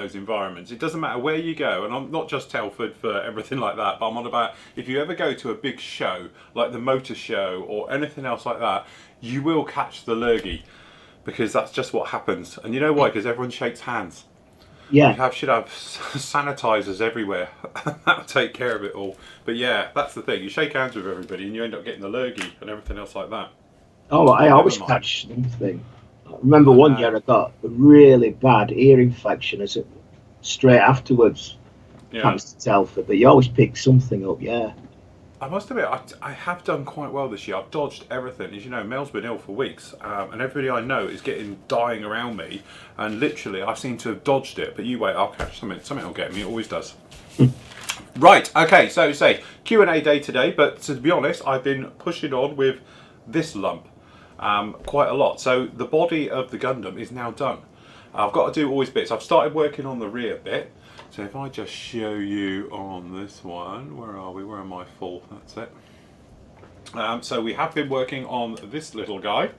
those environments. It doesn't matter where you go, and I'm not just Telford for everything like that, but I'm on about if you ever go to a big show like the motor show or anything else like that, you will catch the lurgy because that's just what happens. And you know why? Because everyone shakes hands. Yeah. Should have sanitizers everywhere. That'll take care of it all. But yeah, that's the thing. You shake hands with everybody, and you end up getting the lurgy and everything else like that. Oh, I But never always mind. catch something. I remember I one know. year I got a really bad ear infection as it straight afterwards. Yeah. Thanks to Telford, but you always pick something up. Yeah. I must admit, I have done quite well this year. I've dodged everything. As you know, Mel's been ill for weeks, and everybody I know is getting dying around me. And literally, I seem to have dodged it. But you wait, I'll catch something. Something will get me. It always does. Right. Okay. So say Q&A day today. But to be honest, I've been pushing on with this lump quite a lot. So the body of the Gundam is now done. I've got to do all these bits. I've started working on the rear bit. So if I just show you on this one, where are we? Where am I full? That's it. So we have been working on this little guy.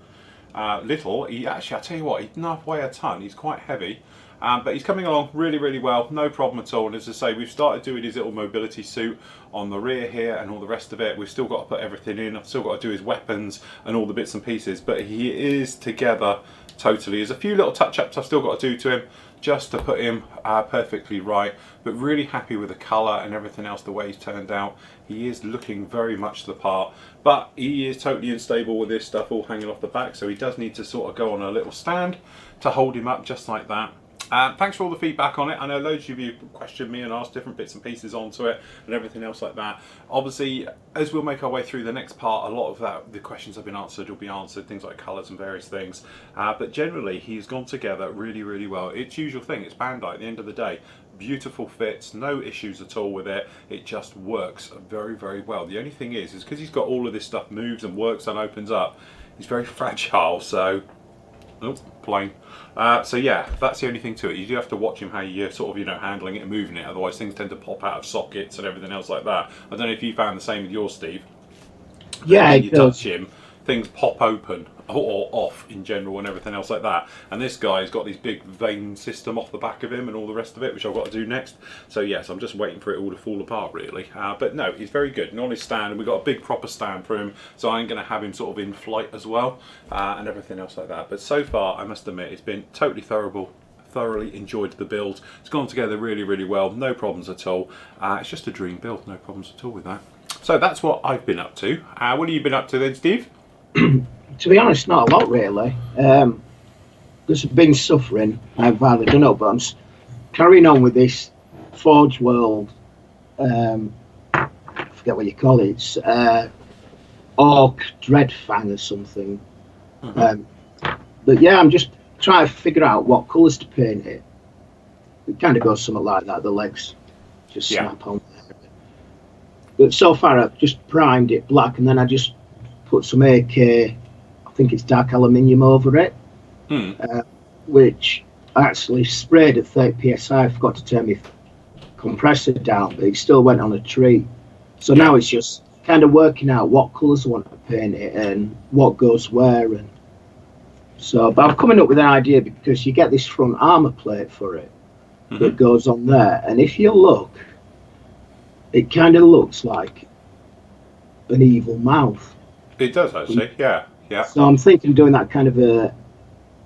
Little, he actually, I tell you what, he doesn't weigh a ton. He's quite heavy, but he's coming along really, really well. No problem at all. And as I say, we've started doing his little mobility suit on the rear here and all the rest of it. We've still got to put everything in. I've still got to do his weapons and all the bits and pieces. But he is together totally. There's a few little touch-ups I've still got to do to him just to put him perfectly right, but really happy with the colour and everything else, the way he's turned out. He is looking very much the part, but he is totally unstable with this stuff all hanging off the back, so he does need to sort of go on a little stand to hold him up just like that. Thanks for all the feedback on it. I know loads of you questioned me and asked different bits and pieces onto it and everything else like that. Obviously, as we'll make our way through the next part, a lot of that, the questions have been answered, will be answered, things like colours and various things. But generally, he's gone together really, really well. It's usual thing, it's Bandai at the end of the day. Beautiful fits, no issues at all with it. It just works very, very well. The only thing is because he's got all of this stuff moves and works and opens up, he's very fragile, so oh, plane. So yeah, that's the only thing to it. You do have to watch him how you're sort of, handling it and moving it. Otherwise, things tend to pop out of sockets and everything else like that. I don't know if you found the same with yours, Steve. That Yeah, when it you touch does. him, things pop open or off in general and everything else like that. And this guy's got this big vein system off the back of him and all the rest of it, which I've got to do next. So yes, I'm just waiting for it all to fall apart really. But no, he's very good. And on his stand, and we've got a big proper stand for him. So I'm going to have him sort of in flight as well and everything else like that. But so far, I must admit, it's been totally thoroughly enjoyed the build. It's gone together really, really well. No problems at all. It's just a dream build. No problems at all with that. So that's what I've been up to. What have you been up to then, Steve? To be honest, not a lot really. Because I've been suffering. I don't know, but carrying on with this Forge World. I forget what you call it. It's Orc Dreadfang or something. Mm-hmm. Um, but yeah, I'm just trying to figure out what colours to paint it. It kind of goes something like that. The legs just Yeah. snap on there. But so far, I've just primed it black, and then I just put some AK. I think it's dark aluminium over it, Hmm. uh, which I actually sprayed at 30 psi. I forgot to turn my compressor down, but it still went on a treat. So Yeah. now it's just kind of working out what colours I want to paint it and what goes where. And so, but I'm coming up with an idea because you get this front armour plate for it Mm-hmm. that goes on there, and if you look, it kind of looks like an evil mouth. It does actually. Yeah. Yeah. So I'm thinking doing that kind of a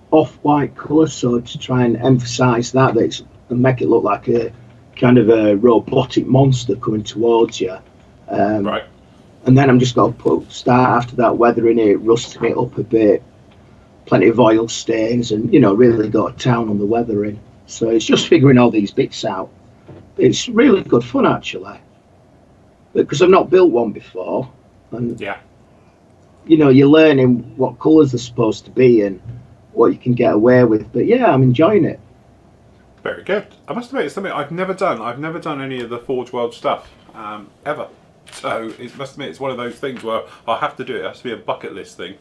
off-white colour, so to try and emphasise that it's and make it look like a kind of a robotic monster coming towards you. Um, Right. and then I'm just going to start after that, weathering it, rusting it up a bit, plenty of oil stains, and really go to town on the weathering. So it's just figuring all these bits out. It's really good fun actually, because I've not built one before, and Yeah. you're learning what colours they're supposed to be and what you can get away with. But yeah, I'm enjoying it. Very good. I must admit, it's something I've never done. I've never done any of the Forge World stuff ever. So it must admit, it's one of those things where I'll have to do it. It has to be a bucket list thing,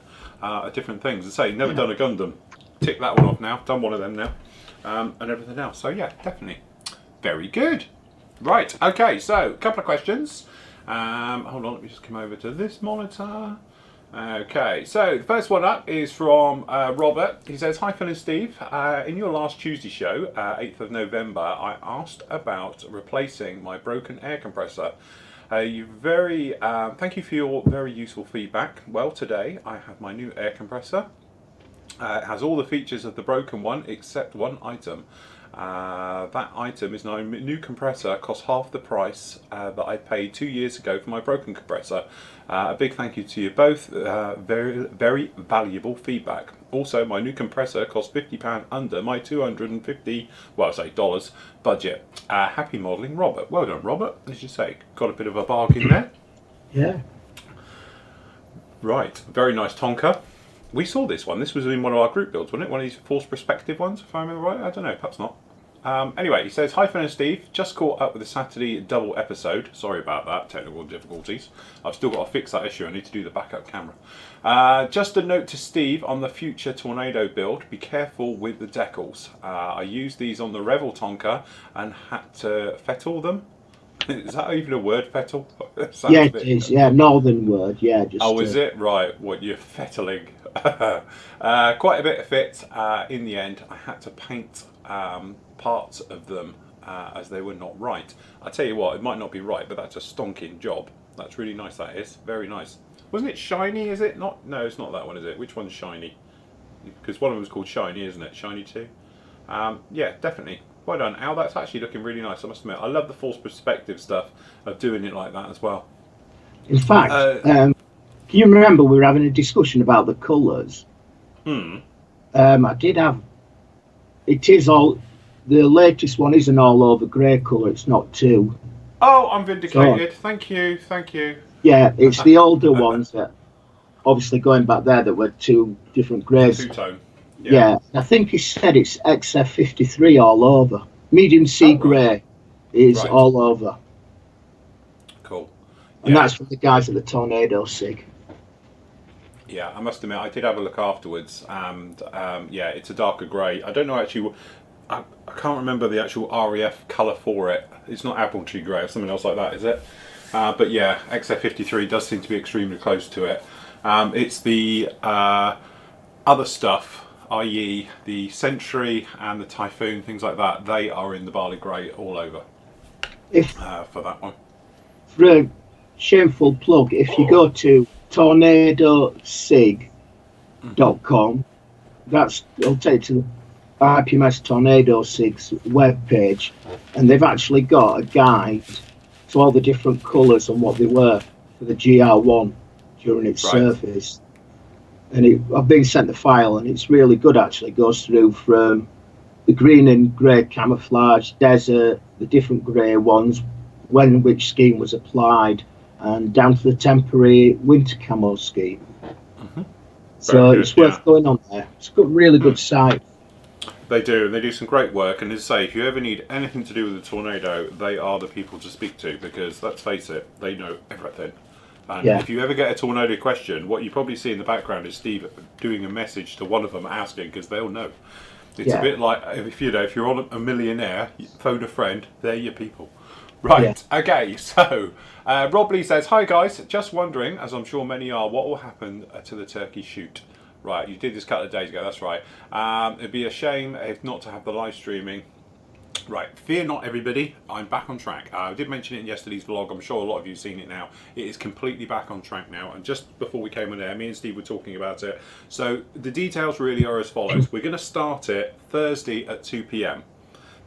different things. I say, never Yeah. done a Gundam. Tick that one off now. Done one of them now, and everything else. So yeah, definitely. Very good. Right. Okay. So a couple of questions. Hold on. Let me just come over to this monitor. Okay, so the first one up is from Robert. He says, "Hi Phil and Steve, in your last Tuesday show, 8th of November, I asked about replacing my broken air compressor. Thank you for your very useful feedback. Well, today I have my new air compressor. It has all the features of the broken one except one item. That item is now a new compressor, costs half the price that I paid 2 years ago for my broken compressor. A big thank you to you both. Very valuable feedback. Also, my new compressor costs £50 under my $250, well, I say dollars, budget. Happy modelling, Robert." Well done, Robert. As you say, got a bit of a bargain there. Yeah. Right, very nice Tonka. We saw this one. This was in one of our group builds, wasn't it? One of these forced perspective ones, if I remember right. I don't know, perhaps not. Anyway, he says, "Hi Phil and Steve, just caught up with the Saturday double episode. Sorry about that, technical difficulties. I've still got to fix that issue. I need to do the backup camera. Just a note to Steve on the future Tornado build. Be careful with the decals. I used these on the Revel Tonka and had to fettle them." Is that even a word, fettle? Yeah, it is. Yeah, northern word. Yeah, just. Oh, is it? Right, what you're fettling. Quite a bit of fit. In the end, I had to paint parts of them as they were not right. I tell you what, it might not be right, but that's a stonking job. That's really nice, that is. Very nice. Wasn't it Shiny, is it? Not? No, it's not that one, is it? Which one's Shiny? Because one of them was called Shiny, isn't it? Shiny 2? Yeah, definitely. Well done, Al. That's actually looking really nice, I must admit. I love the false perspective stuff of doing it like that as well. In fact, can you remember we were having a discussion about the colours? I did have. It is all. The latest one is an all-over grey colour. It's not two. Oh, I'm vindicated. So, thank you. Yeah, it's the older ones that, obviously going back there, that were two different greys. Two-tone. Yeah, I think he said it's XF53 all over. Medium sea grey is all over. Cool. And that's from the guys at the Tornado SIG. Yeah, I must admit, I did have a look afterwards, and yeah, it's a darker grey. I don't know actually, I can't remember the actual REF colour for it. It's not apple tree grey or something else like that, is it? But yeah, XF53 does seem to be extremely close to it. It's the other stuff, i.e. the Century and the Typhoon, things like that, they are in the barley grey all over for that one. For a shameful plug, if you go to tornadosig.com, it'll take you to the IPMS Tornado SIG's webpage, and they've actually got a guide to all the different colours and what they were for the GR1 during its service. And I've been sent the file, and it's really good actually. It goes through from the green and grey camouflage, desert, the different grey ones, when which scheme was applied, and down to the temporary winter camo scheme. So it's worth going on there. It's a really good site. They do, and they do some great work. And as I say, if you ever need anything to do with the Tornado, they are the people to speak to, because let's face it, they know everything. And if you ever get a Tornado question, what you probably see in the background is Steve doing a message to one of them asking, because they'll know. It's a bit like if you're on a millionaire, you phone a friend, they're your people. Right, okay, so Rob Lee says, "Hi guys, just wondering, as I'm sure many are, what will happen to the turkey shoot?" Right, you did this a couple of days ago, that's right. It'd be a shame if not to have the live streaming. Right, fear not everybody, I'm back on track. I did mention it in yesterday's vlog, I'm sure a lot of you have seen it now. It is completely back on track now, and just before we came on air, me and Steve were talking about it. So the details really are as follows. We're going to start it Thursday at 2 p.m.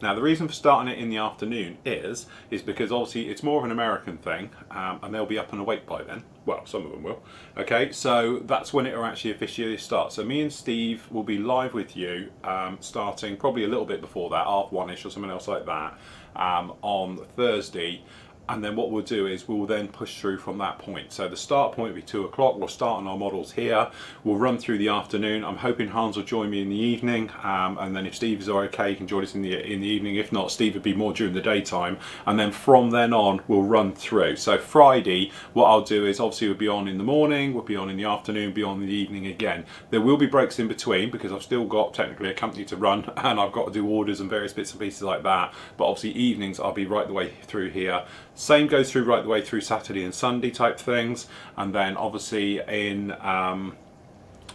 Now the reason for starting it in the afternoon is because obviously it's more of an American thing, and they'll be up and awake by then. Well, some of them will. Okay, so that's when it will actually officially start. So me and Steve will be live with you, starting probably a little bit before that, 1:30ish or something else like that, on Thursday. And then what we'll do is we'll then push through from that point. So the start point will be 2 o'clock. We'll start on our models here. We'll run through the afternoon. I'm hoping Hans will join me in the evening. And then if Steve is okay, he can join us in the evening. If not, Steve would be more during the daytime. And then from then on, we'll run through. So Friday, what I'll do is obviously we'll be on in the morning, we'll be on in the afternoon, be on in the evening again. There will be breaks in between because I've still got technically a company to run and I've got to do orders and various bits and pieces like that. But obviously evenings, I'll be right the way through here. Same goes through right the way through Saturday and Sunday type things, and then obviously in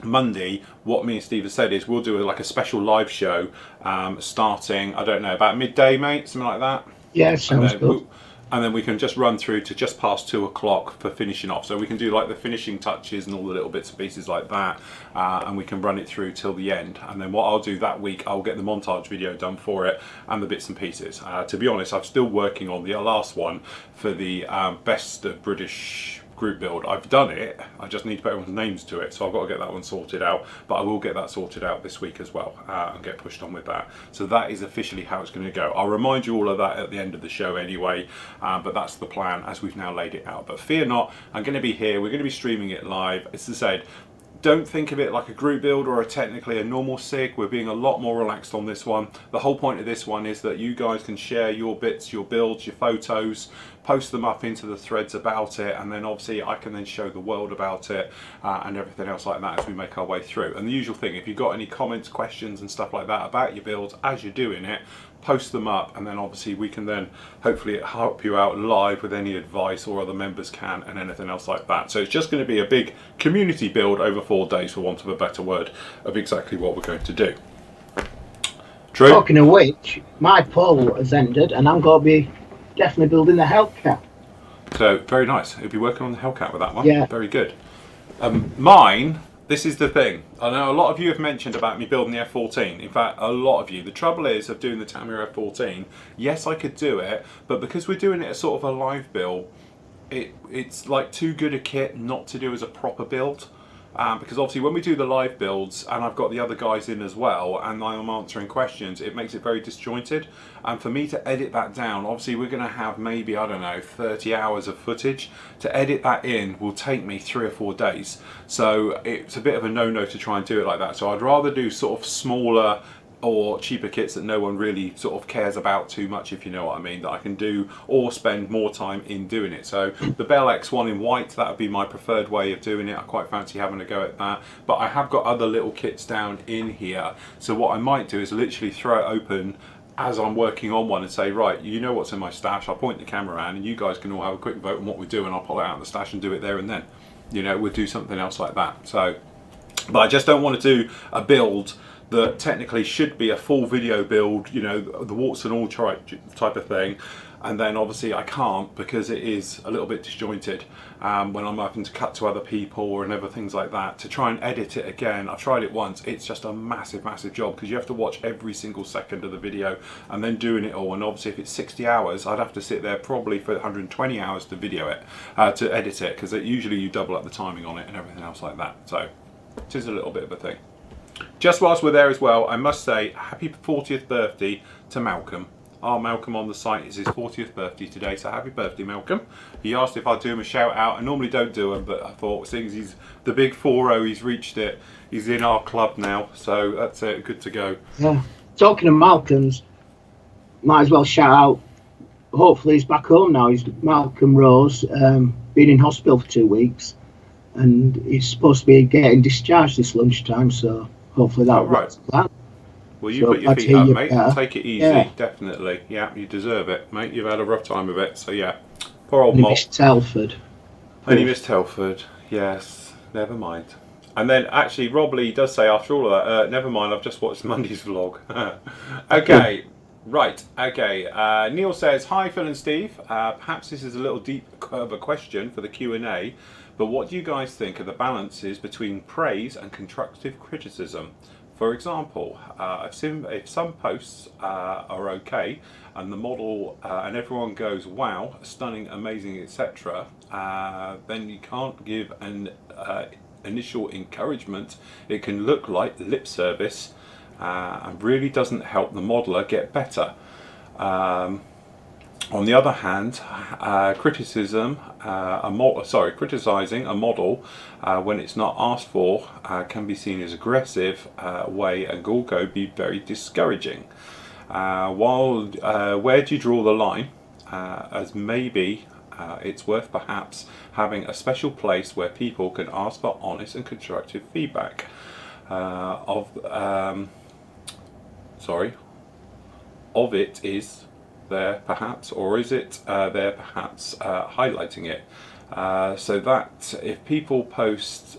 Monday, what me and Steve have said is we'll do like a special live show starting, I don't know, about midday, mate, something like that. Yeah, And sounds good. and then we can just run through to just past 2 o'clock for finishing off. So we can do like the finishing touches and all the little bits and pieces like that, and we can run it through till the end. And then what I'll do that week, I'll get the montage video done for it and the bits and pieces. To be honest, I'm still working on the last one for the best of British group build. I've done it, I just need to put everyone's names to it, so I've got to get that one sorted out, but I will get that sorted out this week as well, and get pushed on with that. So that is officially how it's going to go. I'll remind you all of that at the end of the show anyway, but that's the plan as we've now laid it out. But fear not, I'm going to be here, we're going to be streaming it live. As I said, don't think of it like a group build or technically a normal SIG. We're being a lot more relaxed on this one. The whole point of this one is that you guys can share your bits, your builds, your photos, post them up into the threads about it, and then obviously I can then show the world about it and everything else like that as we make our way through. And the usual thing, if you've got any comments, questions and stuff like that about your builds as you're doing it, post them up, and then obviously we can then hopefully help you out live with any advice, or other members can, and anything else like that. So it's just going to be a big community build over 4 days, for want of a better word, of exactly what we're going to do. True. Talking of which, my poll has ended, and I'm going to be definitely building the Hellcat. So very nice. You'll be working on the Hellcat with that one. Yeah. Very good. Mine. This is the thing. I know a lot of you have mentioned about me building the F14. In fact, a lot of you. The trouble is of doing the Tamiya F14. Yes, I could do it, but because we're doing it as sort of a live build, it's like too good a kit not to do as a proper build. Because obviously when we do the live builds and I've got the other guys in as well and I'm answering questions, it makes it very disjointed. And for me to edit that down, obviously we're going to have maybe, I don't know, 30 hours of footage. To edit that in will take me 3 or 4 days. So it's a bit of a no-no to try and do it like that. So I'd rather do sort of smaller or cheaper kits that no one really sort of cares about too much, if you know what I mean, that I can do or spend more time in doing it. So the Bell X1 in white, that would be my preferred way of doing it. I quite fancy having a go at that, but I have got other little kits down in here. So what I might do is literally throw it open as I'm working on one and say, right, you know what's in my stash, I'll point the camera around and you guys can all have a quick vote on what we do, and I'll pull it out of the stash and do it there and then. You know, we'll do something else like that. So, but I just don't want to do a build that technically should be a full video build, you know, the warts and all type of thing, and then obviously I can't because it is a little bit disjointed when I'm having to cut to other people or and other things like that. To try and edit it again, I've tried it once, it's just a massive job because you have to watch every single second of the video and then doing it all. And obviously if it's 60 hours, I'd have to sit there probably for 120 hours to video it, to edit it, because usually you double up the timing on it and everything else like that. So it is a little bit of a thing. Just whilst we're there as well, I must say happy 40th birthday to Malcolm. Our Malcolm on the site is his 40th birthday today, so happy birthday, Malcolm. He asked if I'd do him a shout out. I normally don't do them, but I thought, seeing as he's the big 4-0, he's reached it, he's in our club now, so that's it, good to go. Yeah. Talking of Malcolms, might as well shout out, hopefully he's back home now. He's Malcolm Rose, been in hospital for 2 weeks, and he's supposed to be getting discharged this lunchtime, so hopefully that'll right. That. Well, you put your feet up, mate. Take it easy, yeah. Definitely. Yeah, you deserve it, mate. You've had a rough time of it, so yeah. Poor old And he Mop. missed Telford. And he missed Telford, yes. Never mind. And then, actually, Rob Lee does say, after all of that, never mind, I've just watched Monday's vlog. Okay, right, okay. Neil says, hi, Phil and Steve. Perhaps this is a little deep of a question for the Q&A, but what do you guys think of the balances between praise and constructive criticism? For example, if some posts are okay and the model and everyone goes, wow, stunning, amazing, etc., then you can't give an initial encouragement. It can look like lip service and really doesn't help the modeler get better. On the other hand, criticizing a model when it's not asked for can be seen as aggressive way and also be very discouraging. Where do you draw the line? As maybe it's worth perhaps having a special place where people can ask for honest and constructive feedback. Of it is there perhaps, or is it there perhaps highlighting it? So that if people post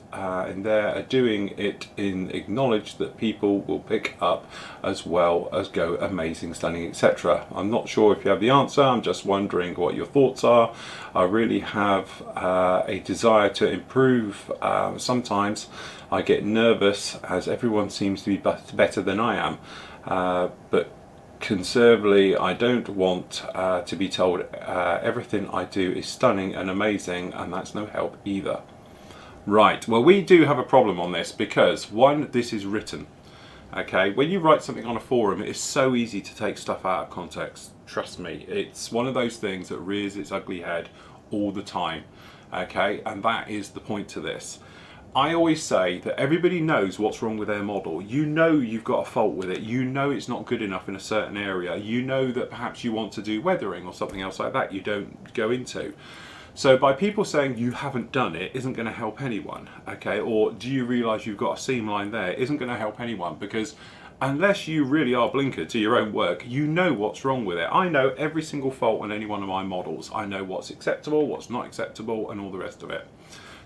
in there are doing it in acknowledge that people will pick up as well as go amazing, stunning, etc. I'm not sure if you have the answer. I'm just wondering what your thoughts are. I really have a desire to improve. Sometimes I get nervous as everyone seems to be better than I am, but conservatively, I don't want to be told everything I do is stunning and amazing, and that's no help either. Right, well, we do have a problem on this because, one, this is written. Okay, when you write something on a forum, it is so easy to take stuff out of context. Trust me, it's one of those things that rears its ugly head all the time. Okay, and that is the point to this. I always say that everybody knows what's wrong with their model. You know you've got a fault with it. You know it's not good enough in a certain area. You know that perhaps you want to do weathering or something else like that you don't go into. So by people saying you haven't done it isn't going to help anyone, okay? Or do you realise you've got a seam line there isn't going to help anyone, because unless you really are blinkered to your own work, you know what's wrong with it. I know every single fault on any one of my models. I know what's acceptable, what's not acceptable, and all the rest of it.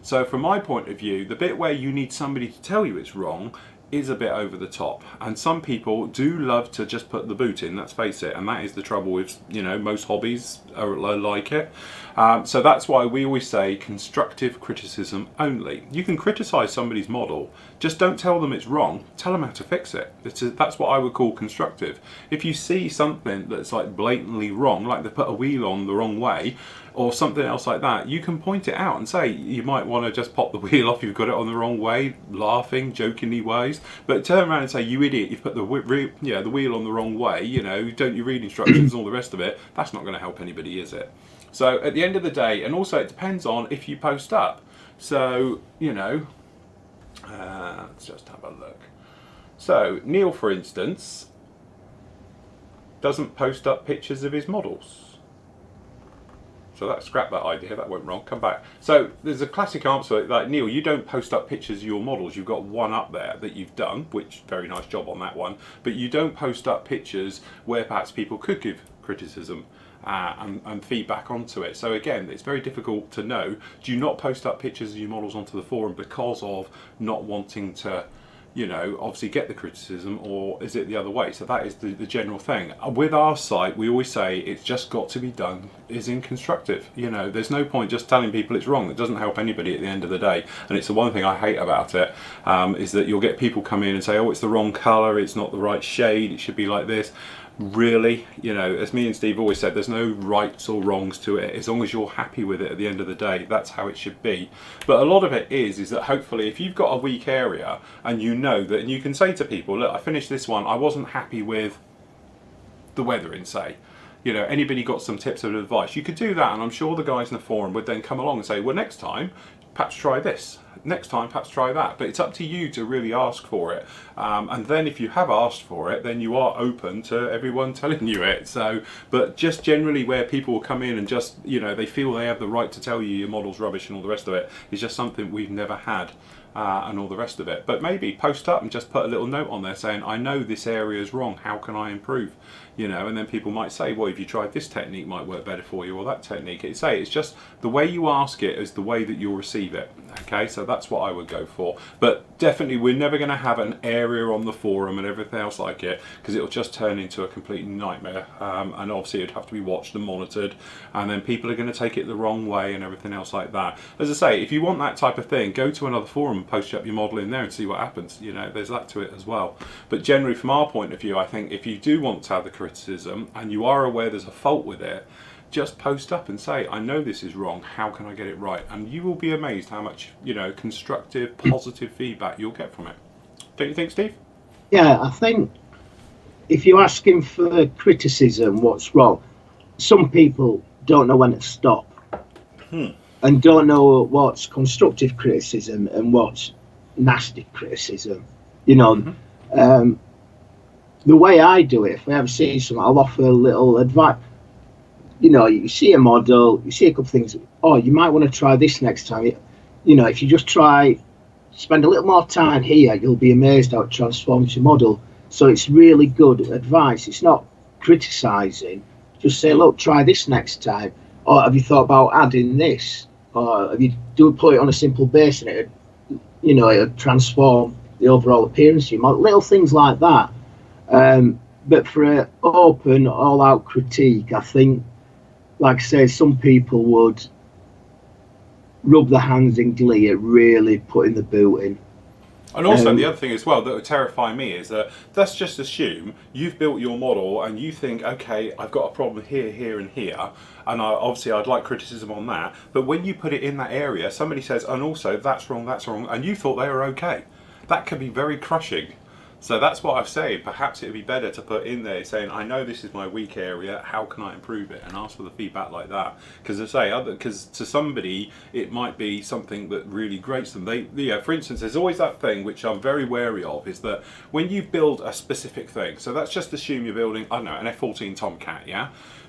So from my point of view, the bit where you need somebody to tell you it's wrong is a bit over the top, and some people do love to just put the boot in, let's face it, and that is the trouble with, you know, most hobbies are like it. So that's why we always say constructive criticism only. You can criticize somebody's model, just don't tell them it's wrong, tell them how to fix it. That's what I would call constructive. If you see something that's like blatantly wrong, like they put a wheel on the wrong way or something else like that, you can point it out and say you might want to just pop the wheel off, you've got it on the wrong way, laughing, jokingly ways, but turn around and say, you idiot, you've put the wheel on the wrong way, you know, don't you read instructions and all the rest of it. That's not going to help anybody, is it? So at the end of the day, and also it depends on if you post up. So, you know, let's just have a look. So Neil, for instance, doesn't post up pictures of his models. So that, scrap that idea, that went wrong, come back. So there's a classic answer, like, Neil, you don't post up pictures of your models. You've got one up there that you've done, which, very nice job on that one, but you don't post up pictures where perhaps people could give criticism and feedback onto it. So again, it's very difficult to know. Do you not post up pictures of your models onto the forum because of not wanting to, you know, obviously get the criticism, or is it the other way? So that is the general thing. With our site, we always say it's just got to be done is in constructive. You know, there's no point just telling people it's wrong. It doesn't help anybody at the end of the day. And it's the one thing I hate about it, is that you'll get people come in and say, oh, it's the wrong colour, it's not the right shade, it should be like this. Really, you know, as me and Steve always said, there's no rights or wrongs to it. As long as you're happy with it at the end of the day, that's how it should be. But a lot of it is that hopefully if you've got a weak area and you know that, and you can say to people, look, I finished this one, I wasn't happy with the weathering, say. You know, anybody got some tips or advice? You could do that, and I'm sure the guys in the forum would then come along and say, well, next time, perhaps try this. Next time, perhaps try that. But it's up to you to really ask for it. And then if you have asked for it, then you are open to everyone telling you it. So, but just generally where people will come in and just, you know, they feel they have the right to tell you your model's rubbish and all the rest of it, is just something we've never had. And all the rest of it. But maybe post up and just put a little note on there saying, I know this area is wrong, how can I improve? You know, and then people might say, well, if you tried this technique might work better for you, or that technique. It's just the way you ask it is the way that you'll receive it. Okay, so that's what I would go for. But definitely we're never going to have an area on the forum and everything else like it, because it'll just turn into a complete nightmare. And obviously it'd have to be watched and monitored, and then people are going to take it the wrong way and everything else like that. As I say, if you want that type of thing, go to another forum, post up your model in there and see what happens. You know, there's that to it as well. But generally from our point of view, I think if you do want to have the criticism and you are aware there's a fault with it, just post up and say, I know this is wrong, how can I get it right? And you will be amazed how much, you know, constructive, positive feedback you'll get from it. Don't you think, Steve? Yeah, I think if you're asking for criticism, what's wrong, some people don't know when to stop. And don't know what's constructive criticism and what's nasty criticism. You know, the way I do it, if I ever see something, I'll offer a little advice. You know, you see a model, you see a couple of things, oh, you might want to try this next time. You know, if you just spend a little more time here, you'll be amazed how it transforms your model. So it's really good advice. It's not criticising, Just say, look, try this next time. Or have you thought about adding this? Or have you do put it on a simple base and it'd transform the overall appearance of your model? Little things like that. But for an open, all-out critique, I think, like I say, some people would rub their hands in glee at really putting the boot in. And also the other thing as well that would terrify me is that let's just assume you've built your model and you think, okay, I've got a problem here, here and here, and obviously I'd like criticism on that, but when you put it in that area, somebody says, and also that's wrong, and you thought they were okay. That can be very crushing. So that's what I've said. Perhaps it would be better to put in there saying, I know this is my weak area, how can I improve it? And ask for the feedback like that. Because because to somebody, it might be something that really grates them. For instance, there's always that thing which I'm very wary of, is that when you build a specific thing, so let's just assume you're building, I don't know, an F-14 Tomcat, yeah?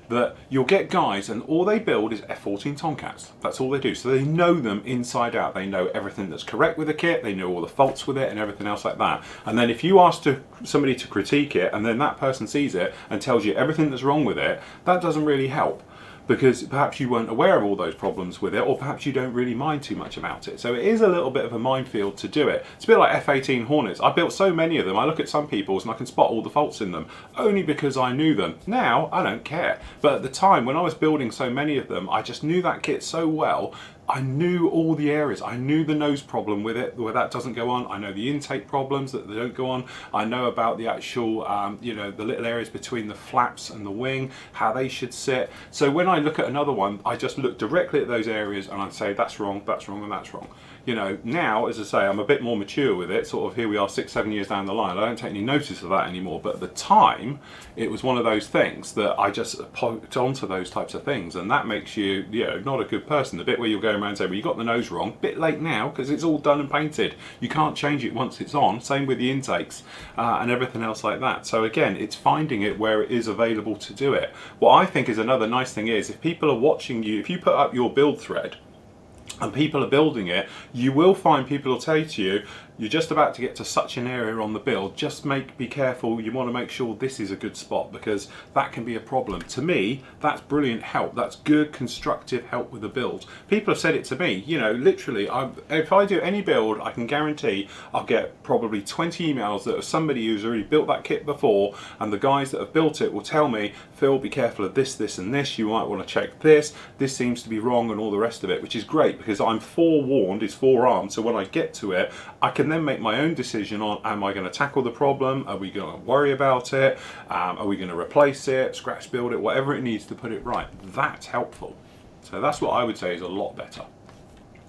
That you'll get guys and all they build is F-14 Tomcats. That's all they do. So they know them inside out. They know everything that's correct with the kit. They know all the faults with it and everything else like that. And then if you ask somebody to critique it and then that person sees it and tells you everything that's wrong with it, that doesn't really help. Because perhaps you weren't aware of all those problems with it, or perhaps you don't really mind too much about it. So it is a little bit of a minefield to do it. It's a bit like F-18 Hornets. I built so many of them, I look at some people's and I can spot all the faults in them, only because I knew them. Now, I don't care. But at the time, when I was building so many of them, I just knew that kit so well. I knew all the areas. I knew the nose problem with it, where that doesn't go on. I know the intake problems that they don't go on. I know about the actual, the little areas between the flaps and the wing, how they should sit. So when I look at another one, I just look directly at those areas and I say, that's wrong, and that's wrong. Now, as I say, I'm a bit more mature with it. Sort of here we are 6-7 years down the line. I don't take any notice of that anymore. But at the time, it was one of those things that I just poked onto those types of things. And that makes you, not a good person. The bit where you're going around and say, well, you got the nose wrong. Bit late now because it's all done and painted. You can't change it once it's on. Same with the intakes and everything else like that. So again, it's finding it where it is available to do it. What I think is another nice thing is if people are watching you, if you put up your build thread, and people are building it, you will find people will say to you, you're just about to get to such an area on the build, just be careful, you want to make sure this is a good spot because that can be a problem. To me, that's brilliant help. That's good constructive help with the build. People have said it to me, literally, if I do any build, I can guarantee I'll get probably 20 emails that are somebody who's already built that kit before, and the guys that have built it will tell me, Phil, be careful of this, this and this, you might want to check this seems to be wrong and all the rest of it, which is great because I'm forewarned, it's forearmed, so when I get to it, I can then make my own decision on, am I going to tackle the problem, are we going to worry about it, are we going to replace it, scratch build it, whatever it needs to put it right. That's helpful. So that's what I would say is a lot better.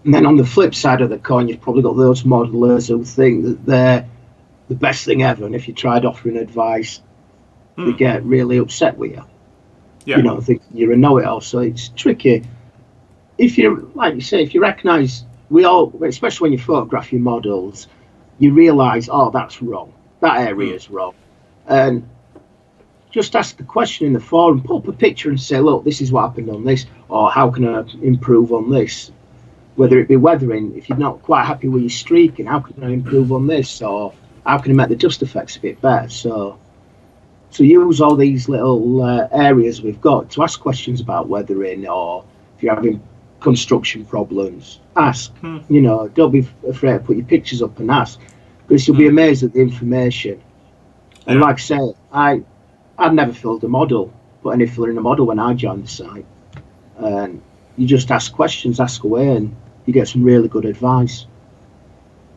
And then on the flip side of the coin, you've probably got those modelers who think that they're the best thing ever, and if you tried offering advice, they get really upset with you. Yeah. Think you're a know-it-all. So it's tricky. If you, like you say, if you recognise, we all, especially when you photograph your models, you realise, oh, that's wrong. That area is wrong. And just ask the question in the forum, put up a picture and say, look, this is what happened on this, or how can I improve on this? Whether it be weathering, if you're not quite happy with your streaking, how can I improve on this? Or how can I make the dust effects a bit better? So use all these little areas we've got to ask questions about weathering, or if you're having construction problems, ask. Don't be afraid to put your pictures up and ask, because you'll be amazed at the information. And like I say, I'd never filled a model, put any filler in a model when I joined the site. And you just ask questions, ask away, and you get some really good advice.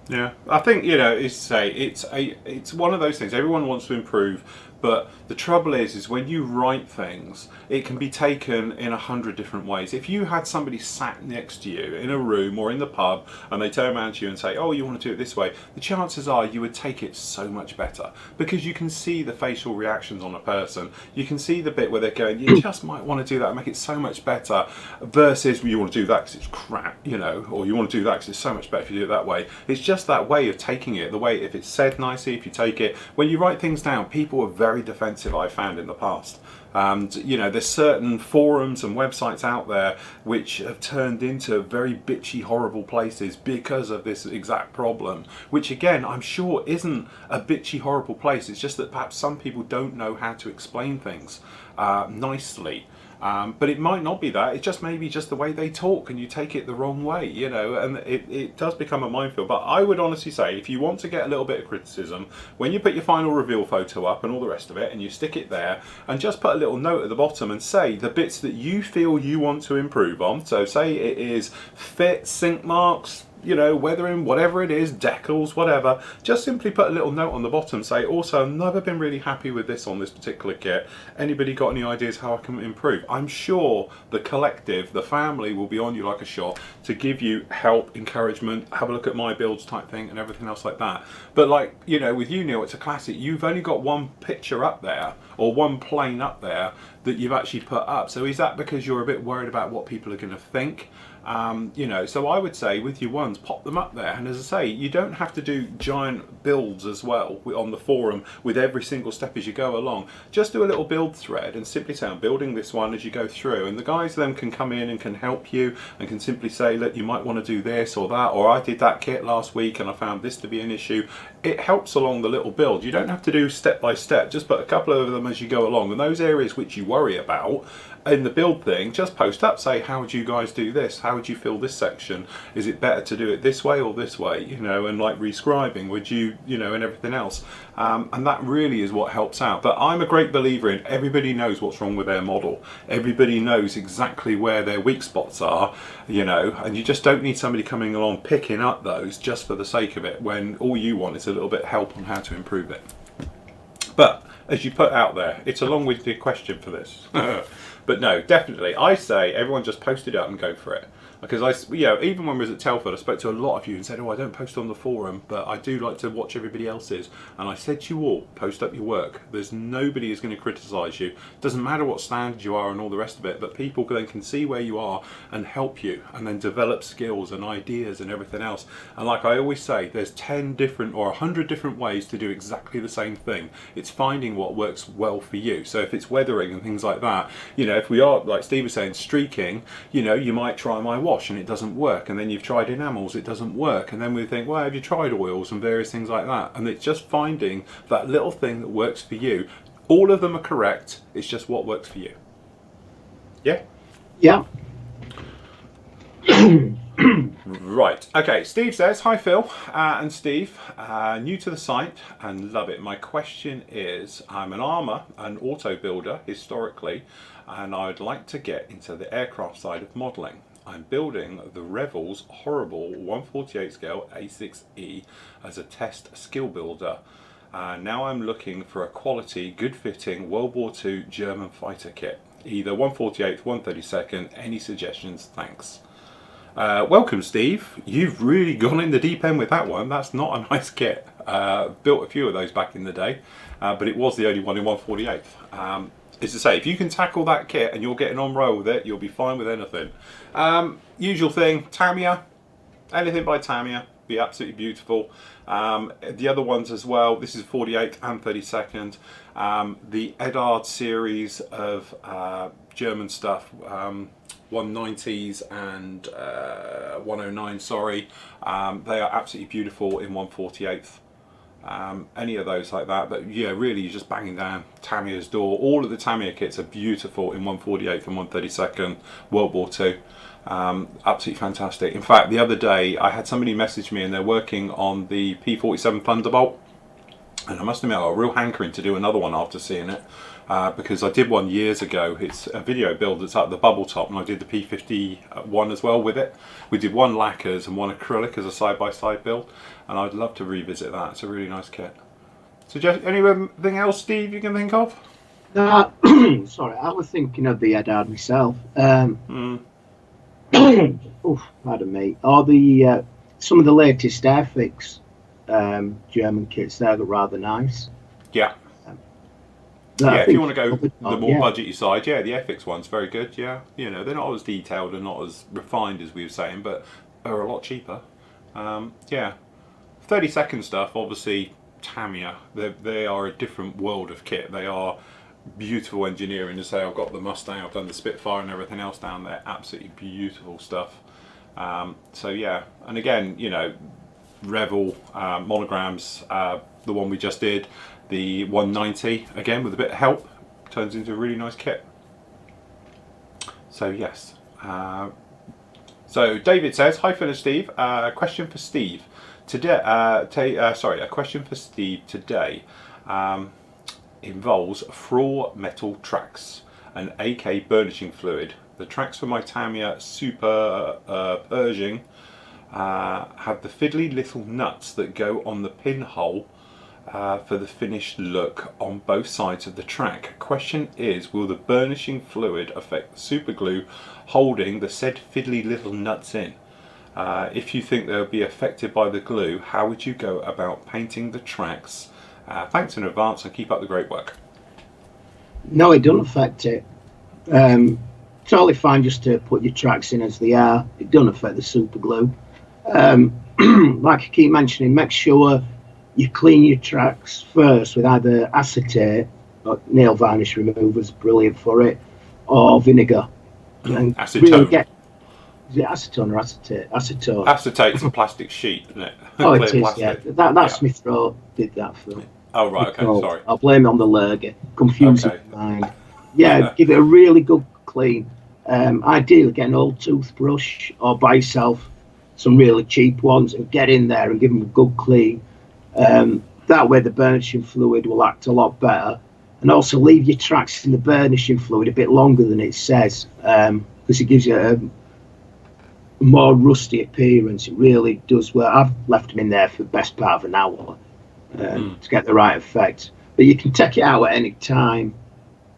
Yeah, I think it's one of those things. Everyone wants to improve, but the trouble is when you write things, it can be taken in 100 different ways. If you had somebody sat next to you in a room or in the pub, and they turn around to you and say, "Oh, you want to do it this way," the chances are you would take it so much better because you can see the facial reactions on a person. You can see the bit where they're going, "You just might want to do that and make it so much better," versus you want to do that because it's crap, or you want to do that because it's so much better if you do it that way. It's just that way of taking it, the way if it's said nicely, if you take it. When you write things down, people are very defensive, I've found in the past. And you know, there's certain forums and websites out there which have turned into very bitchy, horrible places because of this exact problem. Which again, I'm sure isn't a bitchy, horrible place. It's just that perhaps some people don't know how to explain things nicely. But it might not be that. It's just maybe just the way they talk, and you take it the wrong way, you know, and it does become a minefield. But I would honestly say, if you want to get a little bit of criticism, when you put your final reveal photo up and all the rest of it, and you stick it there, and just put a little note at the bottom and say the bits that you feel you want to improve on. So say it is fit, sink marks, you know, weathering, whatever it is, decals, whatever, just simply put a little note on the bottom, say, also, I've never been really happy with this on this particular kit. Anybody got any ideas how I can improve? I'm sure the collective, the family, will be on you like a shot to give you help, encouragement, have a look at my builds type thing and everything else like that. But like, you know, with you, Neil, it's a classic. You've only got one picture up there, or one plane up there that you've actually put up. So is that because you're a bit worried about what people are going to think? You know, so I would say with your ones, pop them up there. And as I say, you don't have to do giant builds as well on the forum with every single step as you go along. Just do a little build thread and simply say, I'm building this one as you go through. And the guys then can come in and can help you and can simply say, look, you might want to do this or that, or I did that kit last week and I found this to be an issue. It helps along the little build. You don't have to do step by step, just put a couple of them as you go along. And those areas which you worry about in the build thing, just post up, say, how would you guys do this? How would you fill this section? Is it better to do it this way or this way? You know, and like rescribing, would you, you know, and everything else. And that really is what helps out. But I'm a great believer in everybody knows what's wrong with their model. Everybody knows exactly where their weak spots are, you know, and you just don't need somebody coming along picking up those just for the sake of it, when all you want is a little bit of help on how to improve it. But as you put out there, it's a long-winded question for this. But no, definitely, I say everyone just post it up and go for it. Because you know, even when we was at Telford, I spoke to a lot of you and said, oh, I don't post on the forum, but I do like to watch everybody else's. And I said to you all, post up your work. There's nobody who's going to criticise you. Doesn't matter what standard you are and all the rest of it, but people then can see where you are and help you, and then develop skills and ideas and everything else. And like I always say, there's 10 different or 100 different ways to do exactly the same thing. It's finding what works well for you. So if it's weathering and things like that, you know, if we are, like Steve was saying, streaking, you know, you might try my wash and it doesn't work, and then you've tried enamels, it doesn't work, and then we think, well, have you tried oils and various things like that? And it's just finding that little thing that works for you. All of them are correct, it's just what works for you. Yeah? Yeah. Right, okay, Steve says, hi Phil and Steve, new to the site and love it. My question is, I'm an armour and auto builder historically, and I'd like to get into the aircraft side of modelling. I'm building the Revels Horrible 148 scale A6E as a test skill builder. Now I'm looking for a quality, good fitting World War II German fighter kit. Either 148th, 132nd, any suggestions? Thanks. Welcome Steve, you've really gone in the deep end with that one. That's not a nice kit. Built a few of those back in the day, but it was the only one in 148th. Is to say, if you can tackle that kit and you're getting on roll with it, you'll be fine with anything. Usual thing, Tamiya, anything by Tamiya, be absolutely beautiful. The other ones as well, this is 48th and 32nd. The Edard series of German stuff, 190s and 109, sorry, they are absolutely beautiful in 148th. Any of those like that, but yeah, really you're just banging down Tamiya's door. All of the Tamiya kits are beautiful in 148th and 132nd World War II. Absolutely fantastic. In fact, the other day I had somebody message me and they're working on the P47 Thunderbolt, and I must admit I got a real hankering to do another one after seeing it, because I did one years ago. It's a video build that's at the bubble top, and I did the P51 as well with it. We did one lacquers and one acrylic as a side-by-side build, and I'd love to revisit that. It's a really nice kit. So anything else, Steve, you can think of? Sorry, I was thinking of the Edard myself. Pardon me. Or the some of the latest Airfix German kits, they're rather nice. Yeah. Yeah, if you want to go the more budgety side, yeah, the Airfix one's very good, yeah. You know, they're not as detailed and not as refined as we were saying, but they're a lot cheaper. Yeah. 32nd stuff, obviously, Tamiya, they are a different world of kit. They are beautiful engineering. To say, I've got the Mustang, I've done the Spitfire and everything else down there. Absolutely beautiful stuff. So yeah, and again, you know, Revel monograms, the one we just did, the 190, again with a bit of help, turns into a really nice kit. So yes. So David says, hi Phil and Steve, question for Steve today. A question for Steve today involves Flory metal tracks and AK burnishing fluid. The tracks for my Tamiya Super Pershing have the fiddly little nuts that go on the pinhole for the finished look on both sides of the track. Question is, will the burnishing fluid affect the super glue holding the said fiddly little nuts in? If you think they'll be affected by the glue, how would you go about painting the tracks? Thanks in advance and keep up the great work. No, it doesn't affect it. Totally fine just to put your tracks in as they are. It doesn't affect the super glue. Like I keep mentioning, make sure you clean your tracks first with either acetate, or nail varnish remover's brilliant for it, or vinegar. And Acetone. really get, is it acetone or acetate? Acetone. Acetate's a plastic sheet, isn't it? Oh, Clear it is, plastic. yeah. That's my throat did that for me. Oh, right, okay, sorry. I'll blame it on the lurgy. Confusing Okay. mind. Yeah, give it a really good clean. Ideally, get an old toothbrush or buy yourself some really cheap ones and get in there and give them a good clean. That way the burnishing fluid will act a lot better. And also leave your tracks in the burnishing fluid a bit longer than it says, because it gives you a more rusty appearance. It really does work. I've left them in there for the best part of an hour to get the right effect. But you can take it out at any time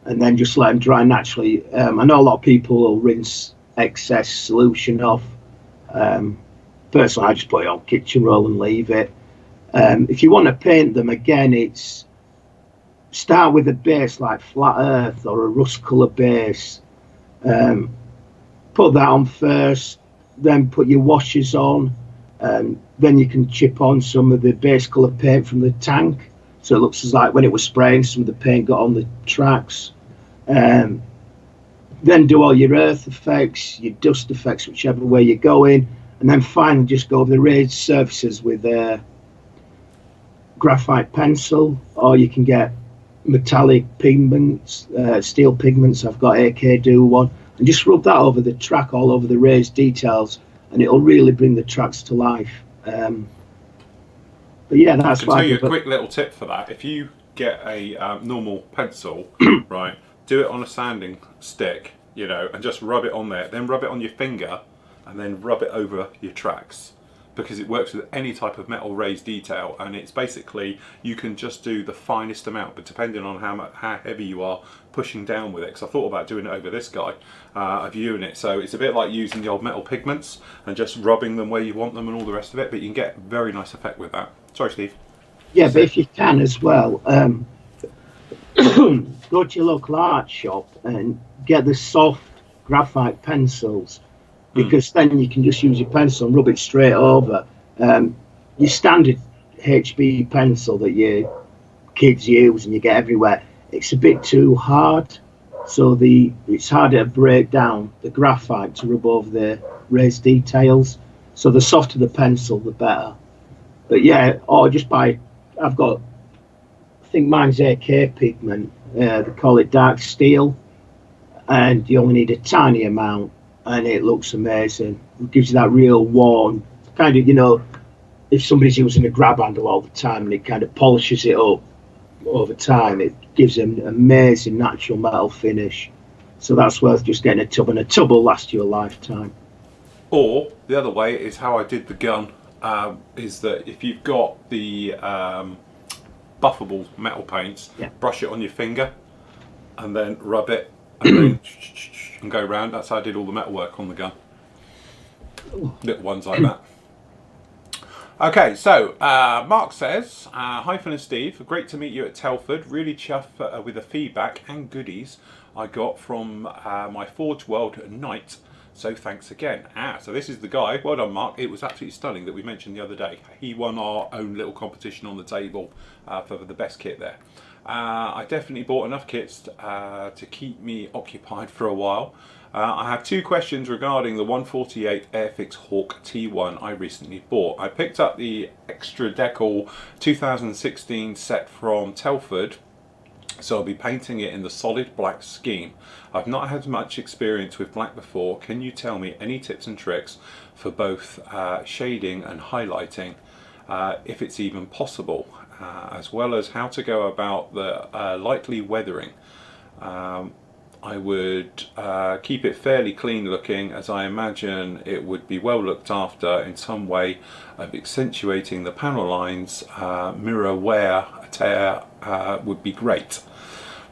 and then just let them dry naturally. I know a lot of people will rinse excess solution off. Personally, I just put it on kitchen roll and leave it. If you want to paint them again, it's start with a base like flat earth or a rust colour base. Put that on first, then put your washes on, then you can chip on some of the base colour paint from the tank, so it looks as like when it was spraying, some of the paint got on the tracks. Then do all your earth effects, your dust effects, whichever way you're going, and then finally just go over the raised surfaces with a graphite pencil, or you can get metallic pigments, steel pigments. I've got AK do one, and just rub that over the track, all over the raised details, and it'll really bring the tracks to life. But yeah, that's I can tell you a quick little tip for that. If you get a normal pencil, right, do it on a sanding stick, you know, and just rub it on there, then rub it on your finger, and then rub it over your tracks, because it works with any type of metal raised detail, and it's basically, you can just do the finest amount, but depending on how heavy you are pushing down with it, because I thought about doing it over this guy, viewing it, so it's a bit like using the old metal pigments and just rubbing them where you want them and all the rest of it, but you can get very nice effect with that. Sorry, Steve. Yeah, but if you can as well, go to your local art shop and get the soft graphite pencils, because then you can just use your pencil and rub it straight over. Your standard HB pencil that your kids use and you get everywhere, it's a bit too hard, so it's harder to break down the graphite to rub over the raised details. So the softer the pencil, the better. But yeah, or just buy, I think mine's AK pigment, they call it dark steel, and you only need a tiny amount, and it looks amazing. It gives you that real warm kind of, you know, if somebody's using a grab handle all the time and it kind of polishes it up over time, it gives an amazing natural metal finish. So that's worth just getting a tub, and a tub will last you a lifetime. Or the other way is how I did the gun, is that if you've got the buffable metal paints, brush it on your finger and then rub it and then and go round. That's how I did all the metal work on the gun. Little ones like that. Okay, so Mark says, hi Phil and Steve, great to meet you at Telford. Really chuffed with the feedback and goodies I got from my Forge World night. So thanks again. So this is the guy. Well done, Mark. It was absolutely stunning that we mentioned the other day. He won our own little competition on the table for the best kit there. I definitely bought enough kits to keep me occupied for a while. I have two questions regarding the 148 Airfix Hawk T1 I recently bought. I picked up the extra decal 2016 set from Telford, so I'll be painting it in the solid black scheme. I've not had much experience with black before. Can you tell me any tips and tricks for both shading and highlighting, if it's even possible, as well as how to go about the lightly weathering? I would keep it fairly clean looking, as I imagine it would be well looked after in some way of accentuating the panel lines. Mirror wear, tear would be great.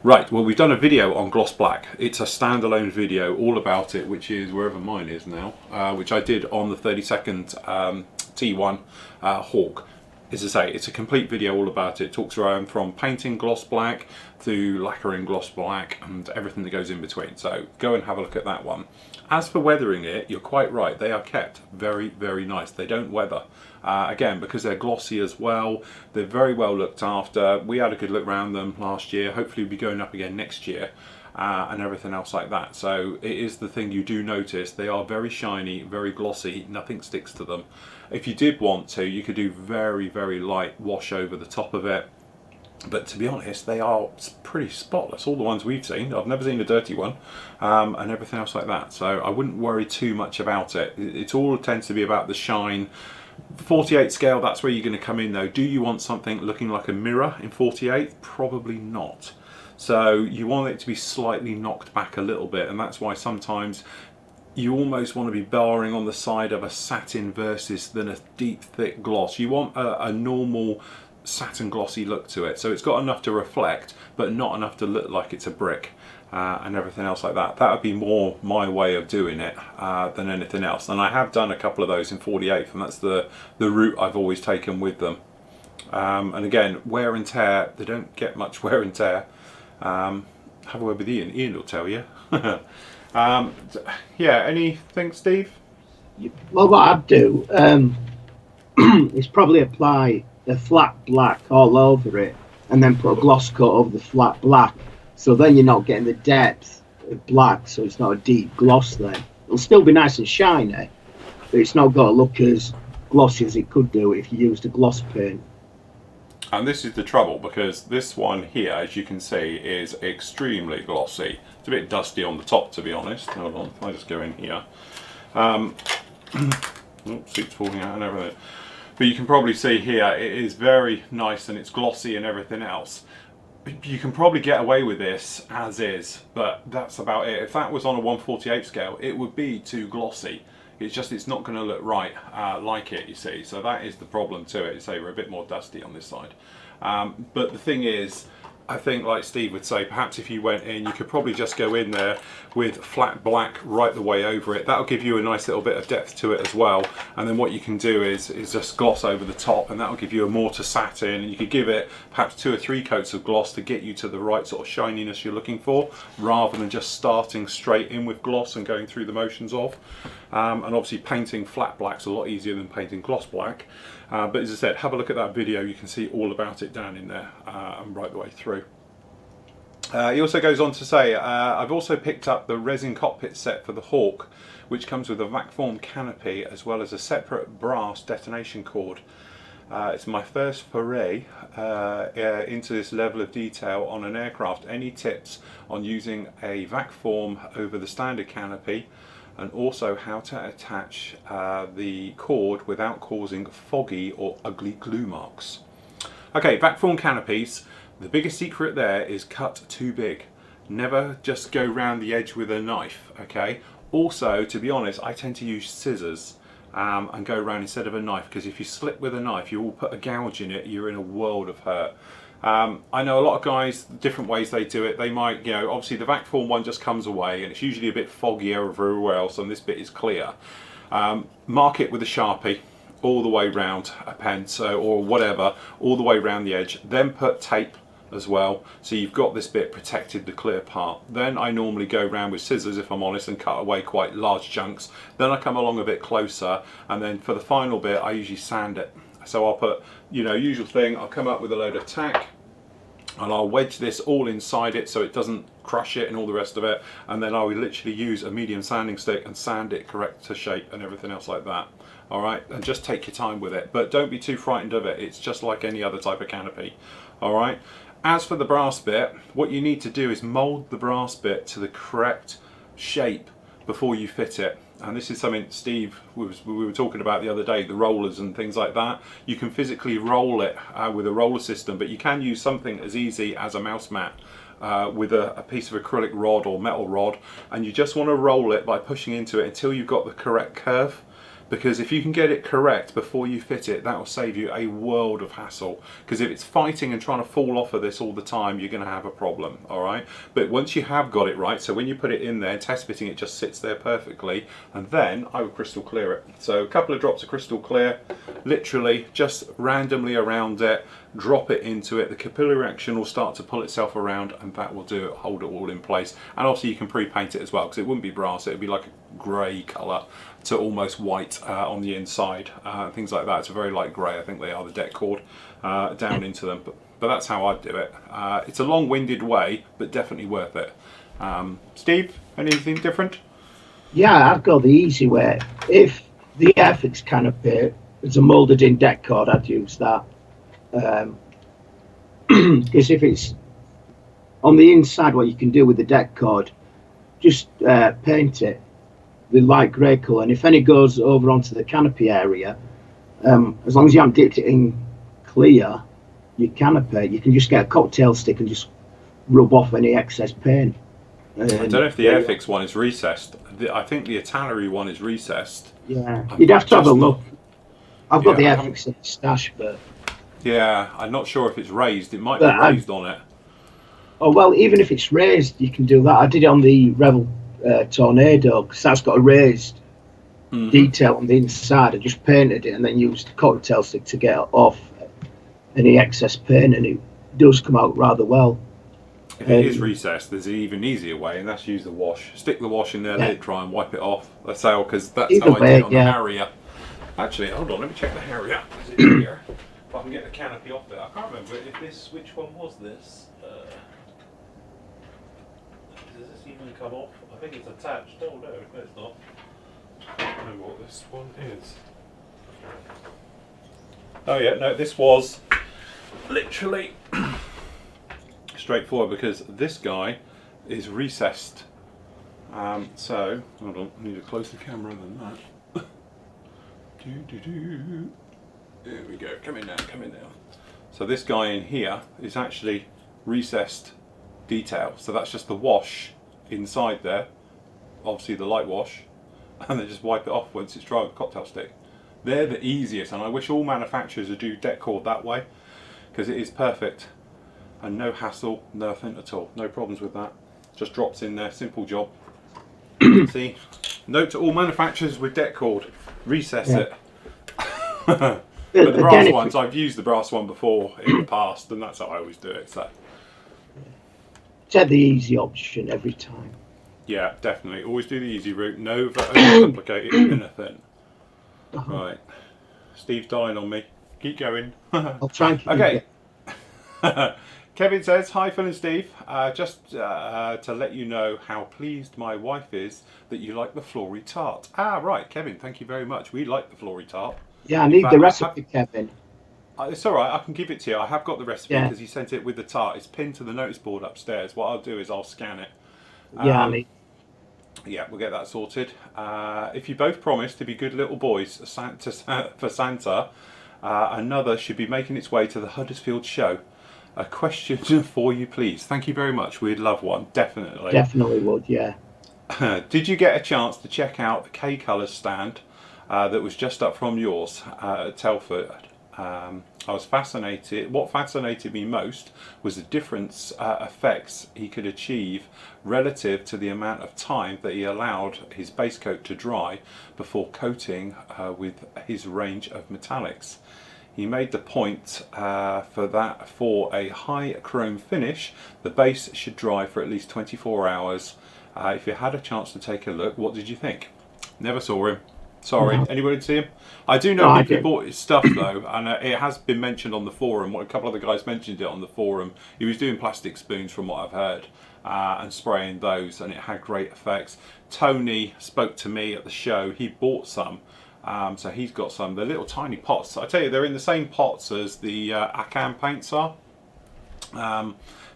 Right, well, we've done a video on gloss black. It's a standalone video all about it, which is wherever mine is now, which I did on the 32nd T1 Hawk. As I say, it's a complete video all about it. It talks around from painting gloss black to lacquering gloss black and everything that goes in between. So go and have a look at that one. As for weathering it, you're quite right. They are kept very, very nice. They don't weather. Again, because they're glossy as well. They're very well looked after. We had a good look around them last year. Hopefully we'll be going up again next year. And everything else like that. So it is the thing you do notice. They are very shiny, very glossy, nothing sticks to them. If you did want to, you could do very, very light wash over the top of it. But to be honest, they are pretty spotless. All the ones we've seen, I've never seen a dirty one, and everything else like that. So I wouldn't worry too much about it. It all tends to be about the shine. 48 scale, that's where you're going to come in though. Do you want something looking like a mirror in 48? Probably not. So you want it to be slightly knocked back a little bit, and that's why sometimes you almost want to be barring on the side of a satin versus than a deep thick gloss. You want a normal satin glossy look to it, so it's got enough to reflect but not enough to look like it's a brick, and everything else like that. That would be more my way of doing it than anything else. And I have done a couple of those in 48, and that's the route I've always taken with them. And again, wear and tear, they don't get much wear and tear. Have a word with Ian. Ian will tell you. Yeah, anything, Steve? Well, what I'd do is probably apply the flat black all over it and then put a gloss coat over the flat black. So then you're not getting the depth of black, so it's not a deep gloss then. It'll still be nice and shiny, but it's not got to look as glossy as it could do if you used a gloss paint. And this is the trouble, because this one here, as you can see, is extremely glossy. It's a bit dusty on the top, to be honest. Hold on, if I just go in here. Seat's falling out and everything. But you can probably see here, it is very nice and it's glossy and everything else. You can probably get away with this as is, but that's about it. If that was on a 148 scale, it would be too glossy. It's just, it's not going to look right like it, you see. So that is the problem to it. Say we're a bit more dusty on this side. But the thing is, I think, like Steve would say, perhaps if you went in, you could probably just go in there with flat black right the way over it. That'll give you a nice little bit of depth to it as well. And then what you can do is just gloss over the top, and that'll give you a more to satin. And you could give it perhaps 2 or 3 coats of gloss to get you to the right sort of shininess you're looking for, rather than just starting straight in with gloss and going through the motions of. And obviously painting flat black's a lot easier than painting gloss black. But as I said, have a look at that video. You can see all about it down in there and right the way through. He also goes on to say, I've also picked up the resin cockpit set for the Hawk, which comes with a vac form canopy as well as a separate brass detonation cord. It's my first foray into this level of detail on an aircraft. Any tips on using a vac form over the standard canopy, and also how to attach the cord without causing foggy or ugly glue marks? Okay, vac form canopies. The biggest secret there is cut too big. Never just go round the edge with a knife, okay? Also, to be honest, I tend to use scissors and go around instead of a knife, because if you slip with a knife, you will put a gouge in it, you're in a world of hurt. I know a lot of guys, different ways they do it. They might, you know, obviously the vac form one just comes away and it's usually a bit foggier everywhere else, and this bit is clear. Mark it with a Sharpie all the way round, a pen, so, or whatever, all the way round the edge. Then put tape as well, so you've got this bit protected, the clear part. Then I normally go around with scissors, if I'm honest, and cut away quite large chunks. Then I come along a bit closer, and then for the final bit I usually sand it. So I'll put, you know, usual thing, I'll come up with a load of tack, and I'll wedge this all inside it so it doesn't crush it and all the rest of it, and then I will literally use a medium sanding stick and sand it correct to shape and everything else like that. All right, and just take your time with it, but don't be too frightened of it. It's just like any other type of canopy. All right, as for the brass bit, what you need to do is mold the brass bit to the correct shape before you fit it. And this is something Steve we were talking about the other day, the rollers and things like that. You can physically roll it with a roller system, but you can use something as easy as a mouse mat with a piece of acrylic rod or metal rod, and you just want to roll it by pushing into it until you've got the correct curve. Because if you can get it correct before you fit it, that will save you a world of hassle. Because if it's fighting and trying to fall off of this all the time, you're going to have a problem, all right? But once you have got it right, so when you put it in there, test fitting, it just sits there perfectly, and then I will crystal clear it. So a couple of drops of crystal clear, literally just randomly around it, drop it into it, the capillary action will start to pull itself around, and that will do it, hold it all in place. And obviously you can pre-paint it as well, because it wouldn't be brass, it would be like a grey colour to almost white on the inside, things like that. It's a very light grey, I think they are, the deck cord, down into them. But that's how I do it. It's a long-winded way, but definitely worth it. Steve, anything different? Yeah, I'd go the easy way. If the Airfix canopy is a moulded in deck cord, I'd use that. Because if it's on the inside, what you can do with the deck cord, just paint it with light grey colour, and if any goes over onto the canopy area, as long as you haven't dipped it in clear, your canopy, you can just get a cocktail stick and just rub off any excess paint. I don't know if the Airfix one is recessed. I think the Atalery one is recessed. Yeah, you'd have to have a look. I've got the I Airfix in the stash, but yeah, I'm not sure if it's raised. It might be raised on it. Oh well, even if it's raised, you can do that. I did it on the Revel Tornado, because that's got a raised detail on the inside. I just painted it and then used a cocktail stick to get off any excess paint, and it does come out rather well. If it is recessed, there's an even easier way, and that's use the wash. Stick the wash in there, let it dry, and wipe it off. That's how, because that's how I did it on the Harrier. Actually, hold on, let me check the Harrier. Is it here? If I can get the canopy off there. I can't remember if this. Which one was this? Does this even come off? I think it's attached. Oh no, it's not. I don't remember what this one is. Oh yeah, no, this was literally straightforward, because this guy is recessed. So, hold on, I need to close the camera than that. There we go, come in now, come in now. So this guy in here is actually recessed detail, so that's just the wash inside there, obviously the light wash, and then just wipe it off once it's dry with a cocktail stick. They're the easiest, and I wish all manufacturers would do deck cord that way, because it is perfect and no hassle, nothing at all, no problems with that. Just drops in there, simple job. See, note to all manufacturers with deck cord, recess it. But the brass ones, I've used the brass one before in the past, and that's how I always do it. So take the easy option every time. Yeah, definitely. Always do the easy route. No overcomplicated anything. Right. Steve's dying on me. Keep going. I'll try and keep Okay. Kevin says, hi Phil and Steve, just to let you know how pleased my wife is that you like the Flory tart. Ah, right, Kevin, thank you very much. We like the Flory tart. Yeah, I need the recipe, Kevin. It's all right, I can give it to you. I have got the recipe because he sent it with the tart. It's pinned to the notice board upstairs. What I'll do is I'll scan it. Yeah, we'll get that sorted. If you both promise to be good little boys for Santa, another should be making its way to the Huddersfield show. A question for you, please. Thank you very much. We'd love one, definitely. Definitely would, yeah. Did you get a chance to check out the K Colours stand that was just up from yours at Telford? I was fascinated. What fascinated me most was the difference effects he could achieve relative to the amount of time that he allowed his base coat to dry before coating with his range of metallics. He made the point for a high chrome finish, the base should dry for at least 24 hours. If you had a chance to take a look, what did you think? Never saw him. Sorry, No, anybody see him? I do no, know I people who didn't. bought his stuff though, and it has been mentioned on the forum. A couple of the guys mentioned it on the forum. He was doing plastic spoons, from what I've heard, and spraying those, and it had great effects. Tony spoke to me at the show. He bought some, so he's got some. They're little tiny pots. I tell you, they're in the same pots as the Akan paints are.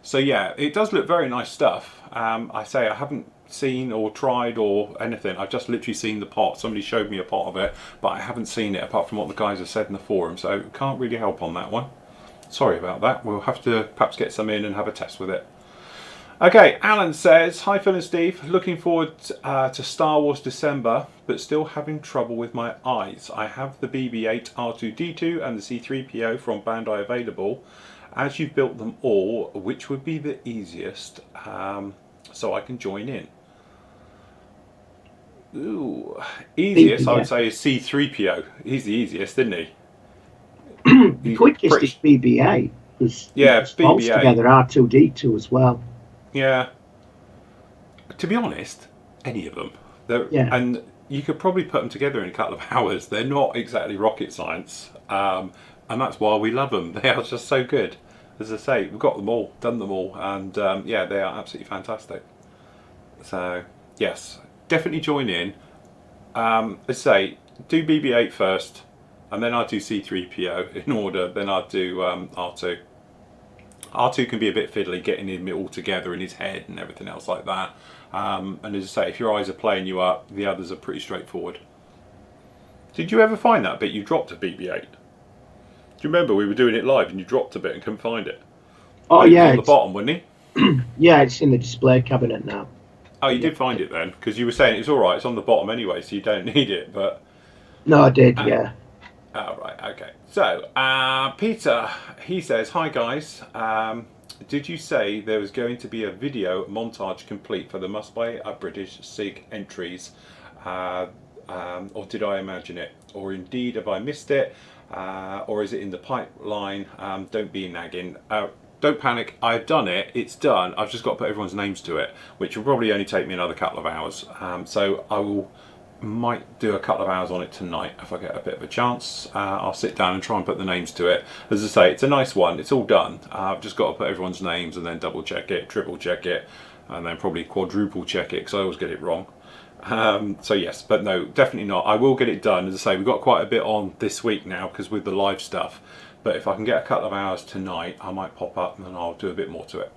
So yeah, it does look very nice stuff. I say I haven't seen or tried or anything. I've just literally seen the pot. Somebody showed me a pot of it, but I haven't seen it apart from what the guys have said in the forum, so can't really help on that one. Sorry about that. We'll have to perhaps get some in and have a test with it. Okay, Alan says, hi Phil and Steve, looking forward to Star Wars December, but still having trouble with my eyes. I have the BB-8 R2-D2 and the C-3PO from Bandai available. As you've built them all, which would be the easiest so I can join in? Ooh, easiest I would say is C-3PO. He's the easiest, isn't he? The He's quickest pretty, is BB-8. There's yeah, bolts BB-8. together R2D2 as well. Yeah. To be honest, any of them. Yeah. And you could probably put them together in a couple of hours. They're not exactly rocket science, and that's why we love them. They are just so good. As I say, we've got them all, done them all, and yeah, they are absolutely fantastic. So yes, definitely join in. Let's say do BB-8 first, and then I'll do C-3PO in order. Then I'll do R2. R2 can be a bit fiddly getting him all together in his head and everything else like that. And as I say, if your eyes are playing you up, the others are pretty straightforward. Did you ever find that bit you dropped a BB-8? Do you remember we were doing it live and you dropped a bit and couldn't find it? Oh, He was yeah. on the bottom, wasn't he? Yeah, it's in the display cabinet now. Oh, you Yeah. did find it then? Because you were saying it's alright, it's on the bottom anyway, so you don't need it, but... No, I did, Uh, yeah. oh, right, okay. So, Peter, he says, hi guys. Did you say there was going to be a video montage complete for the Must Buy a British SIG entries? Or did I imagine it? Or indeed have I missed it? Or is it in the pipeline? Don't be nagging. Don't panic, I've done it, it's done. I've just got to put everyone's names to it, which will probably only take me another couple of hours. So I might do a couple of hours on it tonight if I get a bit of a chance. I'll sit down and try and put the names to it. As I say, it's a nice one, it's all done. I've just got to put everyone's names and then double check it, triple check it, and then probably quadruple check it because I always get it wrong. So yes, but no, definitely not. I will get it done. As I say, we've got quite a bit on this week now because with the live stuff. But if I can get a couple of hours tonight, I might pop up and I'll do a bit more to it.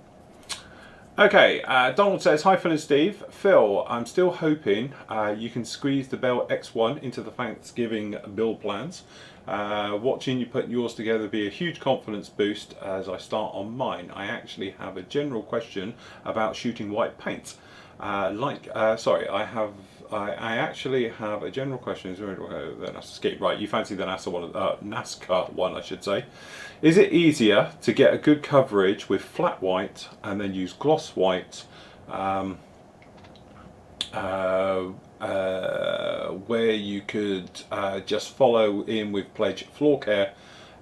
Okay, Donald says, hi Phil and Steve. Phil, I'm still hoping you can squeeze the Bell X1 into the Thanksgiving build plans. Watching you put yours together be a huge confidence boost as I start on mine. I actually have a general question about shooting white paint. I actually have a general question. Right, you fancy the NASCAR one, I should say. Is it easier to get a good coverage with flat white and then use gloss white, where you could just follow in with Pledge Floor Care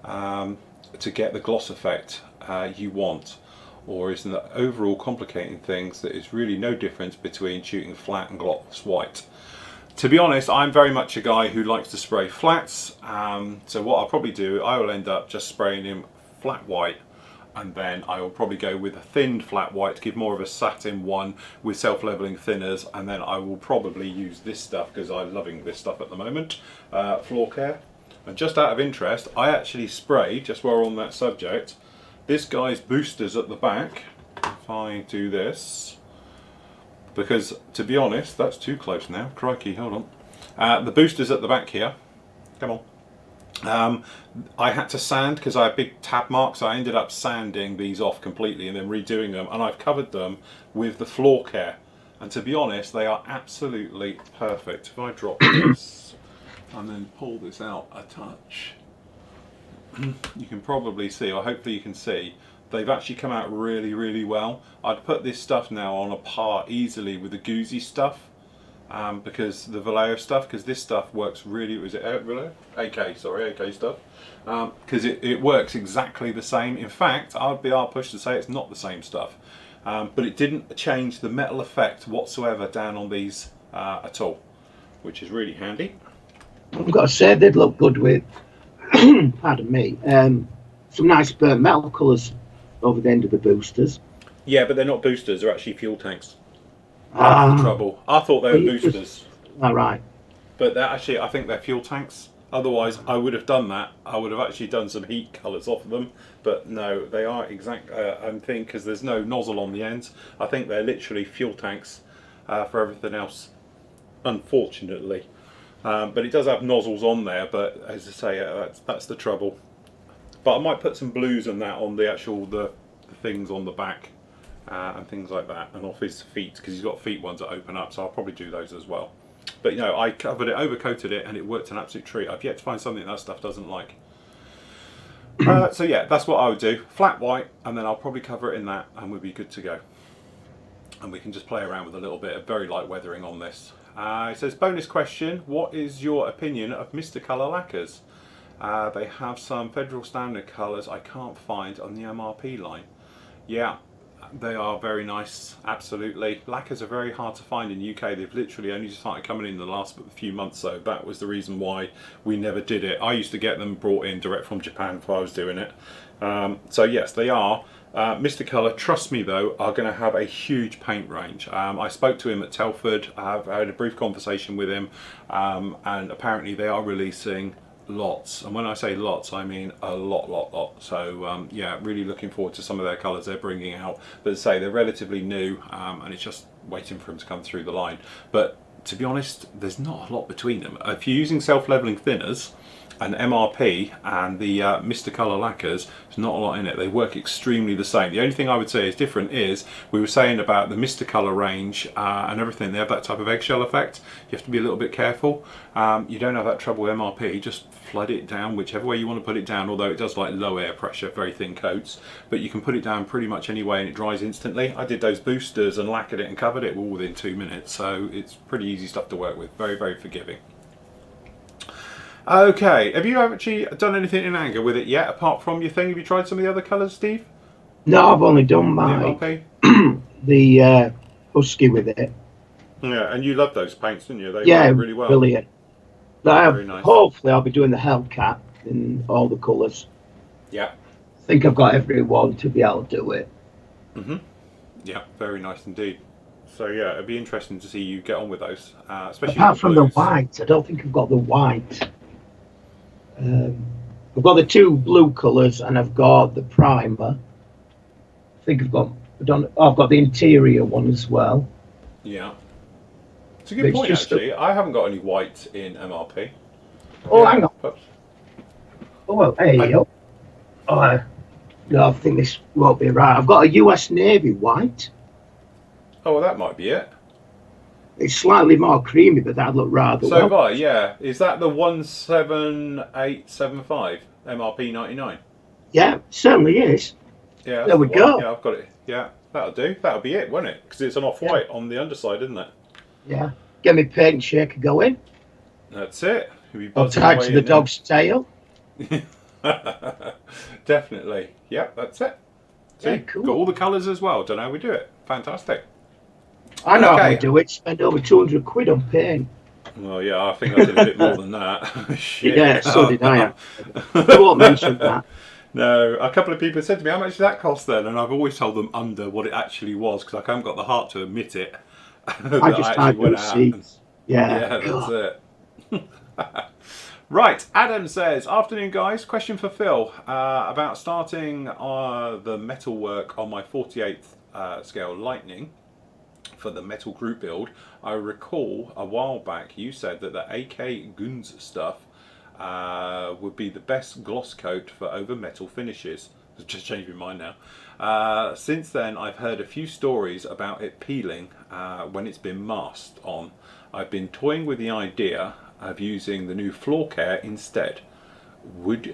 to get the gloss effect you want? Or is that overall complicating things that is really no difference between shooting flat and gloss white? To be honest, I'm very much a guy who likes to spray flats, so what I'll probably do, I will end up just spraying in flat white, and then I will probably go with a thinned flat white to give more of a satin one with self-leveling thinners, and then I will probably use this stuff because I'm loving this stuff at the moment, Floor Care. And just out of interest, I actually sprayed, just while we're on that subject, this guy's boosters at the back. If I do this, because to be honest, that's too close now. Crikey, hold on. The boosters at the back here. Come on. I had to sand because I had big tab marks. I ended up sanding these off completely and then redoing them, and I've covered them with the Floor Care. And to be honest, they are absolutely perfect. If I drop this and then pull this out a touch, you can probably see, or hopefully you can see, they've actually come out really, really well. I'd put this stuff now on a par easily with the Goozy stuff, because the Vallejo stuff, because this stuff works really, was it Vallejo? AK stuff, because it works exactly the same. In fact, I'd be pushed to say it's not the same stuff, but it didn't change the metal effect whatsoever down on these at all, which is really handy. I've got to say they'd look good with, pardon me, some nice burnt metal colours over the end of the boosters. Yeah, but they're not boosters, they're actually fuel tanks. That's the Ah, trouble. I thought they well, were you just, boosters, all right. but they're actually, I think they're fuel tanks. Otherwise, I would have done that. I would have actually done some heat colours off of them. But no, they are exact. I think because there's no nozzle on the ends. I think they're literally fuel tanks for everything else. Unfortunately, but it does have nozzles on there. But as I say, that's the trouble. But I might put some blues and that on the actual the things on the back and things like that, and off his feet because he's got feet ones that open up. So I'll probably do those as well. But you know, I covered it, overcoated it, and it worked an absolute treat. I've yet to find something that stuff doesn't like. So yeah, that's what I would do. Flat white, and then I'll probably cover it in that, and we'll be good to go. And we can just play around with a little bit of very light weathering on this. It says, bonus question, what is your opinion of Mr. Colour lacquers? They have some federal standard colours I can't find on the MRP line. Yeah, they are very nice, absolutely. Lacquers are very hard to find in the UK. They've literally only just started coming in the last few months, so that was the reason why we never did it. I used to get them brought in direct from Japan before I was doing it. So yes, they are. Mr. Colour, trust me though, are going to have a huge paint range. I spoke to him at Telford. I've had a brief conversation with him, and apparently they are releasing lots, and when I say lots I mean a lot. So yeah, really looking forward to some of their colours they're bringing out. But as I say, they're relatively new, and it's just waiting for them to come through the line. But to be honest, there's not a lot between them. If you're using self-leveling thinners and MRP and the Mr. Colour lacquers, there's not a lot in it. They work extremely the same. The only thing I would say is different is, we were saying about the Mr. Colour range and everything, they have that type of eggshell effect. You have to be a little bit careful. You don't have that trouble with MRP, just flood it down whichever way you want to put it down, although it does like low air pressure, very thin coats, but you can put it down pretty much any way and it dries instantly. I did those boosters and lacquered it and covered it all within 2 minutes, so it's pretty easy stuff to work with, very forgiving. Okay, have you actually done anything in anger with it yet, apart from your thing? Have you tried some of the other colours, Steve? No, I've only done The my MLP? the husky with it. Yeah, and you love those paints, didn't you? They Yeah, work really well. brilliant. But Very nice. hopefully I'll be doing the Hellcat in all the colours. Yeah. I think I've got everyone to be able to do it. Yeah, very nice indeed. So yeah, it'd be interesting to see you get on with those, especially Apart the from the blues. white, I don't think I've got the white. I've got the two blue colours and I've got the primer. I think I've got the interior one as well. Yeah. It's a good point actually. I haven't got any white in MRP. Oh, hang on. Oops. Oh, well, there you go. Oh, no, I think this won't be right. I've got a US Navy white. Oh, well, that might be it. It's slightly more creamy, but that'd look rather So well. yeah. Is that the 17875 MRP 99? Yeah, certainly is. Yeah, There we go. Yeah, I've got it. Yeah, that'll do. That'll be it, won't it? Because it's an off-white on the underside, isn't it? Yeah. Get me paint and shaker going. That's it. You'll be I'll buzzing tie away to the in dog's tail. Definitely. Yeah, that's it. See, Yeah, cool. got all the colours as well. Don't know how we do it. Fantastic. I know how Okay. to do it. Spend over 200 quid on paint. Well, yeah, I think I did a bit more than that. Shit. Yeah, so did I. I won't mention that. No, a couple of people said to me, how much did that cost then? And I've always told them under what it actually was, because I haven't got the heart to admit it. I just type receipts. Yeah. that's it. Right, Adam says, afternoon guys, question for Phil about starting the metal work on my 48th scale Lightning for the metal group build. I recall a while back you said that the AK Guns stuff would be the best gloss coat for over metal finishes. I've just changed my mind now. Since then I've heard a few stories about it peeling when it's been masked on. I've been toying with the idea of using the new floor care instead. What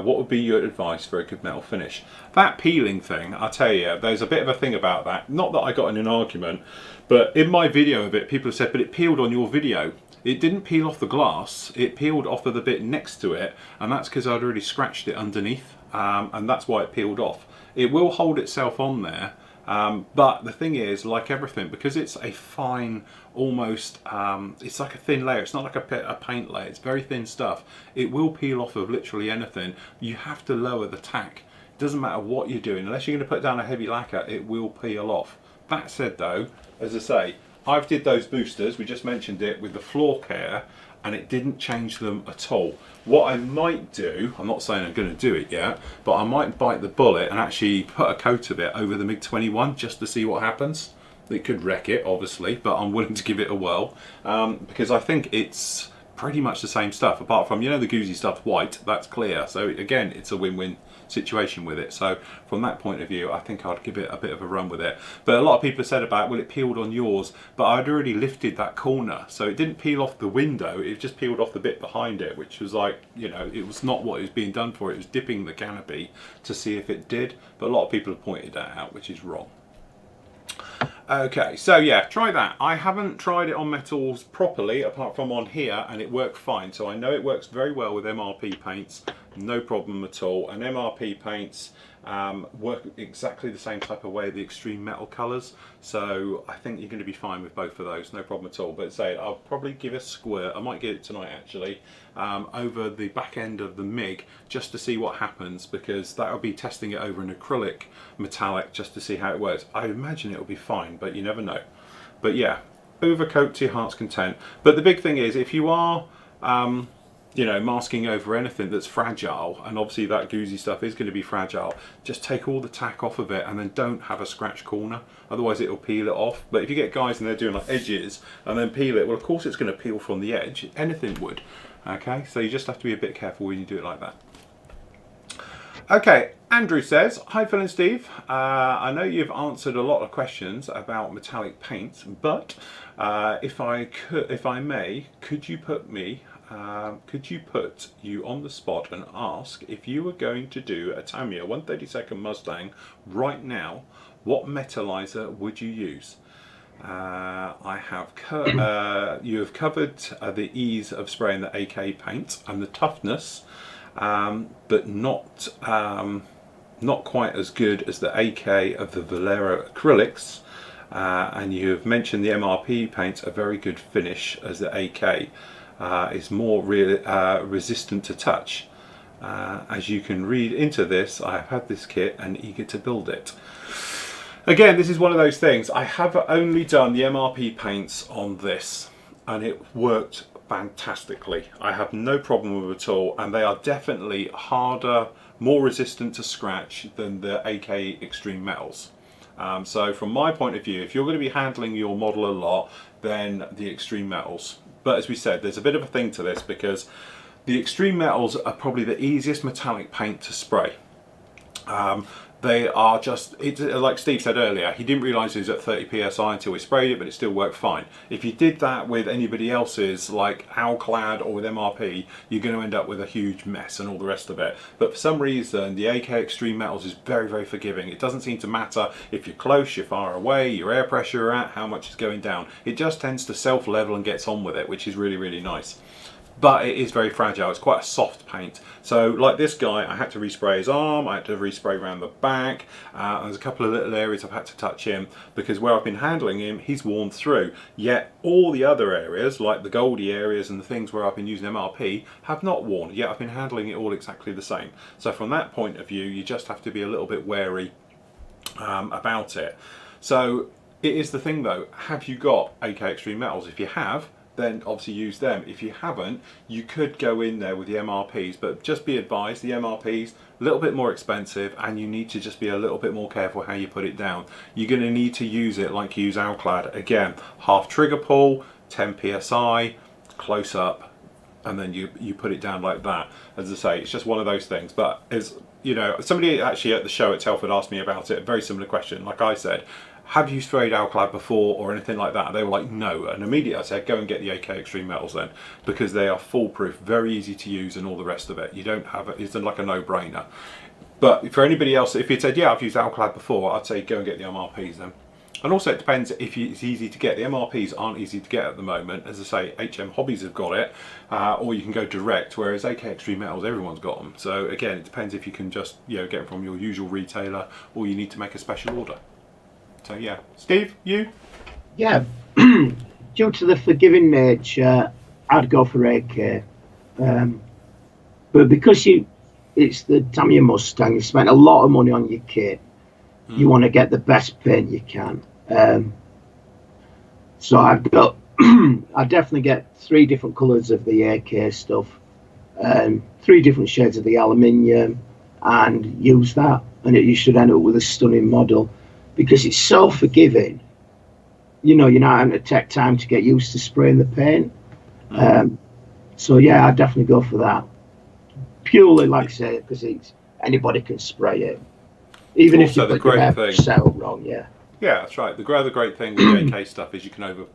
would be your advice for a good metal finish? That peeling thing, I tell you, there's a bit of a thing about that. Not that I got in an argument, but in my video of it, people have said, but it peeled on your video. It didn't peel off the glass, it peeled off of the bit next to it, and that's because I'd already scratched it underneath, and that's why it peeled off. It will hold itself on there, But the thing is, like everything, because it's a fine, almost, it's like a thin layer. It's not like a paint layer. It's very thin stuff. It will peel off of literally anything. You have to lower the tack. It doesn't matter what you're doing. Unless you're going to put down a heavy lacquer, it will peel off. That said though, as I say, I've did those boosters, we just mentioned it, with the floor care, and it didn't change them at all. What I might do, I'm not saying I'm going to do it yet, but I might bite the bullet and actually put a coat of it over the MiG-21 just to see what happens. It could wreck it, obviously, but I'm willing to give it a whirl, because I think it's pretty much the same stuff, apart from, you know, the Goozy stuff's white, that's clear. So again, it's a win-win situation with it. So from that point of view, I think I'd give it a bit of a run with it. But a lot of people have said about, well, it peeled on yours, but I'd already lifted that corner, so it didn't peel off the window, it just peeled off the bit behind it, which was like, you know, it was not what it was being done for. It was dipping the canopy to see if it did, but a lot of people have pointed that out, which is wrong. Okay, so yeah, try that. I haven't tried it on metals properly apart from on here, and it worked fine. So I know it works very well with MRP paints, no problem at all. And MRP paints work exactly the same type of way, the extreme metal colours. So I think you're going to be fine with both of those, no problem at all. But say I'll probably give a squirt, I might get it tonight actually, over the back end of the MiG just to see what happens, because that'll be testing it over an acrylic metallic just to see how it works. I imagine it'll be fine, but you never know. But yeah, overcoat to your heart's content. But the big thing is, if you are you know, masking over anything that's fragile, and obviously that Goozy stuff is going to be fragile, just take all the tack off of it and then don't have a scratch corner, otherwise it'll peel it off. But if you get guys and they're doing like edges and then peel it, well of course it's going to peel from the edge, anything would. Okay, so you just have to be a bit careful when you do it like that. Okay, Andrew says, hi Phil and Steve, I know you've answered a lot of questions about metallic paints, but if I may, could you put you on the spot and ask, if you were going to do a Tamiya 132nd Mustang right now, what metallizer would you use? You have covered the ease of spraying the AK paint and the toughness, but not quite as good as the AK of the Valero acrylics, and you have mentioned the MRP paints a very good finish, as the AK is more resistant to touch. As you can read into this, I have had this kit and eager to build it. Again, this is one of those things. I have only done the MRP paints on this, and it worked fantastically. I have no problem with it at all, and they are definitely harder, more resistant to scratch than the AK Extreme Metals. So from my point of view, if you're going to be handling your model a lot, then the Extreme Metals. But as we said, there's a bit of a thing to this, because the Extreme Metals are probably the easiest metallic paint to spray. They are just, it's like Steve said earlier, he didn't realise it was at 30 psi until we sprayed it, but it still worked fine. If you did that with anybody else's, like Alclad or with MRP, you're going to end up with a huge mess and all the rest of it. But for some reason, the AK Extreme Metals is very, very forgiving. It doesn't seem to matter if you're close, you're far away, your air pressure you're at, how much is going down. It just tends to self-level and gets on with it, which is really, really nice. But it is very fragile. It's quite a soft paint. So like this guy, I had to respray his arm, I had to respray around the back, there's a couple of little areas I've had to touch him, because where I've been handling him, he's worn through. Yet all the other areas, like the goldy areas and the things where I've been using MRP, have not worn. Yet I've been handling it all exactly the same. So from that point of view, you just have to be a little bit wary about it. So it is the thing though, have you got AK Extreme Metals? If you have, then obviously use them. If you haven't, you could go in there with the MRPs, but just be advised, the MRPs a little bit more expensive, and you need to just be a little bit more careful how you put it down. You're going to need to use it like you use Alclad. Again, half trigger pull, 10 psi, close up, and then you put it down like that. As I say, it's just one of those things. But as you know, somebody actually at the show at Telford asked me about it, a very similar question. Like I said, have you sprayed Alclad before or anything like that? And they were like, no. And immediately I said, go and get the AK Extreme Metals then, because they are foolproof, very easy to use, and all the rest of it. You don't have it, it's like a no-brainer. But for anybody else, if you said, yeah, I've used Alclad before, I'd say go and get the MRPs then. And also it depends if it's easy to get. The MRPs aren't easy to get at the moment. As I say, HM Hobbies have got it, or you can go direct, whereas AK Extreme Metals, everyone's got them. So again, it depends if you can just, you know, get them from your usual retailer, or you need to make a special order. So yeah, Steve, you? Yeah, due to the forgiving nature, I'd go for AK. Um, but because it's the Tamiya Mustang, you spent a lot of money on your kit. You Mm. want to get the best paint you can. So I've got, I definitely get three different colours of the AK stuff, three different shades of the aluminium, and use that, and you should end up with a stunning model because it's so forgiving. You're not having to take time to get used to spraying the paint. Mm. Um, so yeah, I definitely go for that. Purely, like I say, because anybody can spray it, even if you Also, the put your great air thing, setup wrong. Yeah. yeah, that's right. The great thing with the AK stuff is you can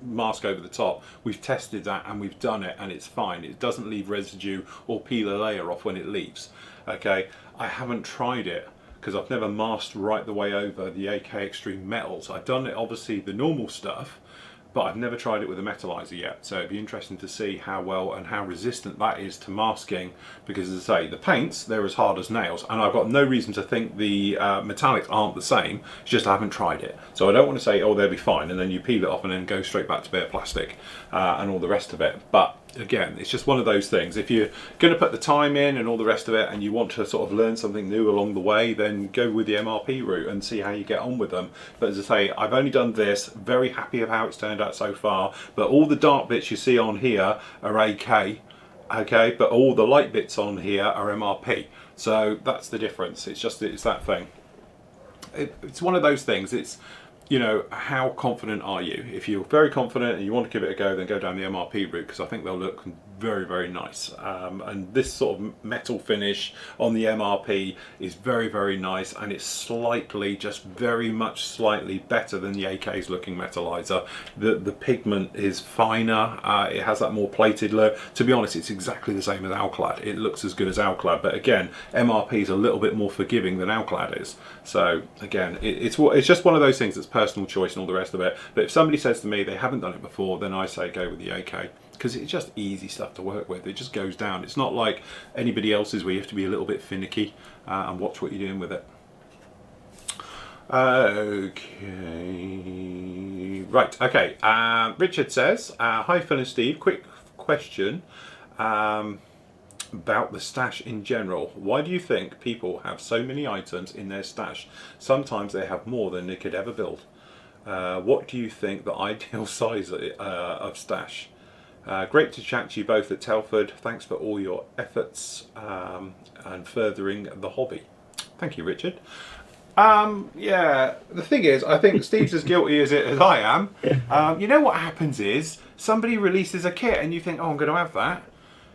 mask over the top. We've tested that and we've done it, and it's fine. It doesn't leave residue or peel a layer off when it leaves. Okay, I haven't tried it because I've never masked right the way over the AK Extreme Metals. I've done it, obviously, the normal stuff, but I've never tried it with a metallizer yet. So it'd be interesting to see how well and how resistant that is to masking, because as I say, the paints, they're as hard as nails, and I've got no reason to think the metallics aren't the same. It's just I haven't tried it. So I don't want to say, oh, they'll be fine, and then you peel it off and then go straight back to bare plastic and all the rest of it. But again, it's just one of those things. If you're going to put the time in and all the rest of it, and you want to sort of learn something new along the way, then go with the MRP route and see how you get on with them. But as I say, I've only done this, very happy of how it's turned out so far, but all the dark bits you see on here are AK, okay, but all the light bits on here are MRP. So that's the difference. It's that thing. It's one of those things. It's, how confident are you? If you're very confident and you want to give it a go, then go down the MRP route, because I think they'll look very, very nice. And this sort of metal finish on the MRP is very, very nice, and it's slightly, just very much slightly better than the AK's looking metallizer. The pigment is finer. It has that more plated look. To be honest, it's exactly the same as Alclad. It looks as good as Alclad, but again, MRP is a little bit more forgiving than Alclad is. So again, it's just one of those things that's personal choice and all the rest of it. But if somebody says to me they haven't done it before, then I say go with the AK, because it's just easy stuff to work with. It just goes down. It's not like anybody else's where you have to be a little bit finicky and watch what you're doing with it. Okay, right, okay. Richard says, hi Phil and Steve, quick question about the stash in general. Why do you think people have so many items in their stash? Sometimes they have more than they could ever build. What do you think the ideal size of stash? Great to chat to you both at Telford. Thanks for all your efforts and furthering the hobby. Thank you, Richard. Yeah, the thing is, I think Steve's as guilty as I am. You know what happens is, somebody releases a kit and you think, oh, I'm going to have that.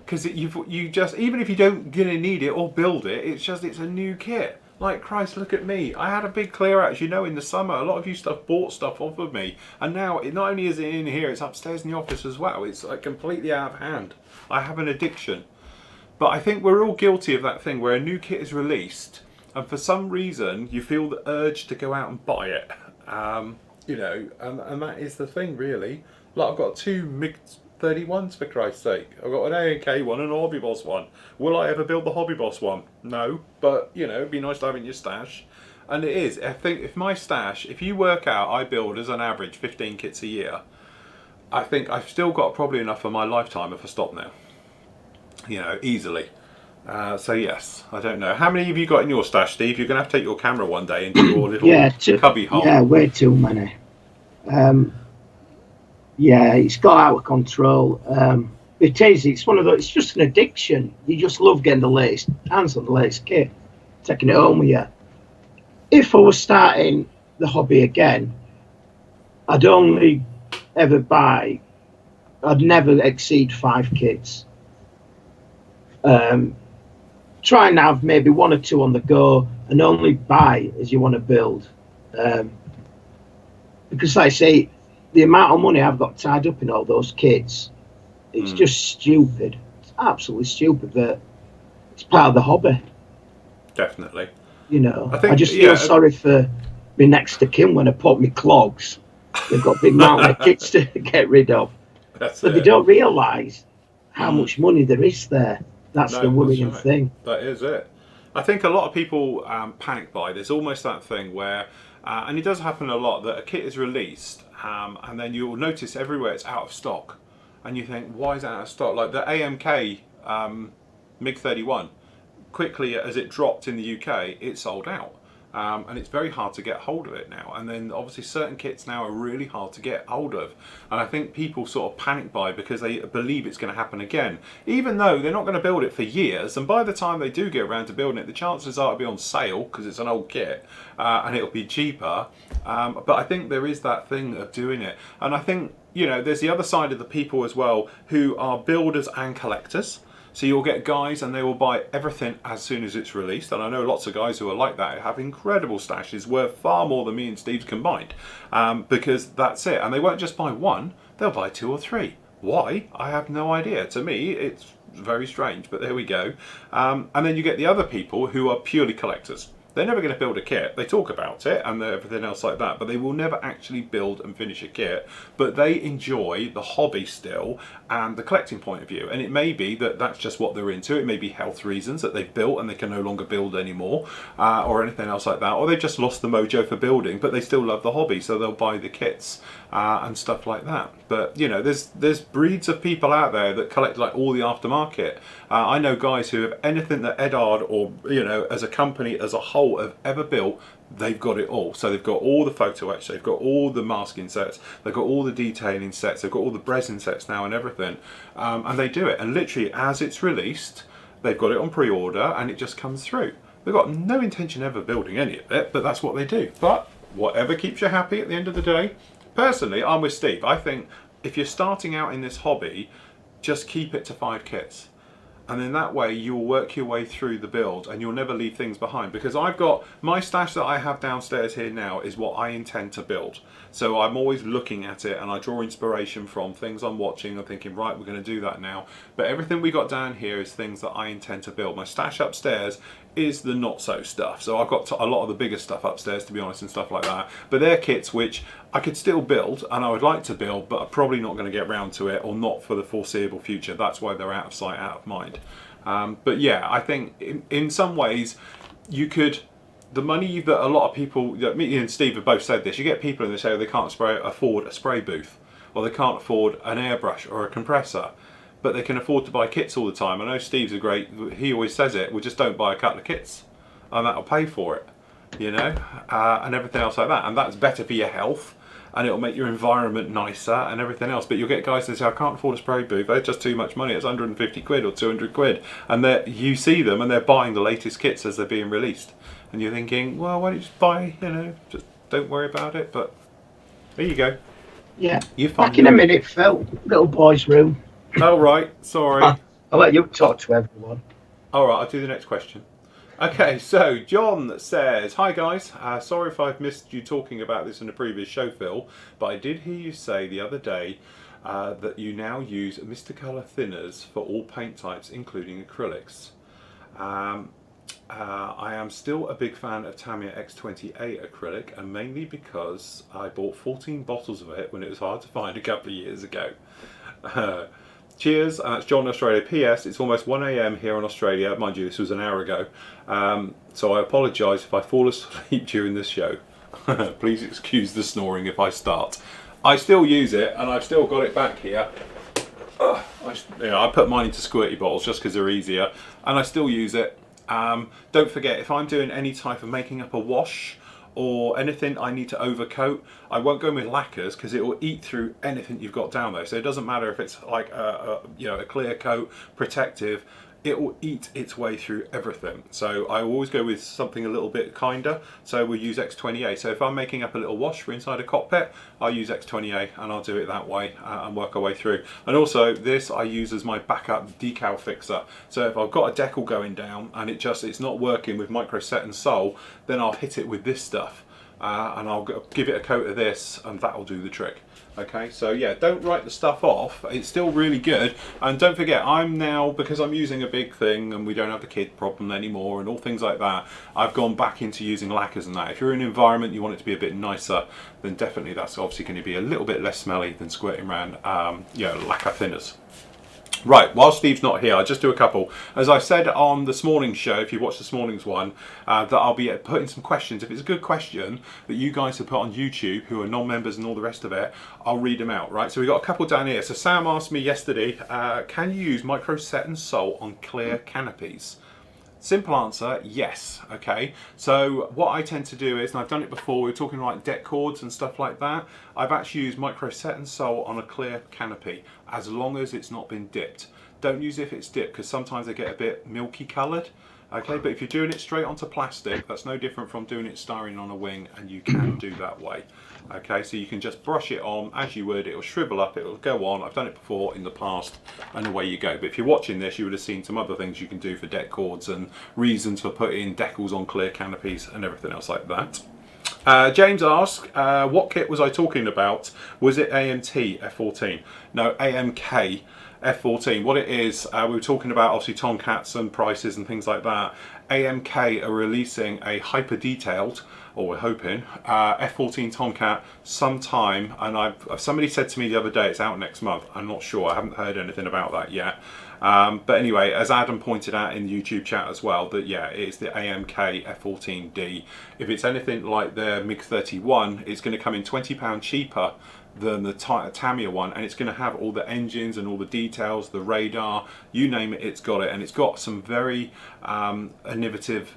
Because you just, even if you don't gonna need it or build it, it's a new kit. Like, Christ, look at me. I had a big clear out, as you know, in the summer. A lot of you bought stuff off of me. And now, it not only is it in here, it's upstairs in the office as well. It's like completely out of hand. I have an addiction. But I think we're all guilty of that thing where a new kit is released, and for some reason, you feel the urge to go out and buy it. And that is the thing, really. Like, I've got two MiG-31s, for Christ's sake. I've got an A&K one and a Hobby Boss one. Will I ever build the Hobby Boss one? No, but it'd be nice to have in your stash. And it is. I think if you work out, I build as an average 15 kits a year. I think I've still got probably enough for my lifetime if I stop now. Easily. So yes, I don't know. How many have you got in your stash, Steve? You're going to have to take your camera one day into your little cubby hole. Yeah, way too many. Yeah, it's got out of control. It is. It's one of those. It's just an addiction. You just love getting the latest hands on the latest kit, taking it home with you. If I was starting the hobby again, I'd only ever buy. I'd never exceed 5 kits. Try and have maybe 1 or 2 on the go, and only buy as you want to build. Because, like I say, the amount of money I've got tied up in all those kits, it's just stupid. It's absolutely stupid that it's part of the hobby. Definitely. I just feel sorry for my next to kin when I put my clogs. They've got big mountain of kits to get rid of. But they don't realise how much money there is there. That's the worrying thing. That is it. I think a lot of people panic buy. There's almost that thing where And it does happen a lot that a kit is released and then you'll notice everywhere it's out of stock. And you think, why is it out of stock? Like the AMK MiG-31, quickly as it dropped in the UK, it sold out. And it's very hard to get hold of it now. And then obviously certain kits now are really hard to get hold of. And I think people sort of panic buy because they believe it's going to happen again. Even though they're not going to build it for years. And by the time they do get around to building it, the chances are it'll be on sale because it's an old kit and it'll be cheaper. But I think there is that thing of doing it. And I think, you know, there's the other side of the people as well who are builders and collectors. So you'll get guys and they will buy everything as soon as it's released. And I know lots of guys who are like that, have incredible stashes worth far more than me and Steve's combined. Because that's it. And they won't just buy one, they'll buy 2 or 3. Why? I have no idea. To me, it's very strange, but there we go. And then you get the other people who are purely collectors. They're never going to build a kit. They talk about it and everything else like that, but they will never actually build and finish a kit. But they enjoy the hobby still and the collecting point of view. And it may be that that's just what they're into. It may be health reasons that they've built and they can no longer build anymore or anything else like that. Or they've just lost the mojo for building, but they still love the hobby, so they'll buy the kits and stuff like that. But, you know, there's breeds of people out there that collect like all the aftermarket. I know guys who have anything that Edard or, you know, as a company as a whole have ever built, they've got it all. So they've got all the photo etch, they've got all the masking sets, they've got all the detailing sets, they've got all the resin sets now and everything. And they do it. And literally as it's released, they've got it on pre-order and it just comes through. They've got no intention ever building any of it, but that's what they do. But whatever keeps you happy at the end of the day. Personally, I'm with Steve. I think if you're starting out in this hobby, just keep it to 5 kits. And then that way you'll work your way through the build and you'll never leave things behind, because I've got my stash that I have downstairs here now is what I intend to build. So I'm always looking at it and I draw inspiration from things I'm watching and thinking, right, we're going to do that now. But everything we got down here is things that I intend to build. My stash upstairs is the not so stuff. So I've got a lot of the bigger stuff upstairs, to be honest, and stuff like that. But they're kits which I could still build and I would like to build, but I'm probably not going to get round to it, or not for the foreseeable future. That's why they're out of sight, out of mind. But yeah, I think in some ways you could, the money that a lot of people, me and Steve have both said this, you get people in the show, they can't afford a spray booth, or they can't afford an airbrush or a compressor, but they can afford to buy kits all the time. I know Steve's he always says it, we just don't buy a couple of kits and that'll pay for it, you know, and everything else like that. And that's better for your health and it'll make your environment nicer and everything else. But you'll get guys that say, I can't afford a spray booth, they're just too much money, it's 150 quid or 200 quid. And you see them and they're buying the latest kits as they're being released. And you're thinking, well, why don't you just buy, you know, just don't worry about it. But there you go. Yeah. You're fine. Back in a minute, Phil. Little boy's room. Oh, right. Sorry. I'll let you talk to everyone. All right, I'll do the next question. Okay, so John says, hi guys, sorry if I've missed you talking about this in a previous show, Phil, but I did hear you say the other day that you now use Mr. Colour thinners for all paint types, including acrylics. I am still a big fan of Tamiya X28 acrylic, and mainly because I bought 14 bottles of it when it was hard to find a couple of years ago. Cheers, and that's John in Australia. P.S. It's almost 1 AM here in Australia. Mind you, this was an hour ago. So I apologise if I fall asleep during this show. Please excuse the snoring if I start. I still use it, and I've still got it back here. I put mine into squirty bottles just because they're easier, and I still use it. Don't forget, if I'm doing any type of making up a wash or anything I need to overcoat, I won't go in with lacquers because it will eat through anything you've got down there. So it doesn't matter if it's like a clear coat, protective, it will eat its way through everything. So I always go with something a little bit kinder. So we'll use X28. So if I'm making up a little wash for inside a cockpit, I'll use X28 and I'll do it that way and work our way through. And also this I use as my backup decal fixer. So if I've got a decal going down and it's not working with micro set and sole, then I'll hit it with this stuff and I'll give it a coat of this and that'll do the trick. Okay, so yeah, don't write the stuff off, it's still really good. And don't forget, I'm now, because I'm using a big thing and we don't have the kid problem anymore and all things like that, I've gone back into using lacquers and that. If you're in an environment you want it to be a bit nicer, then definitely that's obviously going to be a little bit less smelly than squirting around lacquer thinners. Right, while Steve's not here, I'll just do a couple. As I said on this morning's show, if you watched this morning's one, that I'll be putting some questions. If it's a good question that you guys have put on YouTube, who are non-members and all the rest of it, I'll read them out, right? So we've got a couple down here. So Sam asked me yesterday, can you use micro set and salt on clear canopies? Simple answer, yes. Okay, so what I tend to do is, and I've done it before, we were talking like deck cords and stuff like that, I've actually used micro set and salt on a clear canopy, as long as it's not been dipped. Don't use it if it's dipped, because sometimes they get a bit milky coloured. Okay, but if you're doing it straight onto plastic, that's no different from doing it styrene on a wing, and you can do that way. Okay, so you can just brush it on as you would, it'll shrivel up, it'll go on. I've done it before in the past, and away you go. But if you're watching this, you would have seen some other things you can do for deck cords and reasons for putting decals on clear canopies and everything else like that. James asked, what kit was I talking about? Was it AMT F14? No, AMK F14. What it is, we were talking about obviously Tomcats and prices and things like that. AMK are releasing a hyper detailed, or we're hoping, F14 Tomcat sometime, and somebody said to me the other day it's out next month. I'm not sure, I haven't heard anything about that yet. But anyway, as Adam pointed out in the YouTube chat as well, that yeah, it's the AMK F14D. If it's anything like the MiG-31, it's going to come in £20 cheaper than the Tamiya one, and it's going to have all the engines and all the details, the radar, you name it, it's got it, and it's got some very innovative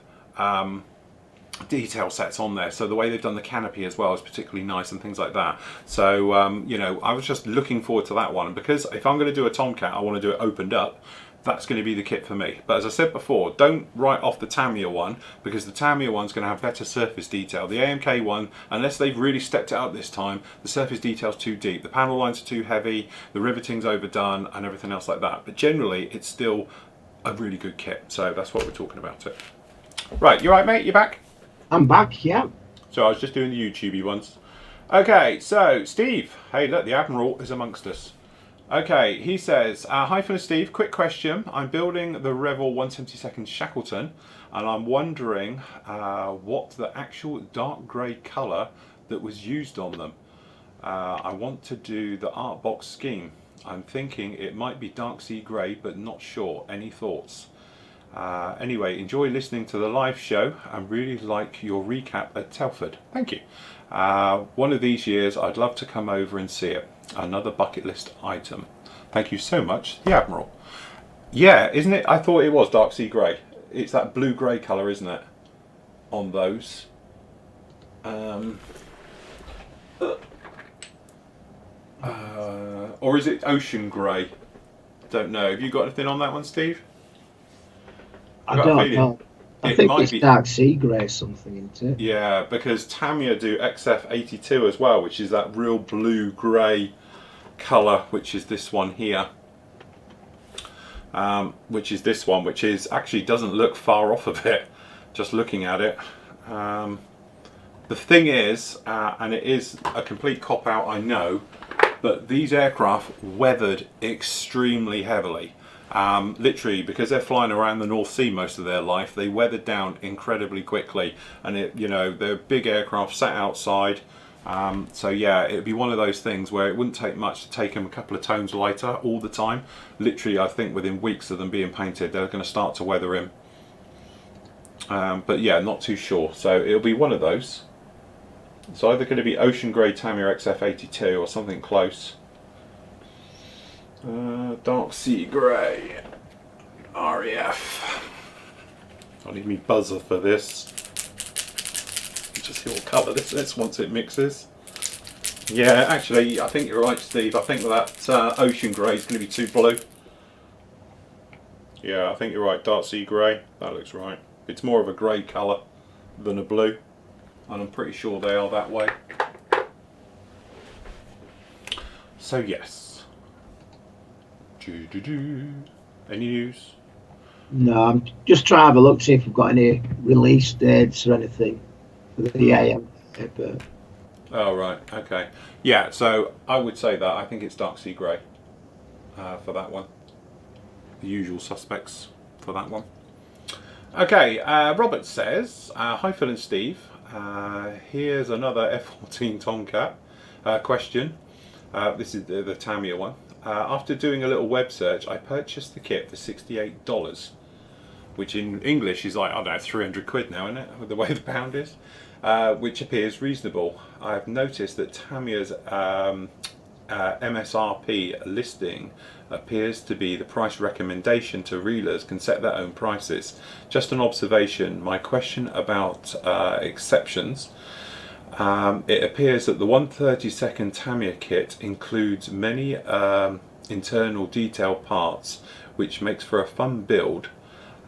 detail sets on there. So the way they've done the canopy as well is particularly nice and things like that. So you know, I was just looking forward to that one, and because if I'm going to do a Tomcat, I want to do it opened up. That's going to be the kit for me. But as I said before, don't write off the Tamiya one, because the Tamiya one's going to have better surface detail. The AMK one, unless they've really stepped it up this time, the surface detail's too deep. The panel lines are too heavy, the riveting's overdone, and everything else like that. But generally, it's still a really good kit. So that's what we're talking about it. Right, you right, mate? You back? I'm back, yeah. So I was just doing the YouTubey ones. Okay, so Steve. Hey, look, the Admiral is amongst us. Okay, he says, hi Phil and Steve, quick question. I'm building the Revell 172nd Shackleton, and I'm wondering what the actual dark grey colour that was used on them. I want to do the art box scheme. I'm thinking it might be dark sea grey, but not sure. Any thoughts? Anyway, enjoy listening to the live show and really like your recap at Telford. Thank you. One of these years I'd love to come over and see it. Another bucket list item. Thank you so much, the Admiral. Yeah, isn't it? I thought it was dark sea grey. It's that blue grey colour, isn't it? On those. Or is it ocean grey? Don't know. Have you got anything on that one, Steve? I don't know. I think it's dark sea grey something, isn't it? Yeah, because Tamiya do XF82 as well, which is that real blue grey colour, which is this one here. Which is this one, which is actually doesn't look far off of it, just looking at it. The thing is, and it is a complete cop-out, I know, but these aircraft weathered extremely heavily. Literally, because they're flying around the North Sea most of their life, they weathered down incredibly quickly, and it, you know, they're big aircraft sat outside. So yeah, it'd be one of those things where it wouldn't take much to take them a couple of tones lighter all the time. Literally, I think within weeks of them being painted, they're going to start to weather in. But yeah, not too sure. So it'll be one of those. It's either going to be Ocean Grey Tamiya XF82 or something close. Dark Sea Grey REF. I need me buzzer for this. Just see what colour this is once it mixes. Yeah, actually, I think you're right, Steve. I think that Ocean Grey is going to be too blue. Yeah, I think you're right. Dark Sea Grey. That looks right. It's more of a grey colour than a blue, and I'm pretty sure they are that way. So yes. Any news? No, I'm just trying to have a look, see if we've got any release dates or anything for the AM. But... Oh, right, okay. Yeah, so I would say that I think it's Dark Sea Grey for that one. The usual suspects for that one. Okay, Robert says, hi Phil and Steve. Here's another F-14 Tomcat question. This is the Tamiya one. After doing a little web search, I purchased the kit for $68, which in English is like, I don't know, 300 quid now, isn't it, with the way the pound is, which appears reasonable. I've noticed that Tamiya's MSRP listing appears to be the price recommendation to reelers can set their own prices. Just an observation. My question about exceptions. It appears that the 1/32 Tamiya kit includes many internal detail parts, which makes for a fun build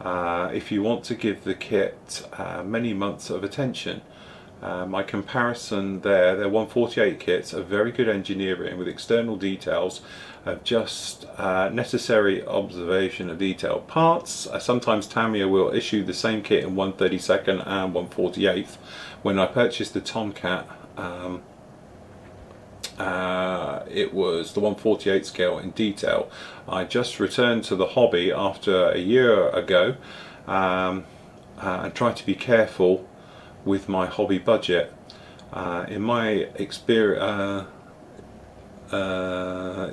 if you want to give the kit many months of attention. My comparison there, their 148 kits are very good engineering with external details of just necessary observation of detailed parts. Sometimes Tamiya will issue the same kit in 1/32 and 1/48. When I purchased the Tomcat, it was the 1/48 scale in detail. I just returned to the hobby after a year ago and tried to be careful with my hobby budget. In my experience,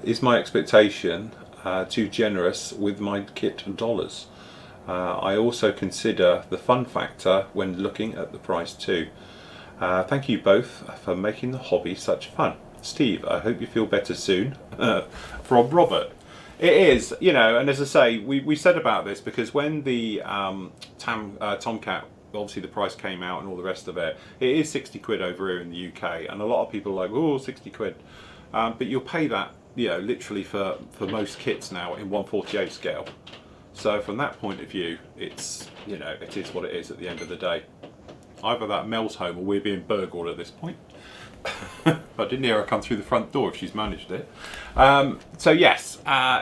is my expectation too generous with my kit dollars? I also consider the fun factor when looking at the price too. Thank you both for making the hobby such fun. Steve, I hope you feel better soon. From Robert. It is, you know, and as I say, we said about this because when the Tomcat, obviously the price came out and all the rest of it, it is 60 quid over here in the UK, and a lot of people are like, oh, 60 quid. But you'll pay that, you know, literally for most kits now in 1/48 scale. So from that point of view, it's, you know, it is what it is at the end of the day. Either that Mel's home or we're being burgled at this point. I didn't hear her come through the front door if she's managed it. So yes,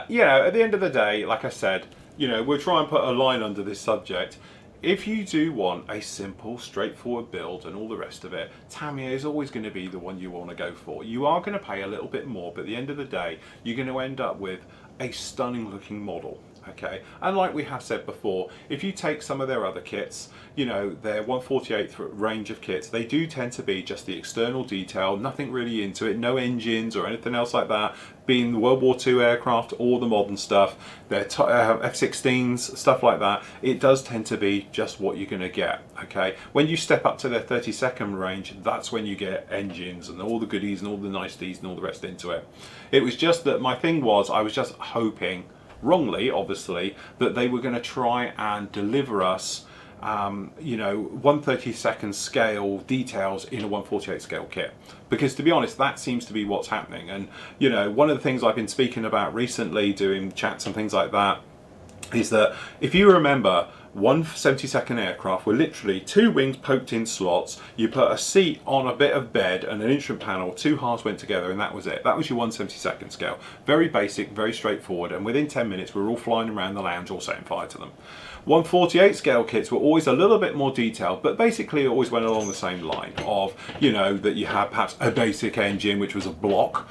you know, at the end of the day, like I said, you know, we'll try and put a line under this subject. If you do want a simple, straightforward build and all the rest of it, Tamiya is always going to be the one you want to go for. You are going to pay a little bit more, but at the end of the day, you're going to end up with a stunning looking model. Okay, and like we have said before, if you take some of their other kits, you know, their 1/48 range of kits, they do tend to be just the external detail, nothing really into it, no engines or anything else like that, being the World War II aircraft or the modern stuff, their F-16s, stuff like that. It does tend to be just what you're going to get. Okay, when you step up to their 32nd range, that's when you get engines and all the goodies and all the niceties and all the rest into it. It was just that my thing was, I was just hoping, wrongly obviously, that they were going to try and deliver us you know, 1/32 scale details in a 1/48 scale kit, because to be honest, that seems to be what's happening. And you know, one of the things I've been speaking about recently, doing chats and things like that, is that if you remember, 1/72 aircraft were literally 2 wings poked in slots, you put a seat on a bit of bed and an instrument panel, 2 halves went together, and that was it. That was your 1/72 scale. Very basic, very straightforward, and within 10 minutes we were all flying around the lounge all setting fire to them. 1/48 scale kits were always a little bit more detailed, but basically it always went along the same line of, you know, that you had perhaps a basic engine, which was a block,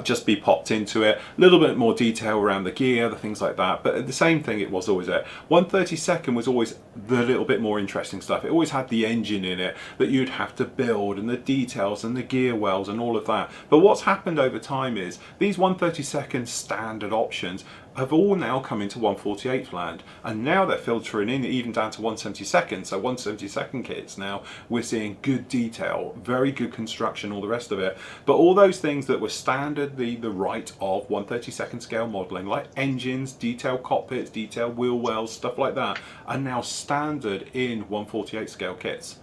just be popped into it, a little bit more detail around the gear, the things like that, but the same thing, it was always it. 1/32 was always the little bit more interesting stuff. It always had the engine in it that you'd have to build, and the details and the gear wells and all of that. But what's happened over time is these 1/32 standard options have all now come into 1/48 land, and now they're filtering in even down to 1/72. So 1/72 kits now, we're seeing good detail, very good construction, all the rest of it. But all those things that were standard, the right of 1/32 scale modelling, like engines, detailed cockpits, detailed wheel wells, stuff like that, are now standard in 1/48 scale kits.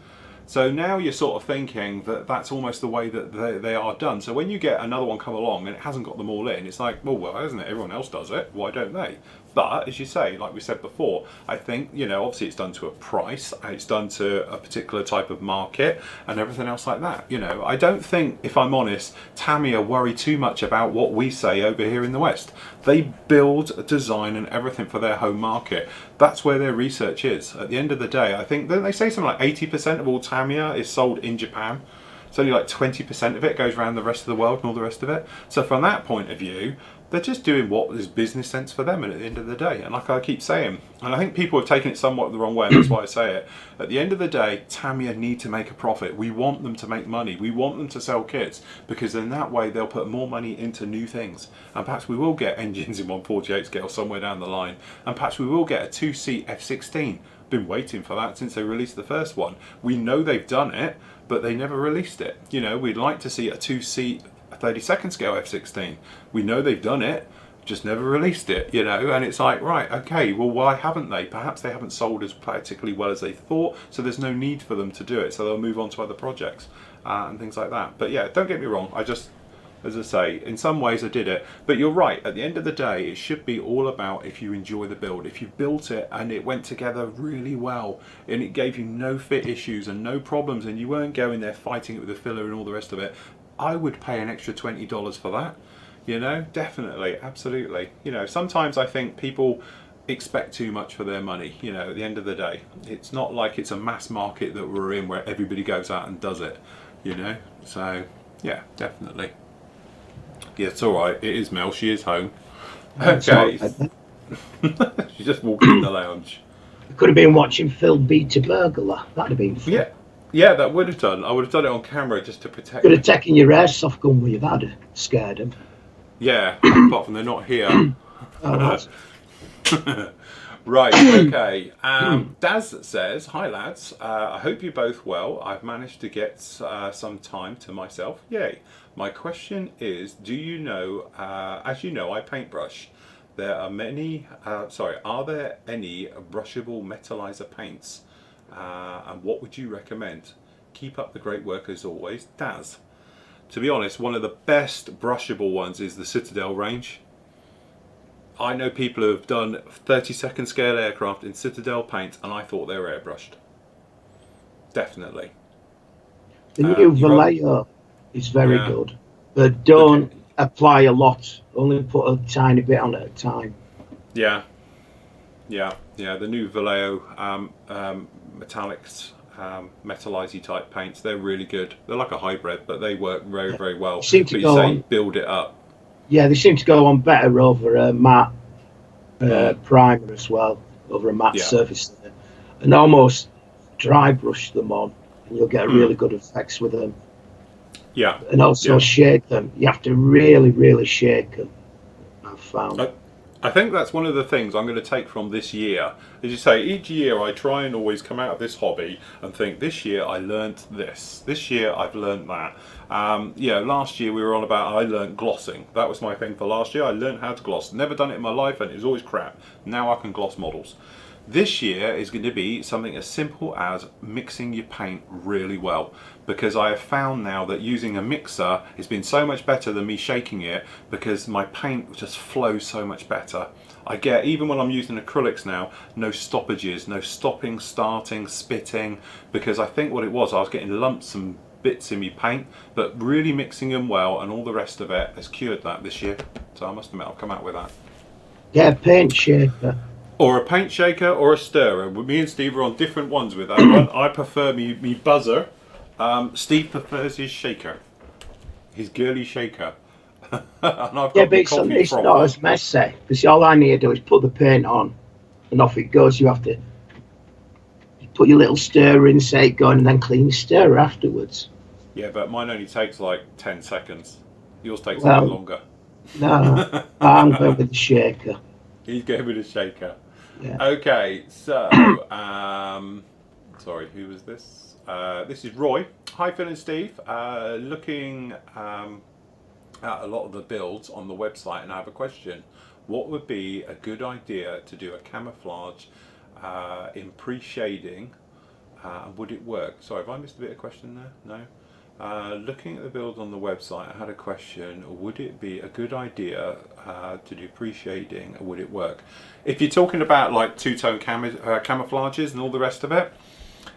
So now you're sort of thinking that that's almost the way that they are done. So when you get another one come along and it hasn't got them all in, it's like, well, hasn't it? Everyone else does it. Why don't they? But as you say, like we said before, I think, you know, obviously it's done to a price, it's done to a particular type of market and everything else like that. You know, I don't think, if I'm honest, Tamiya worry too much about what we say over here in the West. They build, design and everything for their home market. That's where their research is. At the end of the day, I think, don't they say something like 80% of all Tamiya is sold in Japan? It's only like 20% of it goes around the rest of the world and all the rest of it. So from that point of view, they're just doing what is business sense for them, and at the end of the day, and like I keep saying, and I think people have taken it somewhat the wrong way, and that's why I say it, at the end of the day, Tamiya need to make a profit. We want them to make money. We want them to sell kits, because in that way they'll put more money into new things, and perhaps we will get engines in 1/48 scale somewhere down the line, and perhaps we will get a 2-seat F16. Been waiting for that since they released the first one. We know they've done it, but they never released it. You know, we'd like to see a 2-seat 32nd scale F16. We know they've done it, just never released it, you know, and it's like, right, okay, well, why haven't they? Perhaps they haven't sold as particularly well as they thought, so there's no need for them to do it, so they'll move on to other projects and things like that. But yeah, don't get me wrong, I just, as I say, in some ways I did it, but you're right, at the end of the day, it should be all about if you enjoy the build. If you built it and it went together really well, and it gave you no fit issues and no problems, and you weren't going there fighting it with the filler and all the rest of it, I would pay an extra $20 for that. You know, definitely, absolutely. You know, sometimes I think people expect too much for their money. You know, at the end of the day, it's not like it's a mass market that we're in where everybody goes out and does it, you know. So yeah, definitely. Yeah, it's all right. It is Mel. She is home. Okay. She's just walking in the lounge. I could have been watching Phil beat a burglar. That'd have been fun. Yeah. Yeah, that would have done. I would have done it on camera just to protect. Could have taken your airsoft gun where you've had it, scared them. Yeah, apart from they're not here. Right, okay. Daz says, hi lads, I hope you're both well. I've managed to get some time to myself. Yay. My question is, do you know, as you know, I paintbrush. There are many, are there any brushable metallizer paints? And what would you recommend? Keep up the great work as always, Daz. To be honest, one of the best brushable ones is the Citadel range. I know people who have done 32nd scale aircraft in Citadel paint, and I thought they were airbrushed. Definitely. The new Vallejo is very good, but don't apply a lot. Only put a tiny bit on at a time. Yeah. The new Vallejo metallics, metallizy type paints, they're really good. They're like a hybrid, but they work very, very well. Seem to go on, build it up. Yeah, they seem to go on better over a matte primer as well, over a matte surface there. And almost dry brush them on, and you'll get really good effects with them. Yeah. And also shake them. You have to really, really shake them, I've found. I think that's one of the things I'm going to take from this year. As you say, each year I try and always come out of this hobby and think, this year I learnt this. This year I've learnt that. Last year we were on about, I learnt glossing. That was my thing for last year. I learnt how to gloss. Never done it in my life and it was always crap. Now I can gloss models. This year is going to be something as simple as mixing your paint really well, because I have found now that using a mixer has been so much better than me shaking it, because my paint just flows so much better. I get, even when I'm using acrylics now, no stoppages, no stopping, starting, spitting, because I think what it was, I was getting lumps and bits in my paint, but really mixing them well and all the rest of it has cured that this year. So I must admit, I've come out with that. Yeah, paint shaker. Or a paint shaker or a stirrer. Me and Steve are on different ones with that one. I prefer me buzzer. Steve prefers his shaker. His girly shaker. And I've got but it's not as messy. Because all I need to do is put the paint on and off it goes. You have to put your little stirrer in, say it going, and then clean your stirrer afterwards. Yeah, but mine only takes like 10 seconds. Yours takes a bit longer. No, I'm going with the shaker. He's going with a shaker. Yeah. Okay, so, sorry, who was this? This is Roy. Hi, Phil and Steve. Looking at a lot of the builds on the website, and I have a question. What would be a good idea to do a camouflage in pre-shading? Would it work? Sorry, have I missed a bit of question there? No? Looking at the build on the website, I had a question. Would it be a good idea to do pre-shading, or would it work? If you're talking about like two-tone camouflages and all the rest of it,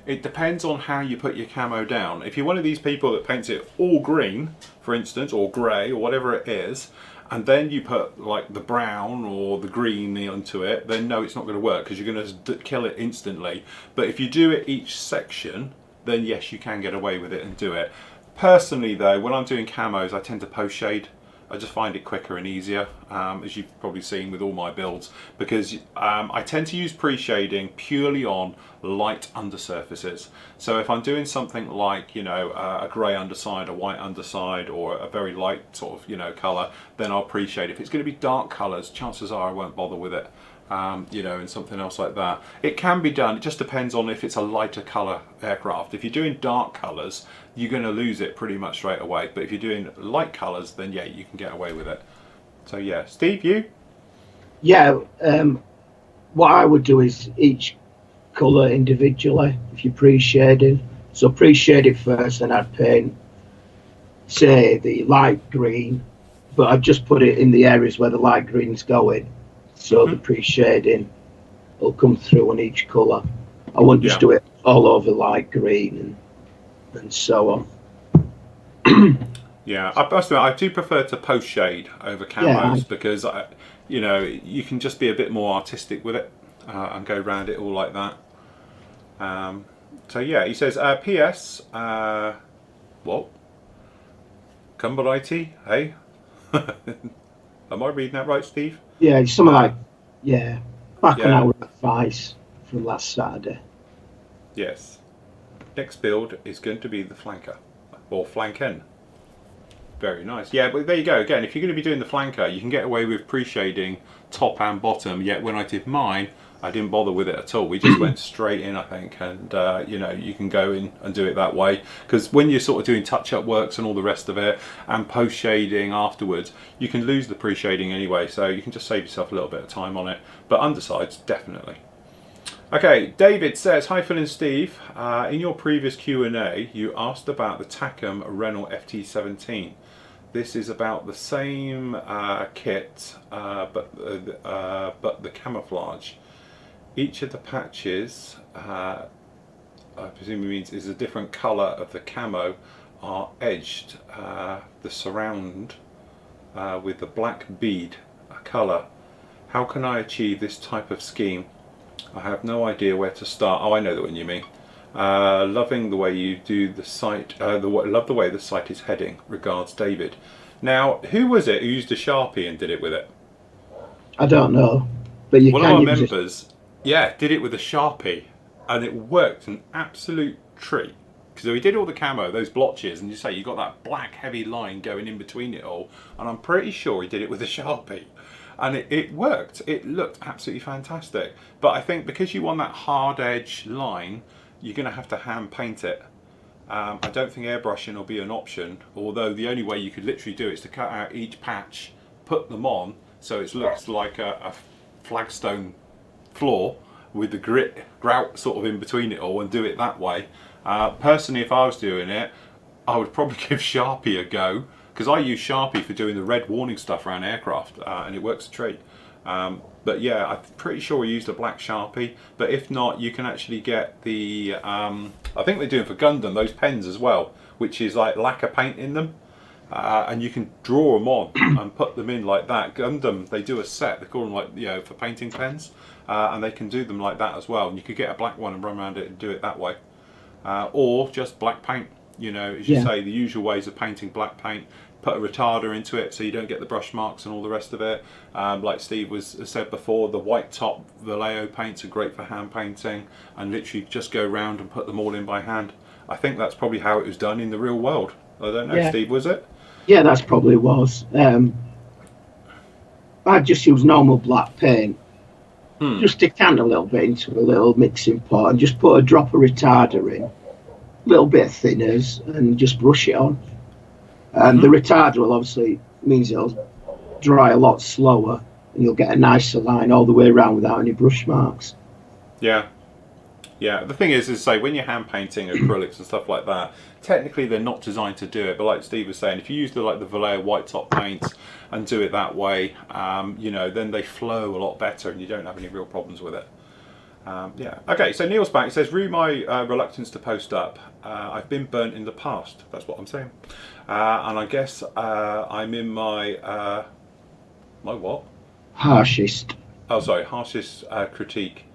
it depends on how you put your camo down. If you're one of these people that paints it all green, for instance, or grey, or whatever it is, and then you put like the brown or the green into it, then no, it's not going to work, because you're going to kill it instantly. But if you do it each section, then yes, you can get away with it and do it. Personally though, when I'm doing camos, I tend to post shade I just find it quicker and easier, as you've probably seen with all my builds, because I tend to use pre-shading purely on light undersurfaces. So if I'm doing something like, you know, a grey underside, a white underside, or a very light sort of, you know, colour, then I'll pre-shade. If it's going to be dark colours, chances are I won't bother with it. You know, and something else like that. It can be done, it just depends on if it's a lighter colour aircraft. If you're doing dark colours, you're going to lose it pretty much straight away. But if you're doing light colours, then yeah, you can get away with it. So yeah, Steve, you? Yeah, what I would do is each colour individually, if you're pre-shading. So pre-shade it first, and I'd paint, say, the light green, but I'd just put it in the areas where the light green's going. So the pre-shading will come through on each colour. I wouldn't just Yeah. do it all over light green and so on. Yeah, I do prefer to post shade over Yeah, camos because, you know, you can just be a bit more artistic with it and go around it all like that. So yeah, he says, P.S. What? Cumber IT? Hey? Am I reading that right, Steve? yeah, something Uh, like, yeah, back on yeah, our advice from last Saturday. yes. Next build is going to be the flanker, or flanken. Very nice. Yeah, but there you go. Again, if you're going to be doing the flanker, you can get away with pre-shading top and bottom. Yet when I did mine, I didn't bother with it at all. We just went straight in, I think, and you know, you can go in and do it that way. Because when you're sort of doing touch-up works and all the rest of it, and post-shading afterwards, you can lose the pre-shading anyway. So you can just save yourself a little bit of time on it. But undersides, definitely. Okay, David says, hi Phil and Steve. In your previous Q&A, you asked about the Tacom Renault FT17. This is about the same kit, but the camouflage. Each of the patches, I presume it means is a different colour of the camo, are edged, the surround, with the black bead colour. How can I achieve this type of scheme? I have no idea where to start. Oh, I know the one you mean. Loving the way you do the site. Love the way the site is heading. Regards, David. Now, who was it who used a Sharpie and did it with it? I don't know, but you One of can our use it. members, yeah, did it with a Sharpie, and it worked an absolute treat. Because we did all the camo, those blotches, and you say you got that black heavy line going in between it all, and I'm pretty sure he did it with a Sharpie. And it worked. It looked absolutely fantastic. But I think because you want that hard edge line, you're going to have to hand paint it. I don't think airbrushing will be an option, although the only way you could literally do it is to cut out each patch, put them on, so it looks like a flagstone floor with the grout sort of in between it all, and do it that way. Personally, if I was doing it, I would probably give Sharpie a go, because I use Sharpie for doing the red warning stuff around aircraft, and it works a treat. But yeah, I'm pretty sure we used a black Sharpie, but if not, you can actually get the, I think they're doing for Gundam, those pens as well, which is like lacquer paint in them, and you can draw them on and put them in like that. Gundam, they do a set, they call them like, you know, for painting pens, and they can do them like that as well, and you could get a black one and run around it and do it that way. Or just black paint, you know, as you Yeah. say, the usual ways of painting black paint. Put a retarder into it so you don't get the brush marks and all the rest of it. Like Steve has said before, the white top Vallejo paints are great for hand painting, and literally just go around and put them all in by hand. I think that's probably how it was done in the real world. I don't know, Yeah, Steve, was it? yeah, that's probably was. I just use normal black paint, just decant a little bit into a little mixing pot, and just put a drop of retarder in, a little bit of thinners, and just brush it on. And the retarder will obviously means it'll dry a lot slower, and you'll get a nicer line all the way around without any brush marks. Yeah. Yeah, the thing is say when you're hand painting acrylics and stuff like that, technically they're not designed to do it. But like Steve was saying, if you use the Vallejo white top paints and do it that way, you know, then they flow a lot better, and you don't have any real problems with it. Yeah. Okay. So Neil's back. He says, "Rue my reluctance to post up. I've been burnt in the past. That's what I'm saying. And I guess I'm in my my what? Harshest. Oh, sorry, harshest critique."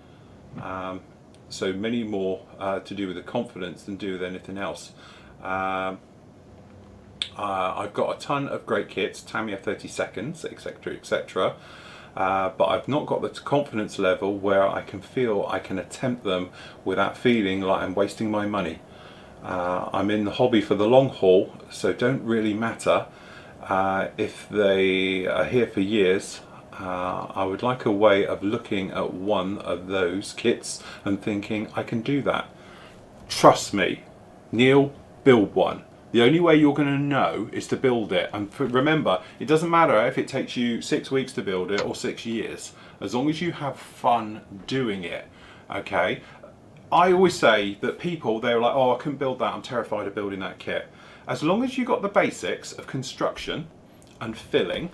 So many more to do with the confidence than do with anything else. I've got a ton of great kits, Tamiya 32nds, etc., etc. But I've not got the confidence level where I can feel I can attempt them without feeling like I'm wasting my money. I'm in the hobby for the long haul, so it don't really matter if they are here for years. I would like a way of looking at one of those kits and thinking I can do that. Trust me, Neil, build one. The only way you're going to know is to build it. And remember, it doesn't matter if it takes you 6 weeks to build it or 6 years, as long as you have fun doing it. Okay? I always say that people, they're like, oh, I couldn't build that, I'm terrified of building that kit. As long as you got the basics of construction and filling,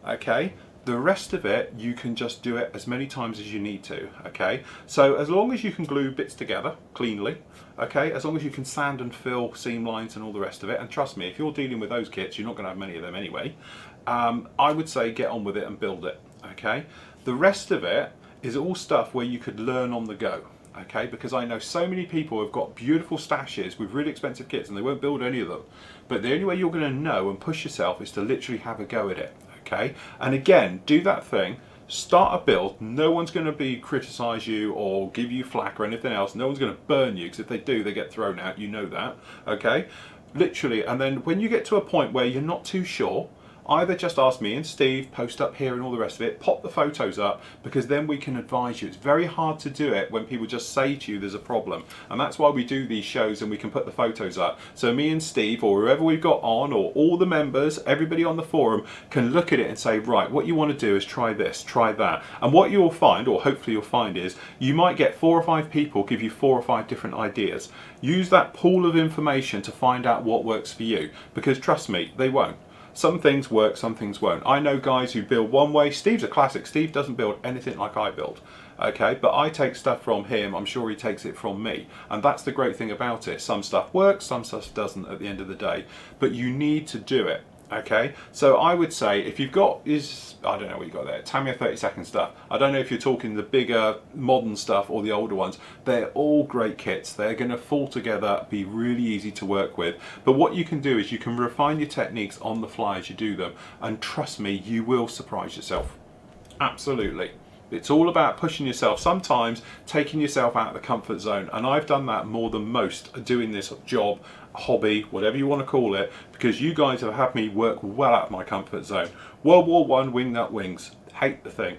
okay, the rest of it, you can just do it as many times as you need to, okay? So as long as you can glue bits together cleanly, okay, as long as you can sand and fill seam lines and all the rest of it, and trust me, if you're dealing with those kits, you're not going to have many of them anyway, I would say get on with it and build it, okay? The rest of it is all stuff where you could learn on the go. Okay, because I know so many people have got beautiful stashes with really expensive kits and they won't build any of them. But the only way you're going to know and push yourself is to literally have a go at it. Okay, and again, do that thing, start a build. No one's going to be criticize you or give you flack or anything else. No one's going to burn you, because if they do, they get thrown out. You know that. Okay, literally. And then when you get to a point where you're not too sure, either just ask me and Steve, post up here and all the rest of it, pop the photos up, because then we can advise you. It's very hard to do it when people just say to you there's a problem, and that's why we do these shows and we can put the photos up. So me and Steve, or whoever we've got on, or all the members, everybody on the forum can look at it and say, right, what you want to do is try this, try that. And what you'll find, or hopefully you'll find, is you might get 4 or 5 people give you 4 or 5 different ideas. Use that pool of information to find out what works for you, because trust me, they won't. Some things work, some things won't. I know guys who build one way. Steve's a classic. Steve doesn't build anything like I build. Okay, but I take stuff from him. I'm sure he takes it from me. And that's the great thing about it. Some stuff works, some stuff doesn't at the end of the day. But you need to do it. Okay, so I would say if you've got I don't know what you got there, Tamiya 32nd stuff. I don't know if you're talking the bigger modern stuff or the older ones. They're all great kits. They're going to fall together, be really easy to work with. But what you can do is you can refine your techniques on the fly as you do them. And trust me, you will surprise yourself. Absolutely. It's all about pushing yourself, sometimes taking yourself out of the comfort zone. And I've done that more than most doing this job, hobby, whatever you want to call it, because you guys have had me work well out of my comfort zone. World War One wing nut wings. Hate the thing.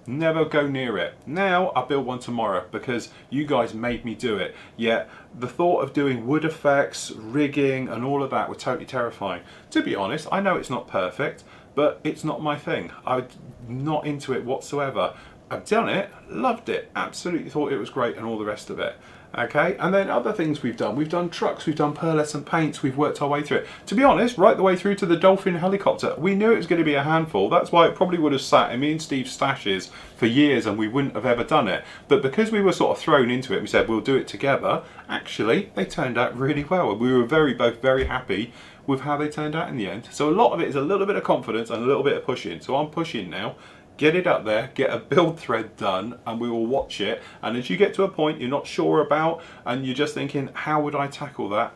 Never go near it. Now I build one tomorrow because you guys made me do it. Yet the thought of doing wood effects, rigging and all of that were totally terrifying. To be honest, I know it's not perfect, but it's not my thing. I'm not into it whatsoever. I've done it, loved it, absolutely thought it was great and all the rest of it. Okay, and then other things we've done trucks, we've done pearlescent paints, we've worked our way through it. To be honest, right the way through to the Dolphin helicopter, we knew it was going to be a handful. That's why it probably would have sat in me and Steve's stashes for years and we wouldn't have ever done it. But because we were sort of thrown into it, we said we'll do it together. Actually, they turned out really well. We were both very happy with how they turned out in the end. So a lot of it is a little bit of confidence and a little bit of pushing. So I'm pushing now. Get it up there, get a build thread done, and we will watch it. And as you get to a point you're not sure about and you're just thinking, how would I tackle that?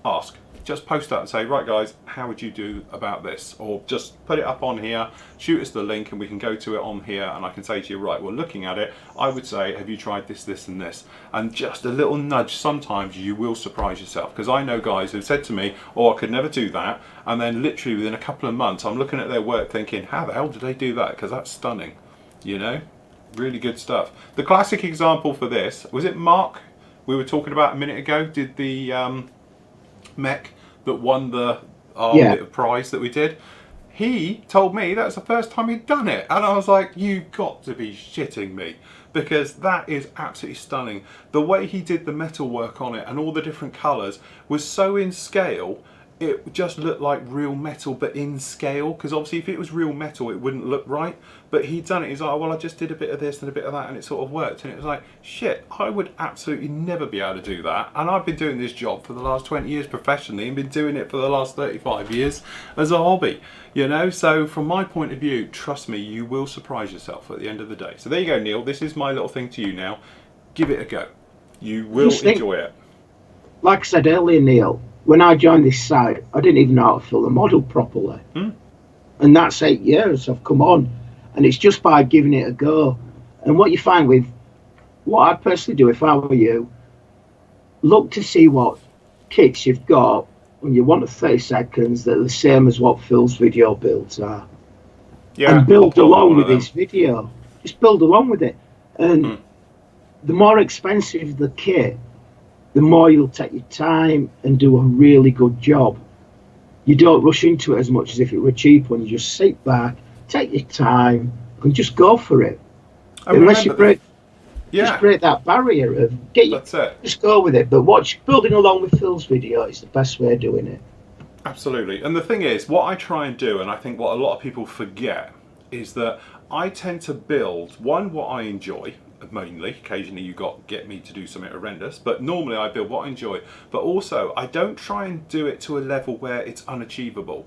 Ask. Just post up and say, right guys, how would you do about this? Or just put it up on here, shoot us the link and we can go to it on here and I can say to you, right, well looking at it, I would say, have you tried this, this and this? And just a little nudge, sometimes you will surprise yourself. Because I know guys who've said to me, oh, I could never do that. And then literally within a couple of months, I'm looking at their work thinking, how the hell did they do that? Because that's stunning, you know? Really good stuff. The classic example for this, was it Mark we were talking about a minute ago, did the mech that won the bit of prize that we did. He told me that was the first time he'd done it, and I was like, you've got to be shitting me, because that is absolutely stunning. The way he did the metal work on it and all the different colours was so in scale, it just looked like real metal but in scale, because obviously if it was real metal it wouldn't look right, but he'd done it. He's like, well, I just did a bit of this and a bit of that and it sort of worked, and it was like, shit, I would absolutely never be able to do that. And I've been doing this job for the last 20 years professionally and been doing it for the last 35 years as a hobby, you know. So from my point of view, trust me, you will surprise yourself at the end of the day. So there you go, Neil, this is my little thing to you now. Give it a go, you will enjoy it. Like I said earlier, Neil, when I joined this site, I didn't even know how to fill the model properly. Hmm. And that's 8 years I've come on. And it's just by giving it a go. And what you find with what I'd personally do if I were you, look to see what kits you've got when you want 30 seconds that are the same as what Phil's video builds are. Yeah, And I'll build build along one of with them. his video. Just build along with it. And Hmm. the more expensive the kit, the more you'll take your time and do a really good job. You don't rush into it as much as if it were a cheap one. You just sit back, take your time, and just go for it. And Unless you remember, break, just yeah, break that barrier of get you, that's it. just go with it. But watch building along with Phil's video is the best way of doing it. Absolutely. And the thing is, what I try and do, and I think what a lot of people forget, is that I tend to build one what I enjoy mainly. Occasionally you get me to do something horrendous, but normally I build what I enjoy. But also I don't try and do it to a level where it's unachievable,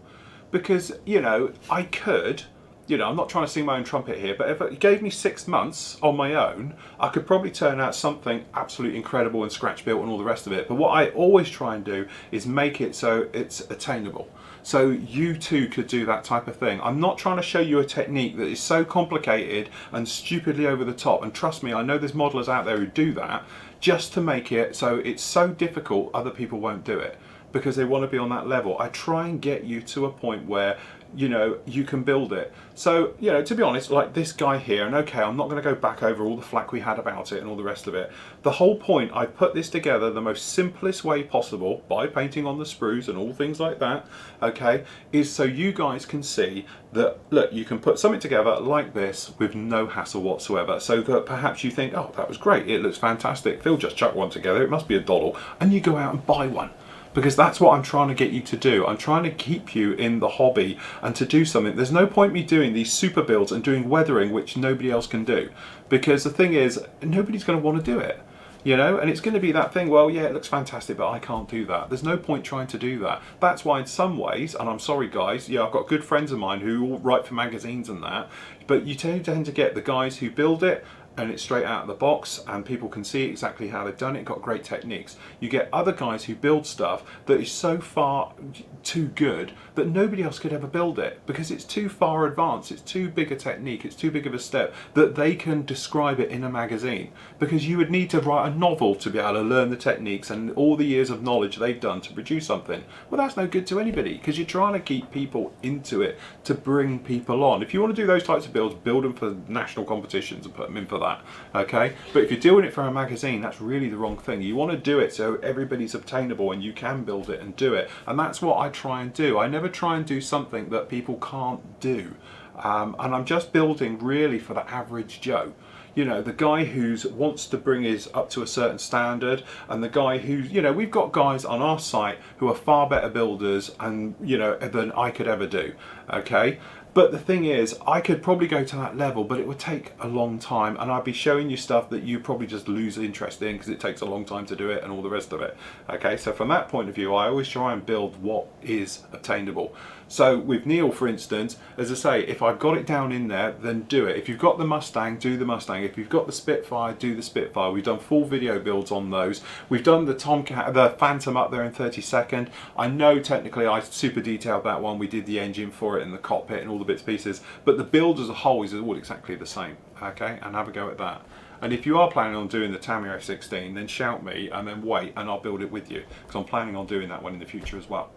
because I could. I'm not trying to sing my own trumpet here, but if it gave me 6 months on my own, I could probably turn out something absolutely incredible and scratch built and all the rest of it. But what I always try and do is make it so it's attainable. So you too could do that type of thing. I'm not trying to show you a technique that is so complicated and stupidly over the top. And trust me, I know there's modelers out there who do that just to make it so it's so difficult other people won't do it, because they want to be on that level. I try and get you to a point where you can build it. So to be honest, like this guy here, and okay, I'm not going to go back over all the flack we had about it and all the rest of it. The whole point, I put this together the most simplest way possible by painting on the sprues and all things like that, okay, is so you guys can see that, look, you can put something together like this with no hassle whatsoever. So that perhaps you think, oh, that was great, it looks fantastic, Phil just chucked one together, it must be a doddle, and you go out and buy one. Because that's what I'm trying to get you to do. I'm trying to keep you in the hobby and to do something. There's no point me doing these super builds and doing weathering, which nobody else can do. Because the thing is, nobody's going to want to do it. And it's going to be that thing, well, yeah, it looks fantastic, but I can't do that. There's no point trying to do that. That's why in some ways, and I'm sorry guys, yeah, I've got good friends of mine who all write for magazines and that, but you tend to get the guys who build it and it's straight out of the box and people can see exactly how they've done it, got great techniques. You get other guys who build stuff that is so far too good that nobody else could ever build it, because it's too far advanced, it's too big a technique, it's too big of a step that they can describe it in a magazine, because you would need to write a novel to be able to learn the techniques and all the years of knowledge they've done to produce something. Well, that's no good to anybody, because you're trying to keep people into it to bring people on. If you want to do those types of builds, build them for national competitions and put them in for that, okay? But if you're doing it for a magazine, that's really the wrong thing. You want to do it so everybody's obtainable and you can build it and do it, and that's what I try and do. I never try and do something that people can't do, and I'm just building really for the average Joe. The guy who wants to bring his up to a certain standard, and the guy who's, we've got guys on our site who are far better builders and than I could ever do, okay? But the thing is, I could probably go to that level, but it would take a long time, and I'd be showing you stuff that you probably just lose interest in because it takes a long time to do it and all the rest of it. Okay, so from that point of view, I always try and build what is obtainable. So with Neil, for instance, as I say, if I've got it down in there, then do it. If you've got the Mustang, do the Mustang. If you've got the Spitfire, do the Spitfire. We've done full video builds on those. We've done the the Phantom up there in 32nd. I know technically I super detailed that one. We did the engine for it and the cockpit and all the bits and pieces, but the build as a whole is all exactly the same. Okay, and have a go at that. And if you are planning on doing the Tamiya F16, then shout me and then wait and I'll build it with you, because I'm planning on doing that one in the future as well.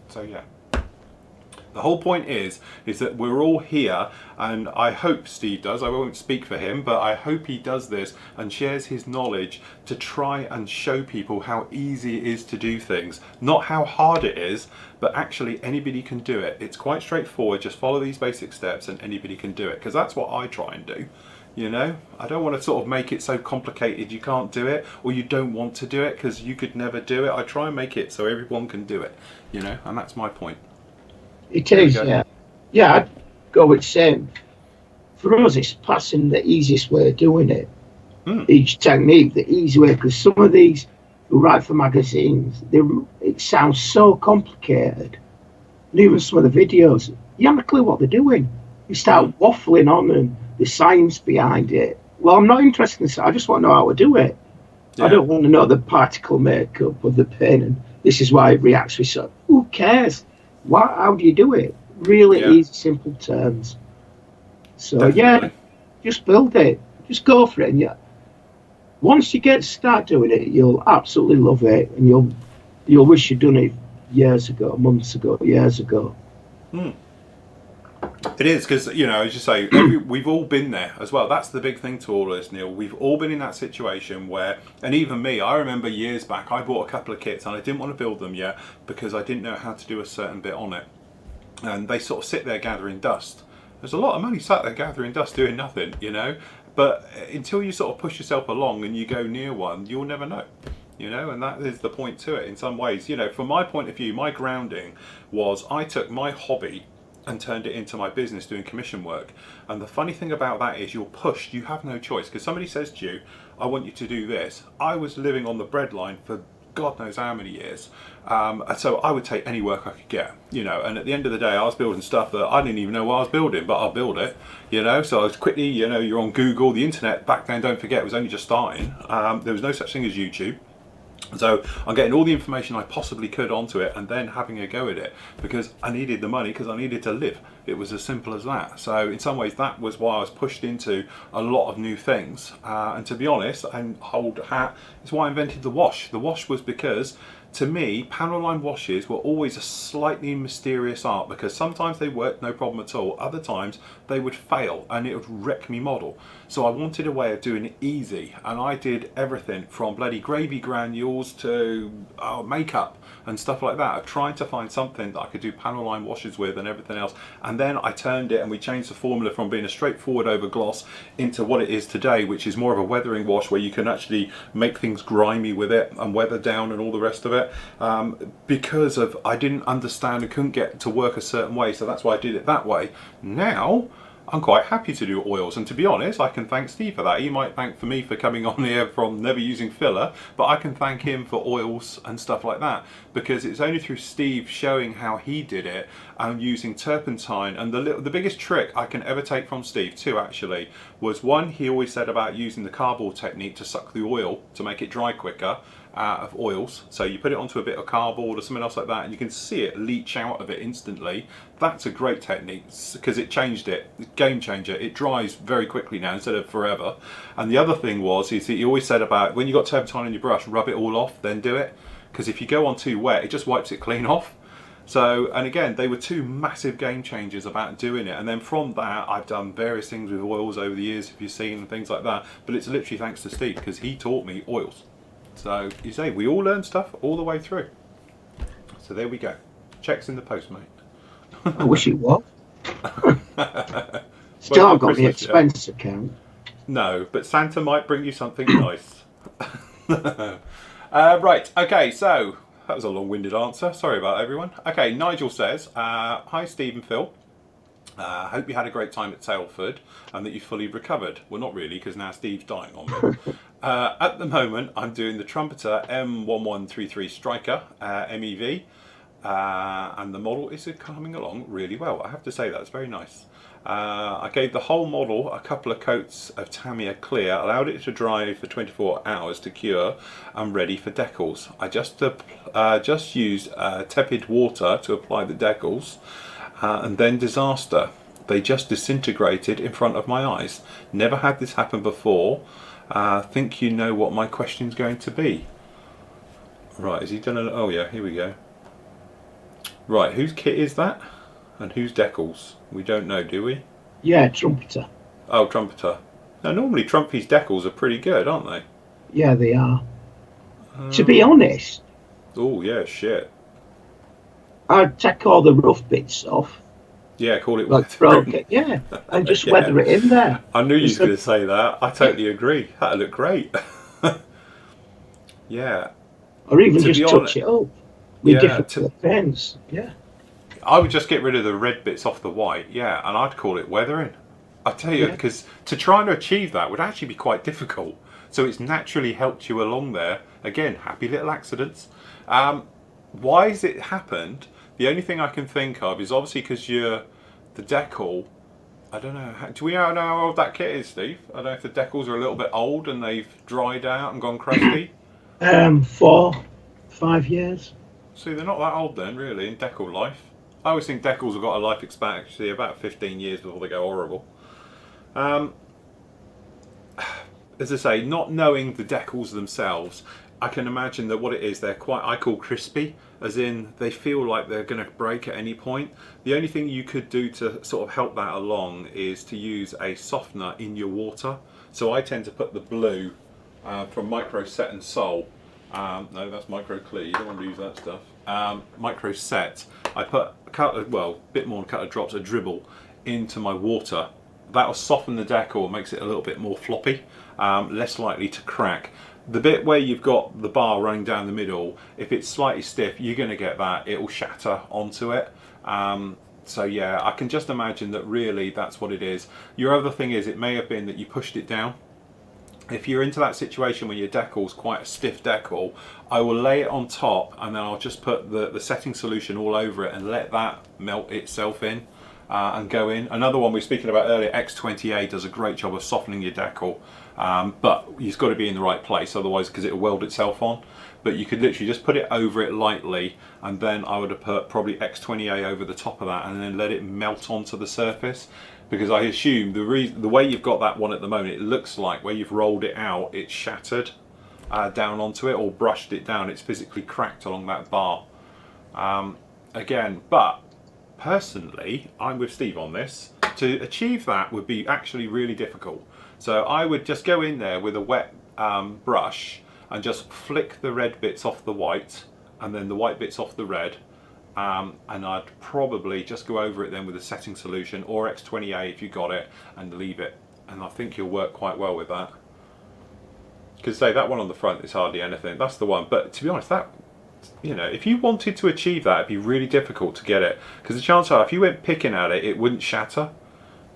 So yeah. The whole point is that we're all here, and I hope Steve does, I won't speak for him, but I hope he does this and shares his knowledge to try and show people how easy it is to do things. Not how hard it is, but actually anybody can do it. It's quite straightforward, just follow these basic steps and anybody can do it, because that's what I try and do. I don't want to sort of make it so complicated you can't do it, or you don't want to do it because you could never do it. I try and make it so everyone can do it, and that's my point. It is, yeah. Yeah, I'd go with same. For us, it's passing the easiest way of doing it. Each technique, the easy way, because some of these who write for magazines, it sounds so complicated. And even some of the videos, you haven't a clue what they're doing. You start waffling on and the science behind it. Well, I'm not interested in this. I just want to know how to do it. Yeah. I don't want to know the particle makeup of the pen and This is why it reacts with so. Who cares? How do you do it? Really Yeah, easy, simple terms. So yeah, definitely. just build it. Just go for it. And yeah, once you start doing it, you'll absolutely love it, and you'll wish you'd done it years ago, months ago, years ago. Hmm. It is because as you say, we've all been there as well. That's the big thing to all of us, Neil. We've all been in that situation where, and even me, I remember years back, I bought a couple of kits and I didn't want to build them yet because I didn't know how to do a certain bit on it, and they sort of sit there gathering dust. There's a lot of money sat there gathering dust doing nothing. But until you sort of push yourself along and you go near one, you'll never know. And that is the point to it in some ways. From my point of view, my grounding was I took my hobby and turned it into my business doing commission work. And the funny thing about that is you're pushed, you have no choice. Because somebody says to you, I want you to do this. I was living on the breadline for God knows how many years. So I would take any work I could get, and at the end of the day, I was building stuff that I didn't even know what I was building, but I'll build it, So I was quickly, you're on Google, the internet back then, don't forget, was only just starting. There was no such thing as YouTube. So I'm getting all the information I possibly could onto it and then having a go at it because I needed the money because I needed to live. It was as simple as that. So in some ways that was why I was pushed into a lot of new things. And to be honest, and hold hat, it's why I invented the wash. The wash was because to me, panel line washes were always a slightly mysterious art because sometimes they worked no problem at all. Other times they would fail and it would wreck me model. So I wanted a way of doing it easy, and I did everything from bloody gravy granules to makeup and stuff like that, of trying to find something that I could do panel line washes with and everything else. And then I turned it and we changed the formula from being a straightforward over gloss into what it is today, which is more of a weathering wash where you can actually make things grimy with it and weather down and all the rest of it. Because of I didn't understand and couldn't get to work a certain way, so that's why I did it that way. Now I'm quite happy to do oils, and to be honest, I can thank Steve for that. He might thank for me for coming on here from never using filler, but I can thank him for oils and stuff like that because it's only through Steve showing how he did it and using turpentine. And the biggest trick I can ever take from Steve too, actually, was one, he always said about using the cardboard technique to suck the oil to make it dry quicker out of oils. So you put it onto a bit of cardboard or something else like that and you can see it leach out of it instantly. That's a great technique because it changed it. Game changer. It dries very quickly now instead of forever. And the other thing is that he always said about when you got turpentine on your brush, rub it all off, then do it. Because if you go on too wet, it just wipes it clean off. So, and again, they were two massive game changers about doing it. And then from that, I've done various things with oils over the years, if you've seen, and things like that. But it's literally thanks to Steve because he taught me oils. So you say we all learn stuff all the way through. So there we go. Checks in the post, mate. I wish it was. Well, Still it's haven't not got the Christmas yet. expense account. No, but Santa might bring you something nice. Right, okay, so that was a long-winded answer. Sorry about that, everyone. Okay, Nigel says, hi Steve and Phil. Hope you had a great time at Salford and that you fully recovered. Well, not really, because now Steve's dying on me. At the moment, I'm doing the Trumpeter M1133 Striker MEV, and the model is coming along really well. I have to say that's very nice. I gave the whole model a couple of coats of Tamiya Clear, allowed it to dry for 24 hours to cure, and ready for decals. I just used tepid water to apply the decals, and then disaster. They just disintegrated in front of my eyes. Never had this happen before. Think you know what my question's going to be. Right, has he done it? Oh yeah, here we go. Right, whose kit is that? And whose decals? We don't know, do we? Yeah, Trumpeter. Oh, Trumpeter. Now, normally Trumpy's decals are pretty good, aren't they? Yeah, they are. To be honest, Oh, yeah, shit. I'd take all the rough bits off, Yeah, call it like weathering. broke it, yeah, and just Yeah. weather it in there. I knew you was Instead, going to say that. I totally agree. That'd look great. Yeah. or even To be just touch honest, it up with yeah, different colour pens. Yeah, I would just get rid of the red bits off the white, yeah, and I'd call it weathering. I tell you, yeah. because to try and achieve that would actually be quite difficult. So it's naturally helped you along there. Again, happy little accidents. Why has it happened? The only thing I can think of is obviously because you're the decal. I don't know. Do we know how old that kit is, Steve? I don't know if the decals are a little bit old and they've dried out and gone crusty. 4, 5 years. See, they're not that old then, really, in decal life. I always think decals have got a life expectancy about 15 years before they go horrible. Um, as I say, not knowing the decals themselves, I can imagine that what it is, they're quite, I call crispy, as in they feel like they're going to break at any point. The only thing you could do to sort of help that along is to use a softener in your water. So I tend to put the blue from Micro Set and Sol. No, that's Micro Clear. You don't want to use that stuff. Micro Set. I put a bit more than a couple of drops of dribble into my water. That'll soften the decal, makes it a little bit more floppy, less likely to crack. The bit where you've got the bar running down the middle, if it's slightly stiff, you're going to get that. It will shatter onto it. So yeah, I can just imagine that really that's what it is. Your other thing is, it may have been that you pushed it down. If you're into that situation where your decal's quite a stiff decal, I will lay it on top and then I'll just put the setting solution all over it and let that melt itself in and go in. Another one we were speaking about earlier, X20A, does a great job of softening your decal, but you've got to be in the right place otherwise, because it will weld itself on. But you could literally just put it over it lightly, and then I would have put probably X20A over the top of that and then let it melt onto the surface. Because I assume the way you've got that one at the moment, it looks like where you've rolled it out, it's shattered down onto it, or brushed it down. It's physically cracked along that bar. Again, but personally, I'm with Steve on this. To achieve that would be actually really difficult. So I would just go in there with a wet brush and just flick the red bits off the white, and then the white bits off the red. And I'd probably just go over it then with a setting solution or X20A if you got it, and leave it. And I think you'll work quite well with that. Because say that one on the front is hardly anything. That's the one. But to be honest, that, you know, if you wanted to achieve that, it'd be really difficult to get it. Because the chances are, if you went picking at it, it wouldn't shatter,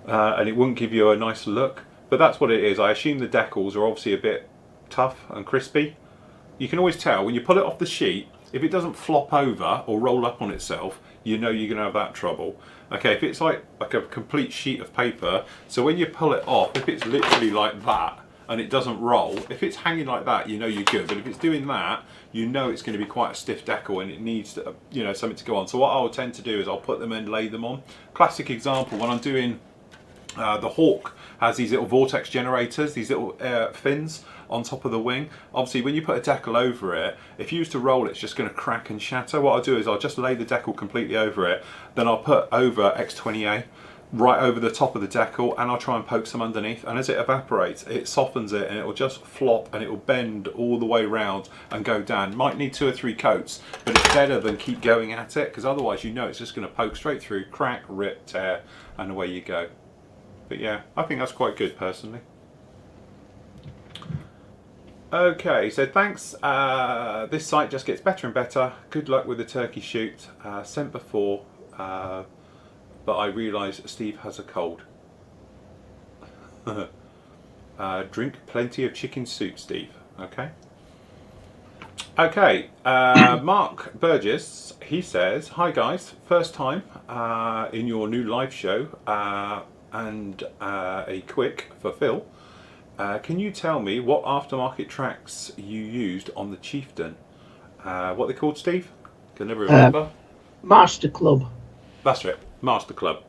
and it wouldn't give you a nice look. But that's what it is. I assume the decals are obviously a bit tough and crispy. You can always tell when you pull it off the sheet. If it doesn't flop over or roll up on itself, you know you're going to have that trouble. Okay, if it's like a complete sheet of paper, so when you pull it off, if it's literally like that and it doesn't roll, if it's hanging like that, you know you're good. But if it's doing that, you know it's going to be quite a stiff decal and it needs to, you know, something to go on. So what I'll tend to do is I'll put them and lay them on. Classic example, when I'm doing the Hawk has these little vortex generators, these little fins on top of the wing. Obviously when you put a decal over it, if you used to roll it's just going to crack and shatter. What I'll do is I'll just lay the decal completely over it, then I'll put over X20A right over the top of the decal, and I'll try and poke some underneath, and as it evaporates it softens it and it will just flop and it will bend all the way round and go down. Might need 2 or 3 coats, but it's better than keep going at it, because otherwise you know it's just going to poke straight through, crack, rip, tear, and away you go. But yeah, I think that's quite good personally. Okay, so thanks. This site just gets better and better. Good luck with the turkey shoot. Sent before, but I realise Steve has a cold. Drink plenty of chicken soup, Steve. Okay. Okay, Mark Burgess, he says, hi guys, first time in your new live show, and a quick for Phil. Can you tell me what aftermarket tracks you used on the Chieftain? What they called, Steve? Can never remember. Master Club. That's it, Master Club.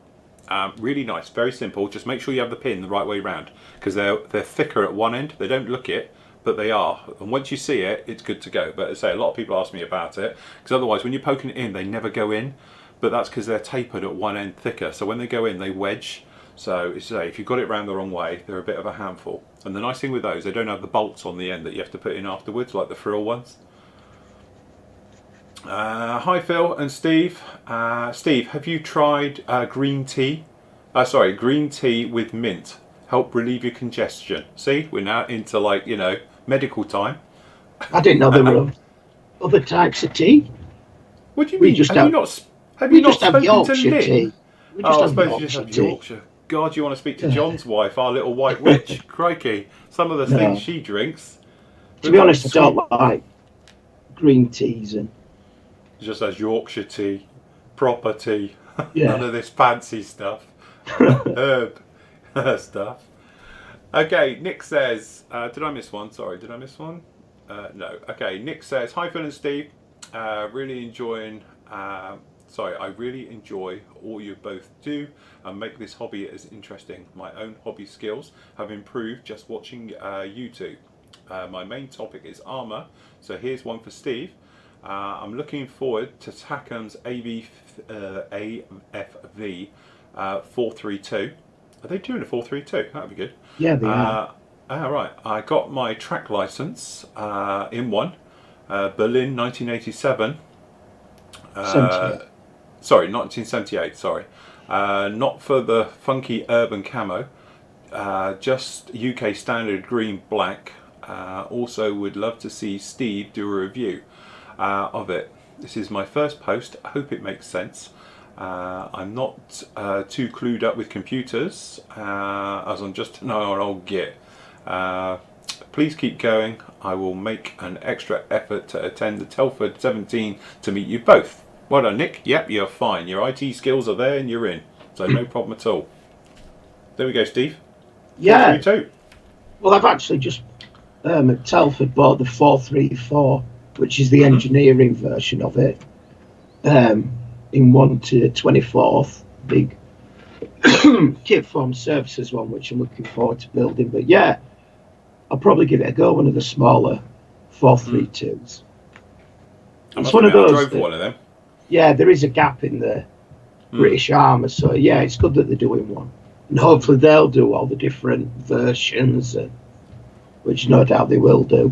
Really nice, very simple. Just make sure you have the pin the right way round, because they're thicker at one end. They don't look it, but they are. And once you see it, it's good to go. But as I say, a lot of people ask me about it, because otherwise when you're poking it in, they never go in. But that's because they're tapered at one end thicker. So when they go in, they wedge. So if you've got it round the wrong way, they're a bit of a handful. And the nice thing with those, they don't have the bolts on the end that you have to put in afterwards, like the frill ones. Hi Phil and Steve. Steve, have you tried green tea? Green tea with mint. Help relieve your congestion. See, we're now into, like, you know, medical time. I didn't know there were other types of tea. What do you mean? Have you not spoken Yorkshire to Lynn? tea. I suppose you just have Yorkshire. God, you want to speak to John's wife, our little white witch? Crikey, some of the things she drinks. To be honest, I don't like green teas and. Just as Yorkshire tea, proper tea. Yeah. None of this fancy stuff, herb stuff. Okay, Nick says, did I miss one? Sorry, did I miss one? No. Okay, Nick says, hi Phil and Steve. Really enjoying. I really enjoy all you both do and make this hobby as interesting. My own hobby skills have improved just watching you two. My main topic is armour, so here's one for Steve. I'm looking forward to Takam's AFV 432. Are they doing a 432? That'd be good. Yeah, they are. Right. I got my track license in one. Berlin 1987. 78. Sorry, 1978. Sorry. Not for the funky urban camo. Just UK standard green black. Also would love to see Steve do a review of it. This is my first post. I hope it makes sense. I'm not too clued up with computers, as I'm just an old git. Please keep going. I will make an extra effort to attend the Telford 17 to meet you both. Well done, Nick. Yep, you're fine. Your IT skills are there and you're in. So no problem at all. There we go, Steve. Yeah. 432. Well, I've actually just at Telford bought the 434, which is the engineering version of it, in 1 to 24th, big kit form services one, which I'm looking forward to building. But yeah, I'll probably give it a go, one of the smaller 432s. It's one of those. I drove one of them. Yeah, there is a gap in the British armour, so yeah, it's good that they're doing one. And hopefully they'll do all the different versions, which no doubt they will do.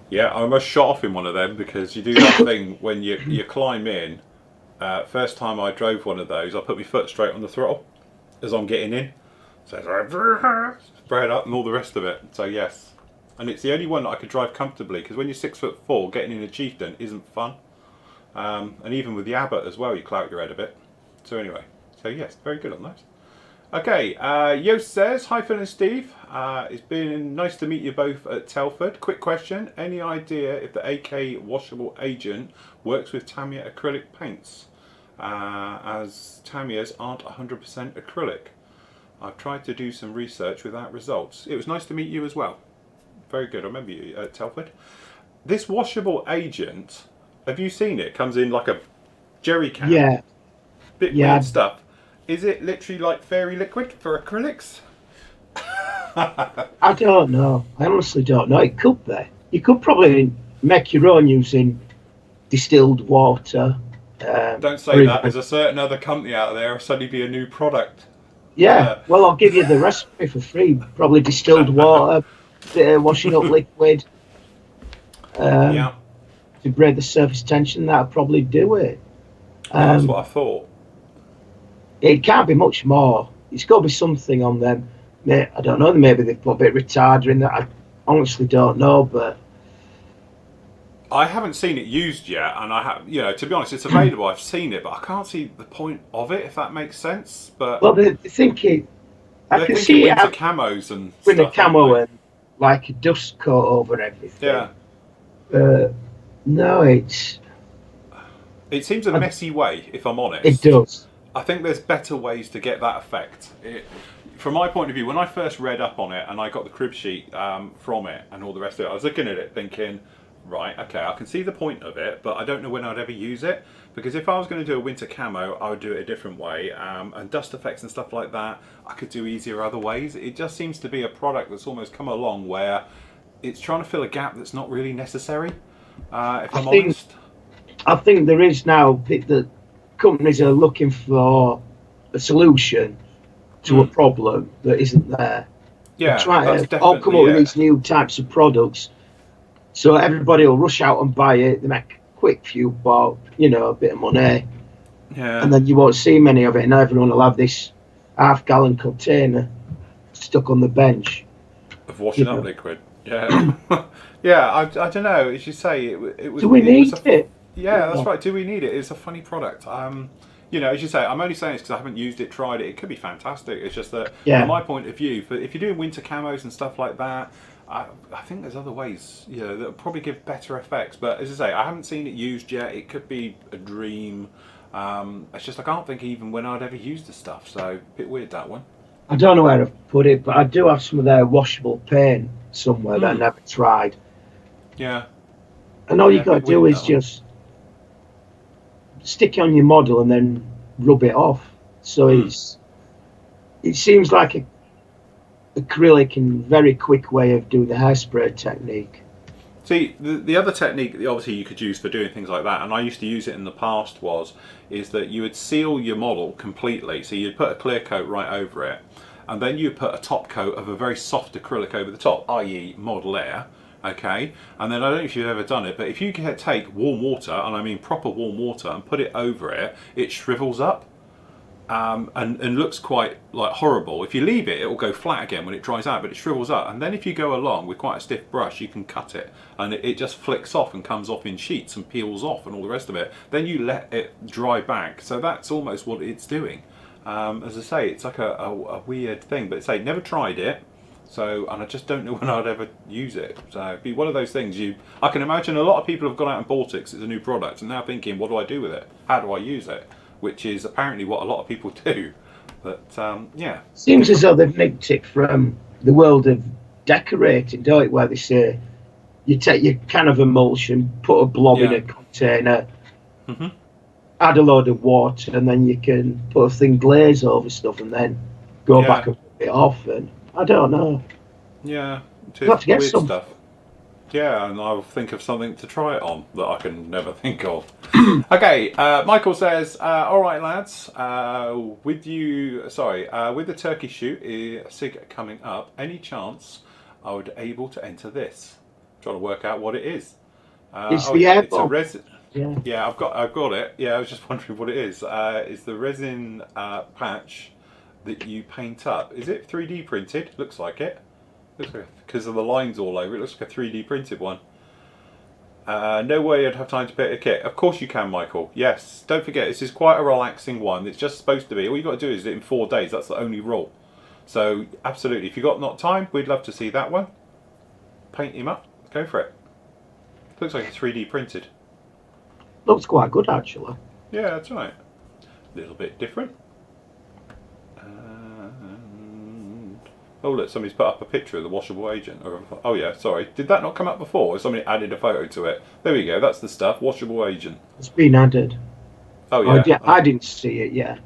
Yeah, I almost shot off in one of them because you do that thing when you climb in. First time I drove one of those, I put my foot straight on the throttle as I'm getting in. So it's like, spread up and all the rest of it. So yes. And it's the only one that I could drive comfortably because when you're 6'4", getting in a Chieftain isn't fun. And even with the Abbott as well, you clout your head a bit. So anyway, so yes, very good on those. Okay, Yost says, hi Phil and Steve, it's been nice to meet you both at Telford. Quick question, any idea if the AK washable agent works with Tamiya acrylic paints? As Tamiyas aren't 100% acrylic. I've tried to do some research without results. It was nice to meet you as well. Very good, I remember you at Telford. This washable agent, have you seen it? Comes in like a jerry can. Yeah. Bit weird stuff. Is it literally like fairy liquid for acrylics? I don't know. I honestly don't know. It could be. You could probably make your own using distilled water. Don't say that. There's a certain other company out there. It'll suddenly be a new product. Yeah. Well, I'll give you the recipe for free. Probably distilled water, washing up liquid. Yeah. To break the surface tension, that'll probably do it. That's what I thought. It can't be much more. It's got to be something on them. I don't know. Maybe they've put a bit of retarder in that. I honestly don't know, but I haven't seen it used yet, and I have, to be honest, it's available. I've seen it, but I can't see the point of it, if that makes sense. But well, they're thinking. I can see winter it camos and with stuff, a camo and like a dust coat over everything. Yeah. No, it seems a messy way, if I'm honest. It does. I think there's better ways to get that effect. From my point of view, when I first read up on it and I got the crib sheet from it and all the rest of it, I was looking at it thinking, right, okay, I can see the point of it, but I don't know when I'd ever use it. Because if I was going to do a winter camo, I would do it a different way. And dust effects and stuff like that, I could do easier other ways. It just seems to be a product that's almost come along where it's trying to fill a gap that's not really necessary, if I'm honest. I think there is now that companies are looking for a solution to a problem that isn't there. Yeah, trying to all come up with these new types of products, so everybody will rush out and buy it. They make a quick few bob, a bit of money, and then you won't see many of it, and everyone will have this half-gallon container stuck on the bench of washing up liquid. Yeah, yeah. I don't know. As you say, it was. Do we need it? Yeah, that's right. Do we need it? It's a funny product. As you say, I'm only saying this because I haven't used it, tried it. It could be fantastic. It's just that, from my point of view, if you're doing winter camos and stuff like that, I think there's other ways, that will probably give better effects. But as I say, I haven't seen it used yet. It could be a dream. It's just I can't think even when I'd ever used the stuff. So a bit weird, that one. I don't know where to put it, but I do have some of their washable paint somewhere that I never tried. Yeah. And all you Yeah, a got to bit do weird is that one. just stick it on your model and then rub it off. So Hmm. it seems like a acrylic and very quick way of doing the hairspray technique. See, the other technique that obviously you could use for doing things like that, and I used to use it in the past, is that you would seal your model completely. So you'd put a clear coat right over it, and then you'd put a top coat of a very soft acrylic over the top, i.e. Model Air, okay? And then I don't know if you've ever done it, but if you take warm water, and I mean proper warm water, and put it over it, it shrivels up. And looks quite like horrible. If you leave it, it will go flat again when it dries out, but it shrivels up. And then if you go along with quite a stiff brush, you can cut it, and it just flicks off and comes off in sheets and peels off and all the rest of it. Then you let it dry back. So that's almost what it's doing. As I say, it's like a weird thing, but say never tried it. So, and I just don't know when I'd ever use it. So it'd be one of those things I can imagine a lot of people have gone out and bought it because it's a new product and now thinking, what do I do with it? How do I use it? Which is apparently what a lot of people do. But yeah, Seems as different. though they've nicked it from the world of decorating, don't it? Where they say you take your can of emulsion, put a blob in Yeah. a container, Hmm. add a load of water, and then you can put a thin glaze over stuff and then go back Yeah. and rub it off. And I don't know. Yeah. It We'll is have to get weird some. stuff. Yeah, and I'll think of something to try it on that I can never think of. Okay, Michael says, all right, lads, with the turkey shoot SIG coming up, any chance I would able to enter this? Trying to work out what it is. It's Oh the yeah, it's a airball. resin. Yeah. Yeah, I've got it. Yeah, I was just wondering what it is. It's the resin patch that you paint up. Is it 3D printed? Looks like it. Looks like, because of the lines all over, it looks like a 3D printed one. No way I'd have time to pick a kit. Of course you can, Michael. Yes. Don't forget, this is quite a relaxing one. It's just supposed to be. All you've got to do is do it in 4 days. That's the only rule. So, absolutely. If you've got not time, we'd love to see that one. Paint him up. Go for it. Looks like it's 3D printed. Looks quite good actually. Yeah, that's right. A little bit different. Oh look, somebody's put up a picture of the washable agent. Oh yeah, sorry. Did that not come up before? Or somebody added a photo to it. There we go, that's the stuff. Washable agent. It's been added. Oh Oh, yeah. yeah, I didn't see it yet.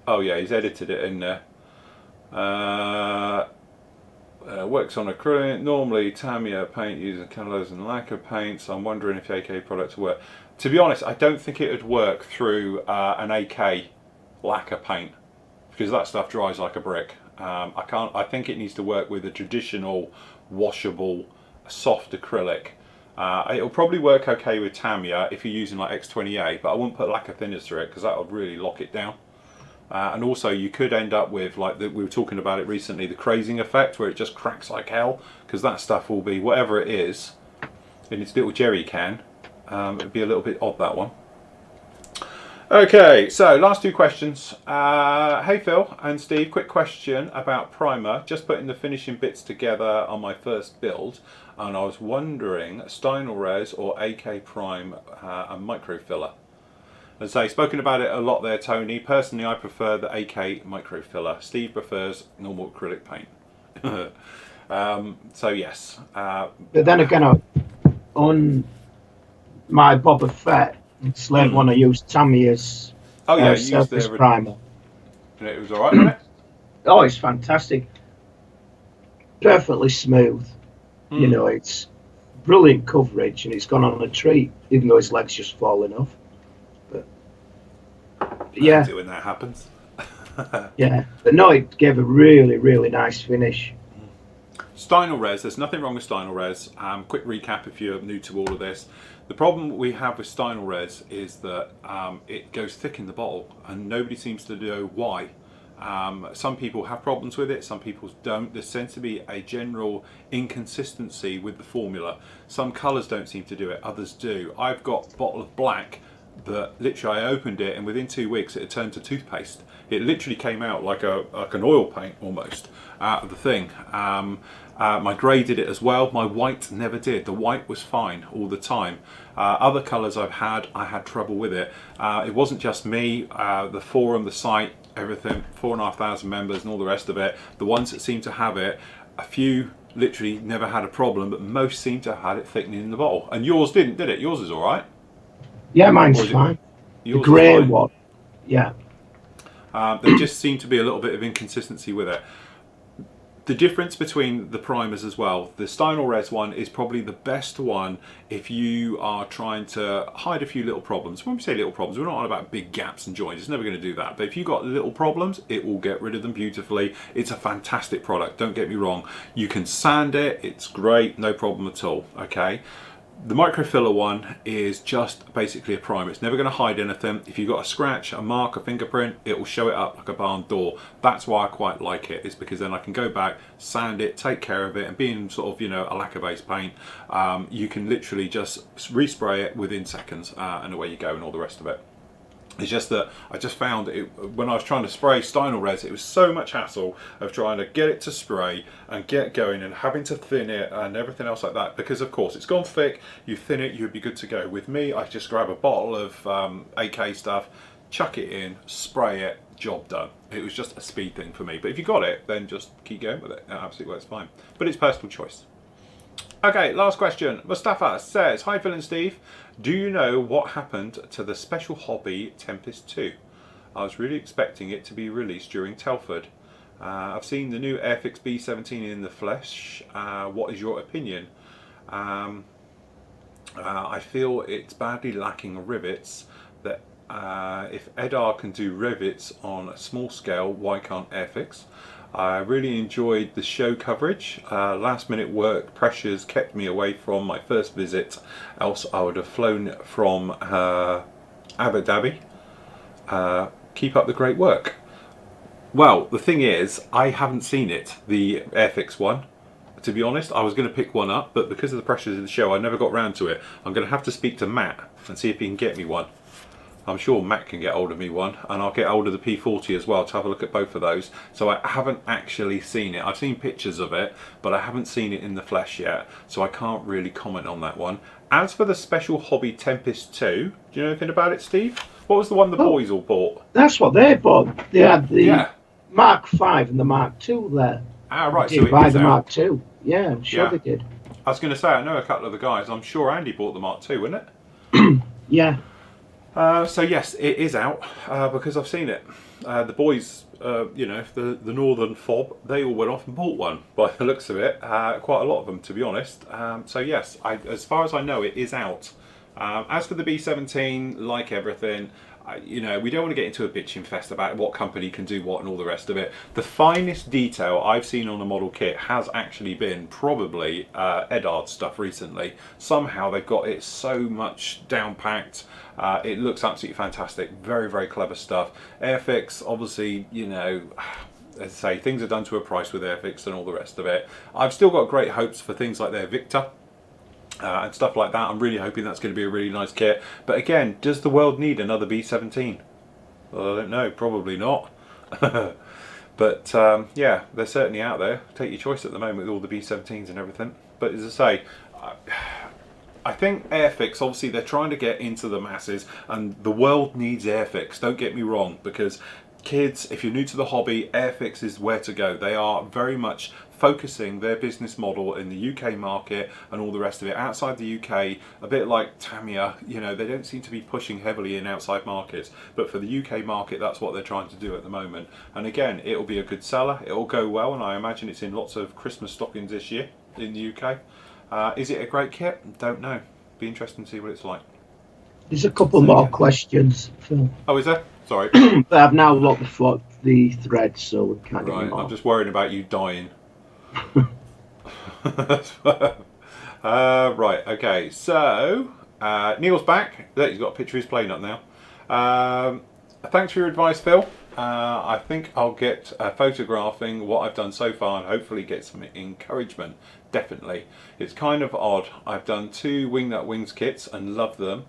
Oh yeah, he's edited it in there. Works on acrylic. Normally Tamiya paint using colours and lacquer paint, so I'm wondering if AK products work. To be honest, I don't think it would work through an AK lacquer paint because that stuff dries like a brick. I can't. I think it needs to work with a traditional washable soft acrylic. It'll probably work okay with Tamiya if you're using like X28, but I wouldn't put lacquer thinners through it because that would really lock it down. And also you could end up with, like we were talking about it recently, the crazing effect where it just cracks like hell, because that stuff will be, whatever it is, in its little jerry can, it'd be a little bit odd, that one. Okay, so last 2 questions. Hey Phil and Steve, quick question about primer. Just putting the finishing bits together on my first build, and I was wondering, Stynylrez or AK Prime and microfiller. As I've spoken about it a lot there, Tony. Personally, I prefer the AK microfiller. Steve prefers normal acrylic paint. So yes. But then again, on my Boba Fett slave one, I used Tamiya's Oh yeah, you used surface the. primer. It was all right, wasn't it? Oh, it's fantastic. Perfectly smooth. You know, it's brilliant coverage, and it's gone on a treat, even though his leg's just falling off. But I yeah, do when that happens. yeah. But no, it gave a really, really nice finish. Stynylrez, there's nothing wrong with Stynylrez. Quick recap if you're new to all of this. The problem we have with Stynylrez is that it goes thick in the bottle and nobody seems to know why. Some people have problems with it, some people don't. There tends to be a general inconsistency with the formula. Some colours don't seem to do it, others do. I've got a bottle of black that literally I opened it and within 2 weeks it had turned to toothpaste. It literally came out like an oil paint almost out of the thing. My grey did it as well. My white never did. The white was fine all the time. Other colours I had trouble with it. It wasn't just me. The forum, the site, everything, 4,500 members and all the rest of it. The ones that seem to have it, a few literally never had a problem, but most seem to have had it thickening in the bottle. And yours didn't, did it? Yours is all right. Yeah, mine's Or is it? fine. The Yours is grey fine. one. Yeah. There just seemed to be a little bit of inconsistency with it. The difference between the primers as well, the Stynal Res one is probably the best one if you are trying to hide a few little problems. When we say little problems, we're not on about big gaps and joints. It's never going to do that. But if you've got little problems, it will get rid of them beautifully. It's a fantastic product, don't get me wrong. You can sand it, it's great, no problem at all, okay? The microfiller one is just basically a primer. It's never going to hide anything. If you've got a scratch, a mark, a fingerprint, it will show it up like a barn door. That's why I quite like it, is because then I can go back, sand it, take care of it, and being sort of, you know, a lacquer-based paint, you can literally just respray it within seconds, and away you go, and all the rest of it. It's just that I just found it when I was trying to spray Stynal Res, it was so much hassle of trying to get it to spray and get going and having to thin it and everything else like that, because of course it's gone thick, you thin it, you'd be good to go. With me, I just grab a bottle of AK stuff, chuck it in, spray it, job done. It was just a speed thing for me, but if you got it, then just keep going with it. It absolutely works fine, but it's personal choice. Okay, last question. Mustafa says, hi Phil and Steve, do you know what happened to the Special Hobby Tempest 2? I was really expecting it to be released during Telford. I've seen the new Airfix B17 in the flesh. What is your opinion? I feel it's badly lacking rivets. That if Edar can do rivets on a small scale, why can't Airfix? I really enjoyed the show coverage. Last minute work pressures kept me away from my first visit, else I would have flown from Abu Dhabi. Keep up the great work. Well, the thing is, I haven't seen it, the Airfix one. To be honest, I was going to pick one up, but because of the pressures of the show, I never got round to it. I'm going to have to speak to Matt and see if he can get me one. I'm sure Matt can get hold of me one, and I'll get hold of the P40 as well to have a look at both of those. So I haven't actually seen it. I've seen pictures of it, but I haven't seen it in the flesh yet, so I can't really comment on that one. As for the Special Hobby Tempest 2, do you know anything about it, Steve? What was the one the boys all bought? That's what they bought. They had the Yeah. Mark 5 and the Mark 2 there. Ah, right, They so did it buy is the out. Mark 2. Yeah, I'm sure Yeah. they did. I was going to say, I know a couple of the guys. I'm sure Andy bought the Mark 2, wasn't it? Yeah. So yes, it is out because I've seen it. The boys, you know, the Northern Fob, they all went off and bought one by the looks of it. Quite a lot of them, to be honest. So yes, as far as I know, it is out. As for the B17, like everything, you know, we don't want to get into a bitching fest about what company can do what and all the rest of it. The finest detail I've seen on a model kit has actually been probably Edard stuff recently. Somehow they've got it so much down packed. It looks absolutely fantastic. Very, very clever stuff. Airfix, obviously, you know, as I say, things are done to a price with Airfix and all the rest of it. I've still got great hopes for things like their Victor. And stuff like that. I'm really hoping that's going to be a really nice kit. But again, does the world need another B17? Well, I don't know, probably not. But yeah, they're certainly out there. Take your choice at the moment with all the B17s and everything. But as I say, I think Airfix, obviously they're trying to get into the masses, and the world needs Airfix, don't get me wrong, because kids, if you're new to the hobby, Airfix is where to go. They are very much focusing their business model in the UK market and all the rest of it. Outside the UK, a bit like Tamiya, you know, they don't seem to be pushing heavily in outside markets, but for the UK market, that's what they're trying to do at the moment. And again, it'll be a good seller, it'll go well, and I imagine it's in lots of Christmas stockings this year in the UK. Is it a great kit? Don't know. Be interesting to see what it's like. There's a couple So, more yeah. questions, Phil. Oh, is there? Sorry. But I've now locked the thread, so we can't get Right, any more. I'm just worried about you dying. Right, okay, so Neil's back. He's got a picture of his plane up now. Thanks for your advice, Phil. I think I'll get photographing what I've done so far and hopefully get some encouragement. Definitely. It's kind of odd. I've done 2 Wingnut Wings kits and love them.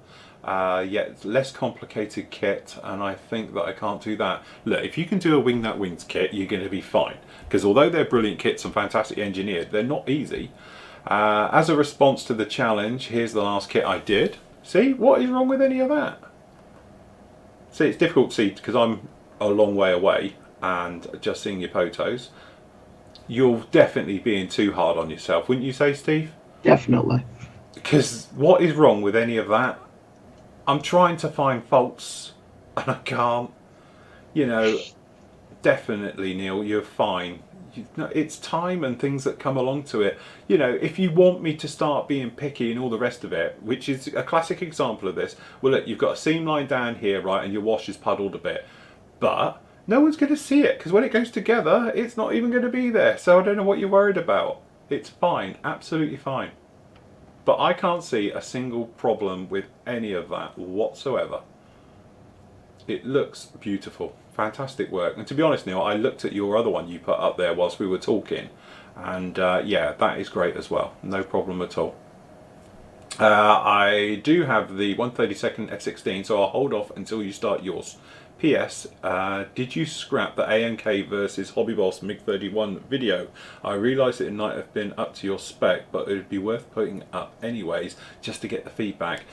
Yet less complicated kit, and I think that I can't do that. Look, if you can do a Wingnut Wings kit, you're going to be fine, because although they're brilliant kits and fantastic engineered, they're not easy. As a response to the challenge, here's the last kit I did. See, what is wrong with any of that? See, it's difficult to see because I'm a long way away and just seeing your photos. you're definitely being too hard on yourself, wouldn't you say, Steve? Definitely. Because what is wrong with any of that? I'm trying to find faults and I can't. You know, definitely, Neil, you're fine. It's time and things that come along to it. You know, if you want me to start being picky and all the rest of it, which is a classic example of this, well, look, you've got a seam line down here, right, and your wash is puddled a bit. But no one's going to see it because when it goes together, it's not even going to be there. So I don't know what you're worried about. It's fine, absolutely fine. But I can't see a single problem with any of that whatsoever. It looks beautiful. Fantastic work. And to be honest, Neil, I looked at your other one you put up there whilst we were talking. And yeah, that is great as well. No problem at all. I do have the 132nd F16, so I'll hold off until you start yours. P.S. Did you scrap the AMK versus Hobby Boss MiG-31 video? I realise that it might have been up to your spec, but it would be worth putting up anyways, just to get the feedback.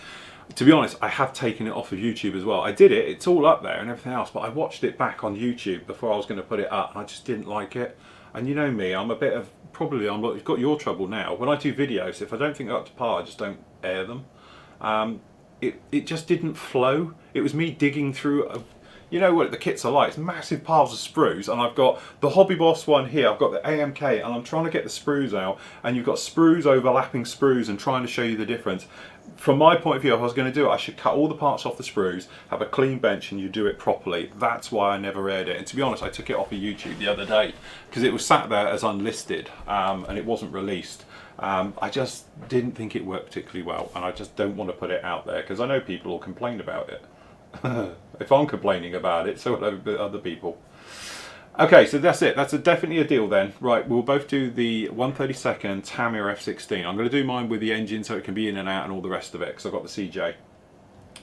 To be honest, I have taken it off of YouTube as well. I did it, it's all up there and everything else, but I watched it back on YouTube before I was going to put it up, and I just didn't like it. And you know me, I'm a bit of, probably you've got your trouble now. When I do videos, if I don't think they're up to par, I just don't air them. It just didn't flow. It was me digging through you know what the kits are like, it's massive piles of sprues, and I've got the Hobby Boss one here, I've got the AMK, and I'm trying to get the sprues out, and you've got sprues overlapping sprues and trying to show you the difference. From my point of view, if I was going to do it, I should cut all the parts off the sprues, have a clean bench, and you do it properly. That's why I never aired it. And to be honest, I took it off of YouTube the other day because it was sat there as unlisted and it wasn't released. I just didn't think it worked particularly well, and I just don't want to put it out there because I know people will complain about it. If I'm complaining about it, so will other people. Okay, so that's it. That's definitely a deal then. Right, we'll both do the 132nd Tamiya F16. I'm going to do mine with the engine so it can be in and out and all the rest of it because I've got the CJ.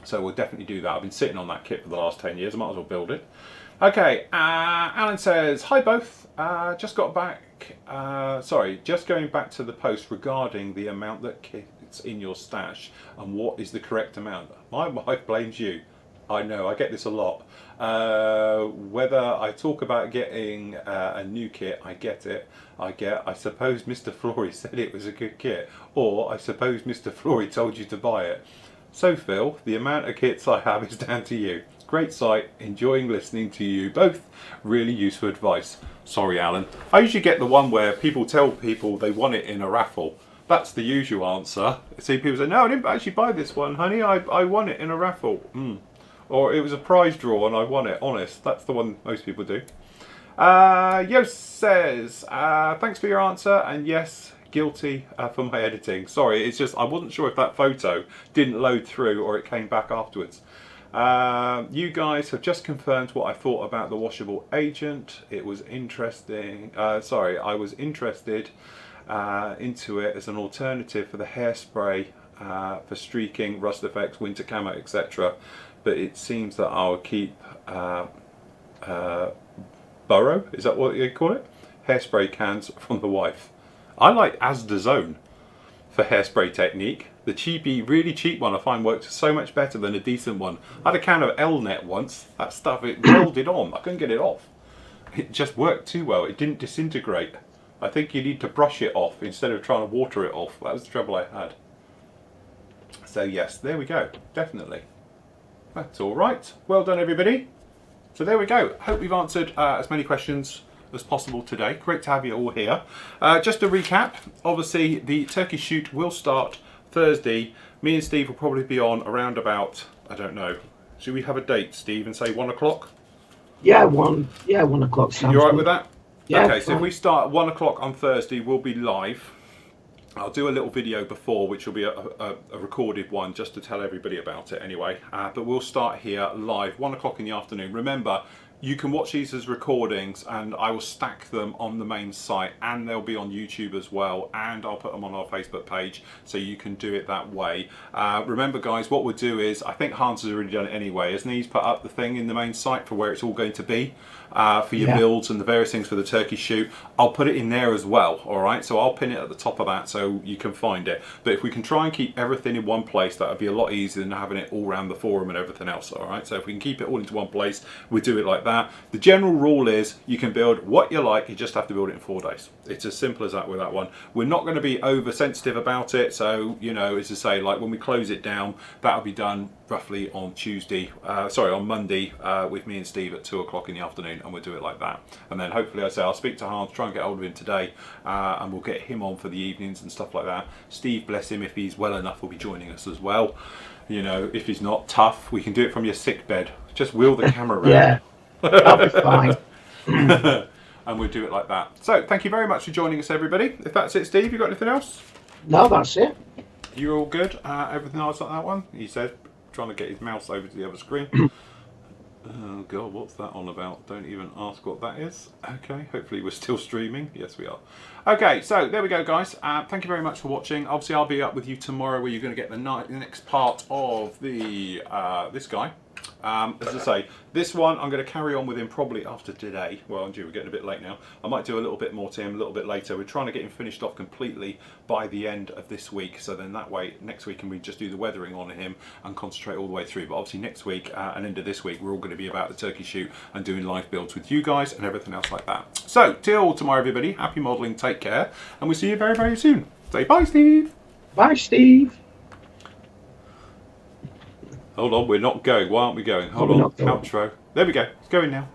So we'll definitely do that. I've been sitting on that kit for the last 10 years. I might as well build it. Okay, Alan says, hi both. Just got back. Just going back to the post regarding the amount that kits in your stash and what is the correct amount. My wife blames you. I know, I get this a lot. Whether I talk about getting a new kit, I get it. I suppose Mr. Flory said it was a good kit, or I suppose Mr. Flory told you to buy it. So Phil, the amount of kits I have is down to you. Great site, enjoying listening to you both. Really useful advice. Sorry Alan. I usually get the one where people tell people they want it in a raffle. That's the usual answer. See, people say, no, I didn't actually buy this one, honey, I won it in a raffle. Or it was a prize draw and I won it, honest. That's the one most people do. Yost says, thanks for your answer, and yes, guilty for my editing. Sorry, it's just I wasn't sure if that photo didn't load through or it came back afterwards. You guys have just confirmed what I thought about the washable agent. It was interesting. I was interested into it as an alternative for the hairspray for streaking, rust effects, winter camo, etc. But it seems that I'll keep Burrow, is that what you call it? Hairspray cans from the wife. I like Asda Zone for hairspray technique. The cheapy, really cheap one I find works so much better than a decent one. I had a can of L-Net once. That stuff, it welded on. I couldn't get it off. It just worked too well. It didn't disintegrate. I think you need to brush it off instead of trying to water it off. That was the trouble I had. So yes, there we go. Definitely. That's all right. Well done, everybody. So there we go. Hope we've answered as many questions as possible today. Great to have you all here. Just to recap, obviously the turkey shoot will start Thursday. Me and Steve will probably be on around about, I don't know. Should we have a date, Steve, and say 1 o'clock? Yeah, 1 o'clock sounds You all right good. with that? Yeah, okay, so if we start at 1 o'clock on Thursday, we'll be live. I'll do a little video before, which will be a recorded one, just to tell everybody about it anyway. But we'll start here live, 1 o'clock in the afternoon. Remember, you can watch these as recordings, and I will stack them on the main site, and they'll be on YouTube as well, and I'll put them on our Facebook page, so you can do it that way. Remember guys, what we'll do is, I think Hans has already done it anyway, isn't he? He's put up the thing in the main site for where it's all going to be. For your builds and the various things for the turkey shoot. I'll put it in there as well, alright? So I'll pin it at the top of that so you can find it. But if we can try and keep everything in one place, that would be a lot easier than having it all around the forum and everything else, alright? So if we can keep it all into one place, we'll do it like that. The general rule is you can build what you like, you just have to build it in 4 days. It's as simple as that with that one. We're not going to be oversensitive about it, so, you know, as I say, like when we close it down, that'll be done roughly on on Monday with me and Steve at 2 o'clock in the afternoon, and we'll do it like that. And then hopefully, I'll speak to Hans, try and get hold of him today, and we'll get him on for the evenings and stuff like that. Steve, bless him, if he's well enough, will be joining us as well. You know, if he's not tough, we can do it from your sick bed. Just wheel the camera around. Yeah, that'll be fine. And we'll do it like that. So, thank you very much for joining us, everybody. If that's it, Steve, you got anything else? No, that's it. You're all good? Everything else like that one? He said, trying to get his mouse over to the other screen. Oh god, what's that on about? Don't even ask what that is. Okay, hopefully we're still streaming. Yes, we are. Okay, so there we go, guys. Thank you very much for watching. Obviously, I'll be up with you tomorrow, where you're going to get the next part of the this guy. As I say, this one I'm going to carry on with him probably after today. Well, we're getting a bit late now. I might do a little bit more to him a little bit later. We're trying to get him finished off completely by the end of this week. So then that way, next week, and we just do the weathering on him and concentrate all the way through. But obviously next week and into this week, we're all going to be about the turkey shoot and doing live builds with you guys and everything else like that. So till tomorrow, everybody, happy modelling, take care, and we'll see you very, very soon. Say bye, Steve. Bye, Steve. Hold on, we're not going. Why aren't we going? Hold on. Outro. There we go. It's going now.